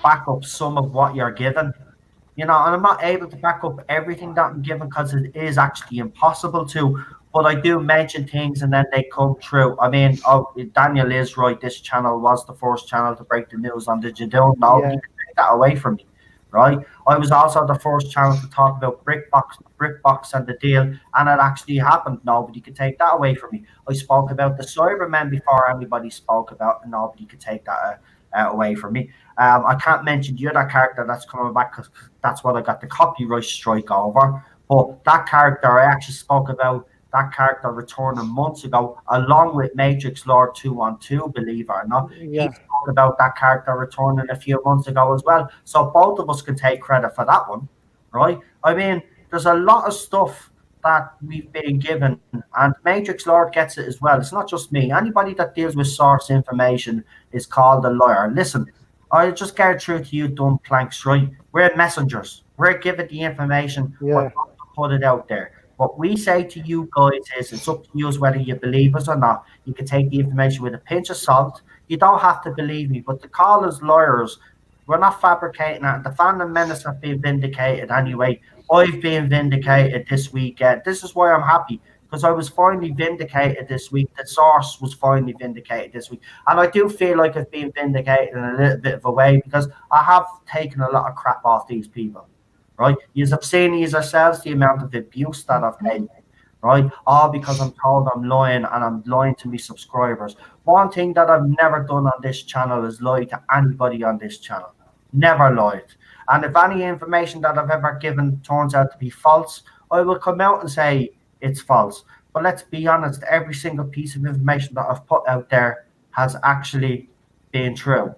back up some of what you're given, and I'm not able to back up everything that I'm given because it is actually impossible to. But I do mention things and then they come true. I mean, Daniel is right. This channel was the first channel to break the news on digital. Nobody Yeah. can take that away from me, right? I was also the first channel to talk about BrickBox and the deal, and it actually happened. Nobody could take that away from me. I spoke about the Cybermen before anybody spoke about, and nobody could take that away from me. I can't mention the other character that's coming back because that's what I got the copyright strike over. But that character, I actually spoke about that character returning months ago, along with Matrix Lord 212, believe it or not. He Yeah. spoke about that character returning a few months ago as well. So both of us can take credit for that one, right? I mean, there's a lot of stuff that we've been given, and Matrix Lord gets it as well. It's not just me. Anybody that deals with source information is called a liar. Listen, I'll just get it through to you, dumb planks, right? We're messengers. We're given the information. We're Yeah. going to put it out there. What we say to you guys is it's up to you whether you believe us or not. You can take the information with a pinch of salt. You don't have to believe me, but to call us lawyers, we're not fabricating that. The Phantom Menace have been vindicated anyway. I've been vindicated this weekend. This is why I'm happy, because I was finally vindicated this week. The source was finally vindicated this week. And I do feel like I've been vindicated in a little bit of a way because I have taken a lot of crap off these people, right? You have seen these yourselves, the amount of abuse that I've taken, right? All because I'm told I'm lying and I'm lying to my subscribers. One thing that I've never done on this channel is lie to anybody on this channel. Never lied. And if any information that I've ever given turns out to be false, I will come out and say it's false. But let's be honest, every single piece of information that I've put out there has actually been true,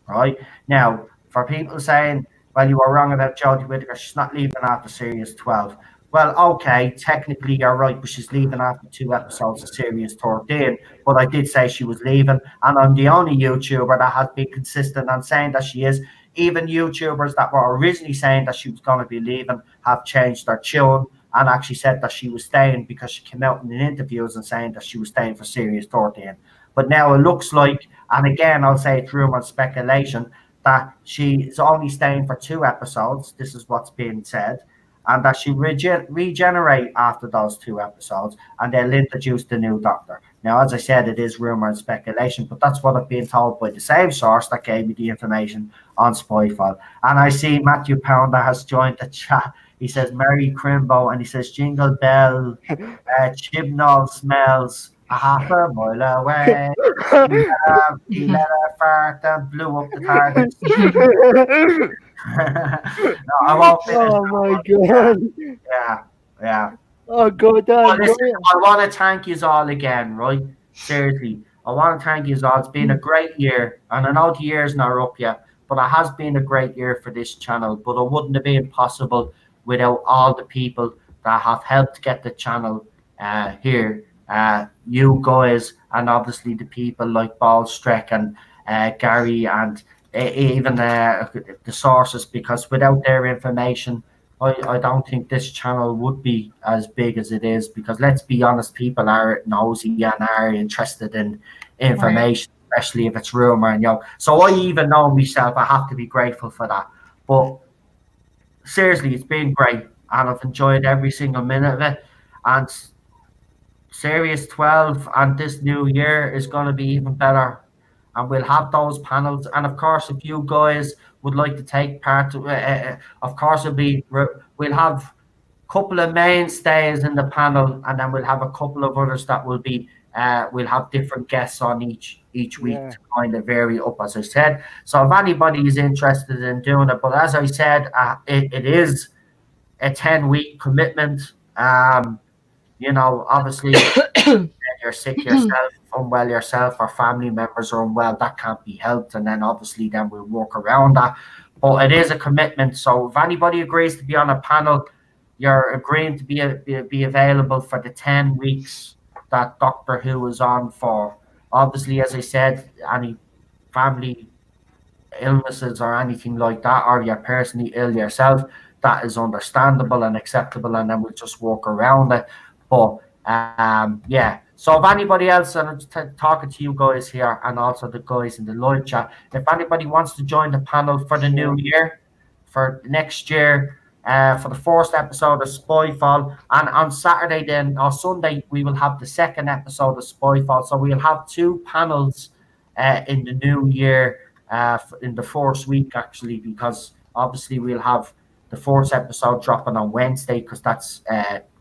right? Now, for people saying, well, you were wrong about Jodie Whittaker, she's not leaving after Series 12. Well, okay, technically you're right, but she's leaving after 2 episodes of Series 13. But I did say she was leaving, and I'm the only YouTuber that has been consistent on saying that she is. Even YouTubers that were originally saying that she was going to be leaving have changed their tune and actually said that she was staying because she came out in interviews and saying that she was staying for Series 13. But now it looks like, and again, I'll say it's rumor and speculation, that she's only staying for 2 episodes. This is what's being said. And that she regenerate after those 2 episodes, and they'll introduce the new Doctor. Now, as I said, it is rumor and speculation, but that's what I've been told by the same source that gave me the information on Spyfall. And I see Matthew Pounder has joined the chat. He says, Merry Crimbo, and he says, Jingle Bell, Chibnall smells a half a mile away. He let her fart and blew up the Tardis. No, I won't finish. Oh my god. Yeah. Oh god, Well, listen, I want to thank you all again, right? Seriously, I want to thank you all. It's been a great year, and I know the year's not up yet, but it has been a great year for this channel. But it wouldn't have been possible without all the people that have helped get the channel here. You guys, and obviously the people like Ball Streck and Gary, and even the sources, because without their information, I don't think this channel would be as big as it is, because let's be honest, people are nosy and are interested in information, especially if it's rumor. And so I even know myself, I have to be grateful for that. But seriously, it's been great, and I've enjoyed every single minute of it. And Series 12 and this new year is going to be even better, and we'll have those panels. And of course, if you guys would like to take part, of course, we'll have a couple of mainstays in the panel, and then we'll have a couple of others that will be We'll have different guests on each week Yeah. to kind of vary up, as I said. So if anybody is interested in doing it, but as I said, it is a 10-week commitment. Obviously, if you're sick yourself, unwell yourself, or family members are unwell, that can't be helped. And then obviously, then we'll work around that. But it is a commitment. So if anybody agrees to be on a panel, you're agreeing to be available for the 10 weeks that Doctor Who is on for. Obviously, as I said, any family illnesses or anything like that, or you're personally ill yourself, that is understandable and acceptable, and then we'll just work around it. But yeah. So if anybody else, and I'm just talking to you guys here, and also the guys in the live chat, if anybody wants to join the panel for the new year, for next year, for the first episode of Spyfall, and on Saturday then or Sunday we will have the second episode of Spyfall. So we'll have two panels in the new year, in the first week actually, because obviously we'll have the first episode dropping on Wednesday because that's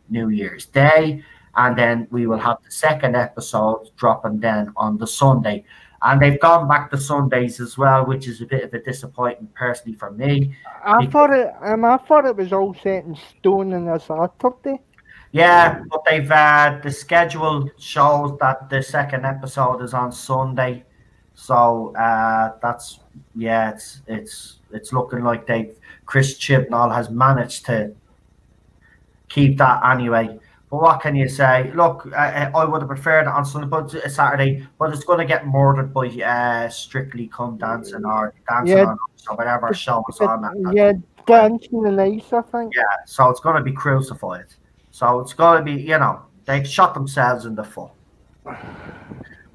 New Year's Day, and then we will have the second episode dropping then on the Sunday. And they've gone back to Sundays as well, which is a bit of a disappointment personally for me. I thought it was all set in stone on a Saturday. Yeah, but they've the schedule shows that the second episode is on Sunday, so that's it's looking like Chris Chibnall has managed to keep that anyway. But what can you say? Look, I would have preferred it on Sunday, but Saturday. But it's going to get murdered by Strictly Come Dancing or Dancing on Ice or whatever show is on. Yeah, Dancing on Ice, I think. Yeah, so it's going to be crucified. So it's going to be, they shot themselves in the foot.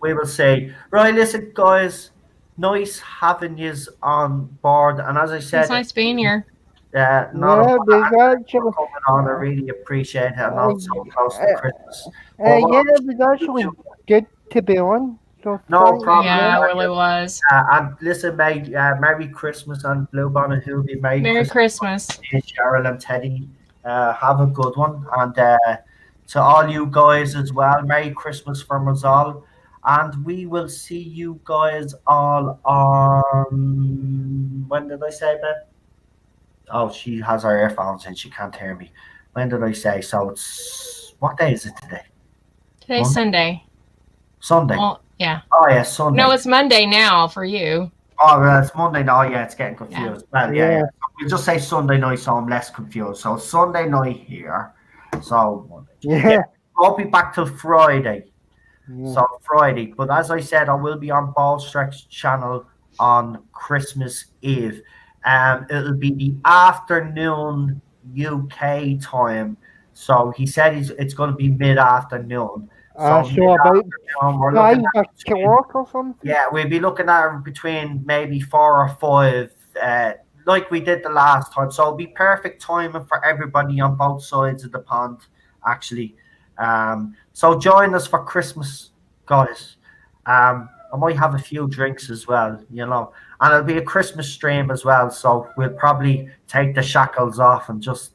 We will see. Right, listen, guys. Nice having you on board. And as I said, It's nice being here. coming on. I really appreciate it. And also close to Christmas. It was actually good to be on. So no problem. Yeah, it really was. And listen, mate, Merry Christmas and Blue Bonnet Hoobie. Merry Christmas. Cheryl and Teddy, have a good one. And to all you guys as well, Merry Christmas from us all. And we will see you guys all on... When did I say, Ben? Oh, she has her earphones and she can't hear me. When did I say? So it's... What day is it today? Today's Sunday. Sunday? Well, yeah. Oh, yeah, Sunday. No, it's Monday now for you. Oh, well, it's Monday now. Yeah, it's getting confused. Yeah. Well, yeah. We'll just say Sunday night so I'm less confused. So Sunday night here. So, yeah. I'll be back till Friday. Yeah. So Friday. But as I said, I will be on Ballstreck's channel on Christmas Eve. It'll be the afternoon UK time. So he said it's going to be mid-afternoon. So about 5 o'clock or something? Yeah, we'll be looking at between maybe 4 or 5, like we did the last time. So it'll be perfect timing for everybody on both sides of the pond, actually. So join us for Christmas, guys. I might have a few drinks as well, and it'll be a Christmas stream as well. So we'll probably take the shackles off and just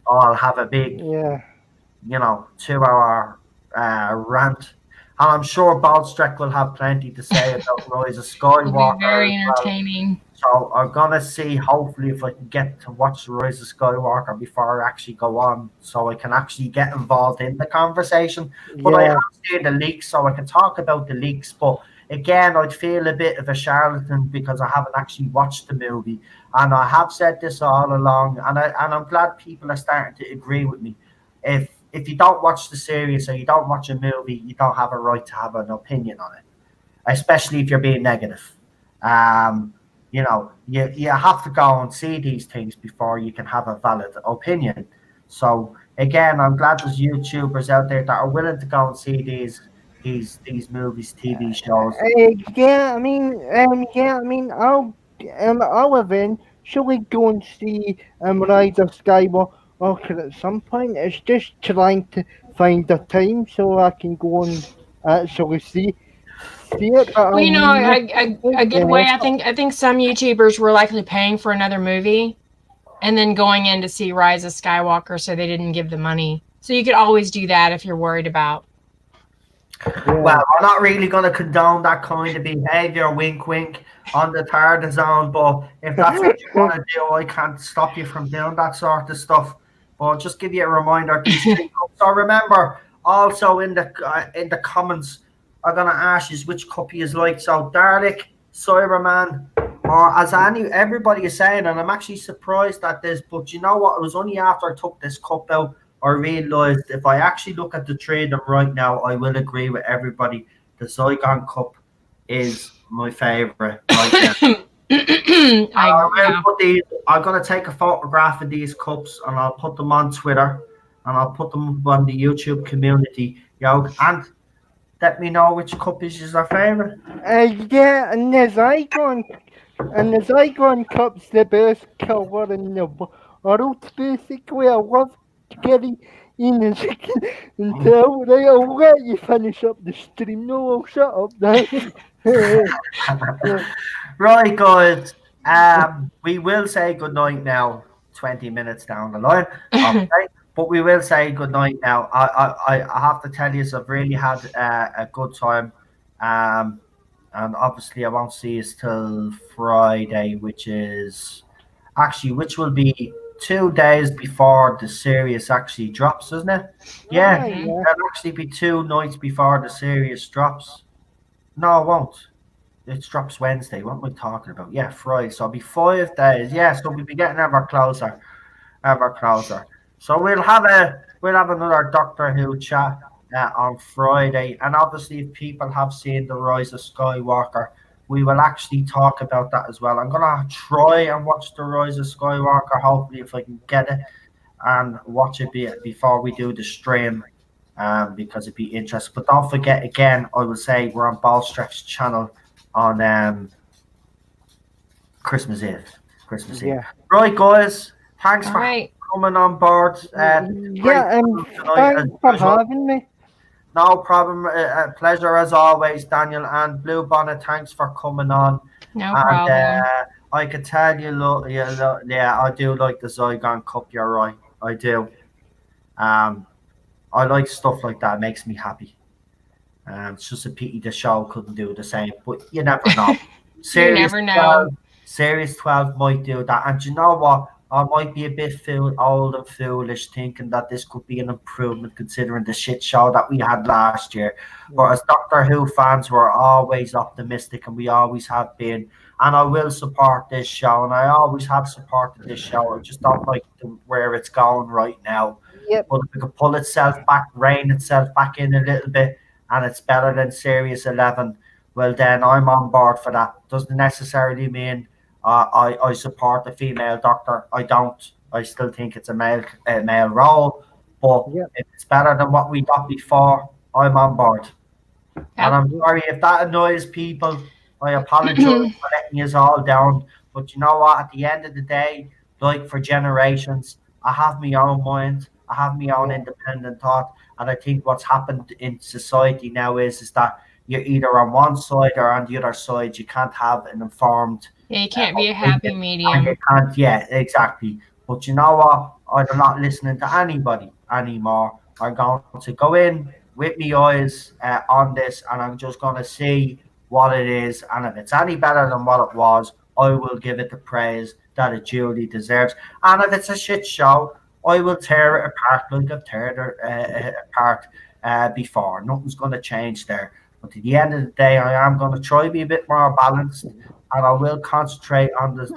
all have a big, 2-hour rant. And I'm sure Baldstreck will have plenty to say about Rise of Skywalker. It'll be very entertaining. So I'm gonna see, hopefully, if I can get to watch Rise of Skywalker before I actually go on, so I can actually get involved in the conversation. But I have seen the leaks, so I can talk about the leaks. But again, I'd feel a bit of a charlatan because I haven't actually watched the movie, and I have said this all along, and I'm glad people are starting to agree with me. If you don't watch the series or you don't watch a movie, you don't have a right to have an opinion on it, especially if you're being negative. You have to go and see these things before you can have a valid opinion. So again, I'm glad there's YouTubers out there that are willing to go and see these movies, TV shows. I'll eventually go and see Rise of Skywalker at some point. It's just trying to find the time so I can go and actually see it. Well, a good way. I think some YouTubers were likely paying for another movie and then going in to see Rise of Skywalker, so they didn't give the money. So you could always do that if you're worried about Well, we're not really going to condone that kind of behaviour, wink, wink, on the Tardis zone. But if that's what you want to do, I can't stop you from doing that sort of stuff. But just give you a reminder, these three cups. So remember, also in the comments, I'm going to ask you which cup you like. So Dalek, Cyberman, or as everybody is saying, and I'm actually surprised at this, but you know what? It was only after I took this cup out I realised if I actually look at the three of them right now, I will agree with everybody. The Zygon Cup is my favourite right now. Yeah. I'm going to take a photograph of these cups and I'll put them on Twitter and I'll put them on the YouTube community. And let me know which cup is your favourite. Yeah, and the Zygon Cup's the best colour in the world, basically. I love getting in until I'll let you finish up the stream. No, I'll shut up now. Right, guys. We will say goodnight now. 20 minutes down the line. Okay. But we will say goodnight now. I have to tell you, I've really had a good time. And obviously, I won't see you till Friday, which will be 2 days before the series actually drops, isn't it? Yeah, it'll actually be 2 nights before the series drops. No, it won't. It drops Wednesday. What am I talking about? Yeah, Friday. So it'll be 5 days. Yeah, so we'll be getting ever closer. So we'll have another Doctor Who chat on Friday, and obviously, if people have seen The Rise of Skywalker, we will actually talk about that as well. I'm gonna try and watch The Rise of Skywalker. Hopefully, if I can get it and watch it before we do the stream, because it'd be interesting. But don't forget, again, I will say we're on Ballstretch channel on Christmas Eve. Right, guys. Thanks for coming on board. Thanks for having me. No problem. A pleasure as always, Daniel. And Blue Bonnet, thanks for coming on. No problem. I can tell you, I do like the Zygon Cup. You're right. I do. I like stuff like that. It makes me happy. It's just a pity the show couldn't do the same. But you never know. You never know. Series 12 might do that. And you know what? I might be a bit old and foolish thinking that this could be an improvement considering the shit show that we had last year. But as Doctor Who fans, we're always optimistic and we always have been. And I will support this show and I always have supported this show. I just don't like where it's going right now. Yep. But if it could pull itself back, rein itself back in a little bit, and it's better than Series 11, well then I'm on board for that. Doesn't necessarily mean I support the female Doctor. I don't. I still think it's a male role. But if it's better than what we got before, I'm on board. And I'm sorry if that annoys people. I apologize for letting you all down. But you know what? At the end of the day, like for generations, I have my own mind. I have my own independent thought. And I think what's happened in society now is that you're either on one side or on the other side. You can't have an informed. Yeah, you can't be a happy medium. You can't, yeah, exactly. But you know what? I'm not listening to anybody anymore. I'm going to go in with my eyes on this, and I'm just going to see what it is. And if it's any better than what it was, I will give it the praise that it duly deserves. And if it's a shit show, I will tear it apart like I've teared it apart before. Nothing's going to change there. But at the end of the day, I am going to try to be a bit more balanced, and I will concentrate on the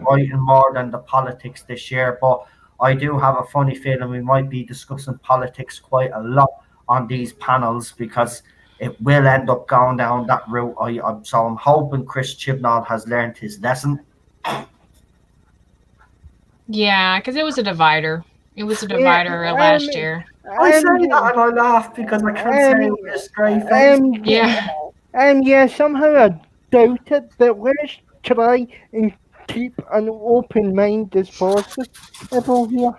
writing more than the politics this year. But I do have a funny feeling we might be discussing politics quite a lot on these panels because it will end up going down that route. So I'm hoping Chris Chibnall has learned his lesson. Yeah, because it was a divider. It was a divider last year. I say that and I laugh because I can't say it with a straight face. Somehow I doubt it, but let's try and keep an open mind as possible here.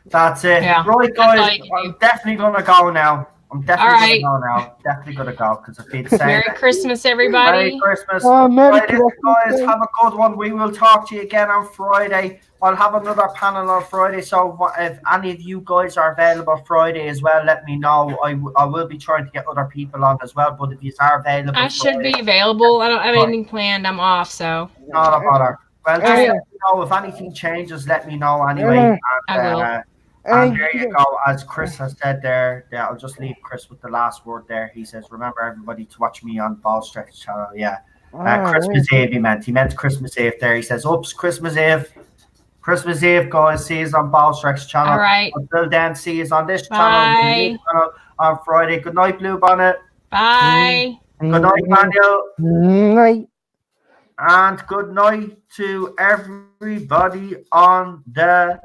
That's it. Yeah, right, guys, I'm definitely going to go now. I'm definitely All gonna go now. Definitely gonna go because I feel the same. Merry Christmas, everybody. Merry Christmas. Oh, Merry Right, listen, Christmas, guys, have a good one. We will talk to you again on Friday. I'll have another panel on Friday. So if any of you guys are available Friday as well, let me know. I will be trying to get other people on as well. But if you are available, I should Friday, be available. I don't have anything planned. I'm off, so not a bother. Well, just Alright. let me know if anything changes. Let me know anyway. I will. And there you go. As Chris has said there, I'll just leave Chris with the last word there. He says, "Remember everybody to watch me on Ball Stretch channel." Yeah. Christmas Eve, he meant Christmas Eve there. He says, "Oops, Christmas Eve, guys. See us on Ball Stretch channel." All right. Until then, see us on this Bye. channel on Friday. Good night, Blue Bonnet. Bye. Good night, Manuel. Night. And good night to everybody on the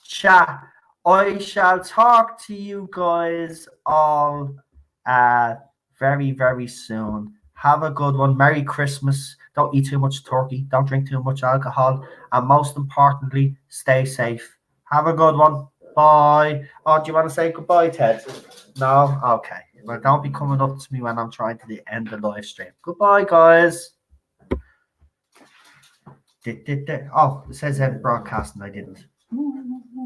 chat. I shall talk to you guys all very, very soon. Have a good one. Merry Christmas. Don't eat too much turkey. Don't drink too much alcohol. And most importantly, stay safe. Have a good one. Bye. Oh, do you want to say goodbye, Ted? No? Okay. Well, don't be coming up to me when I'm trying to end the live stream. Goodbye, guys. Oh, it says end broadcast and I didn't.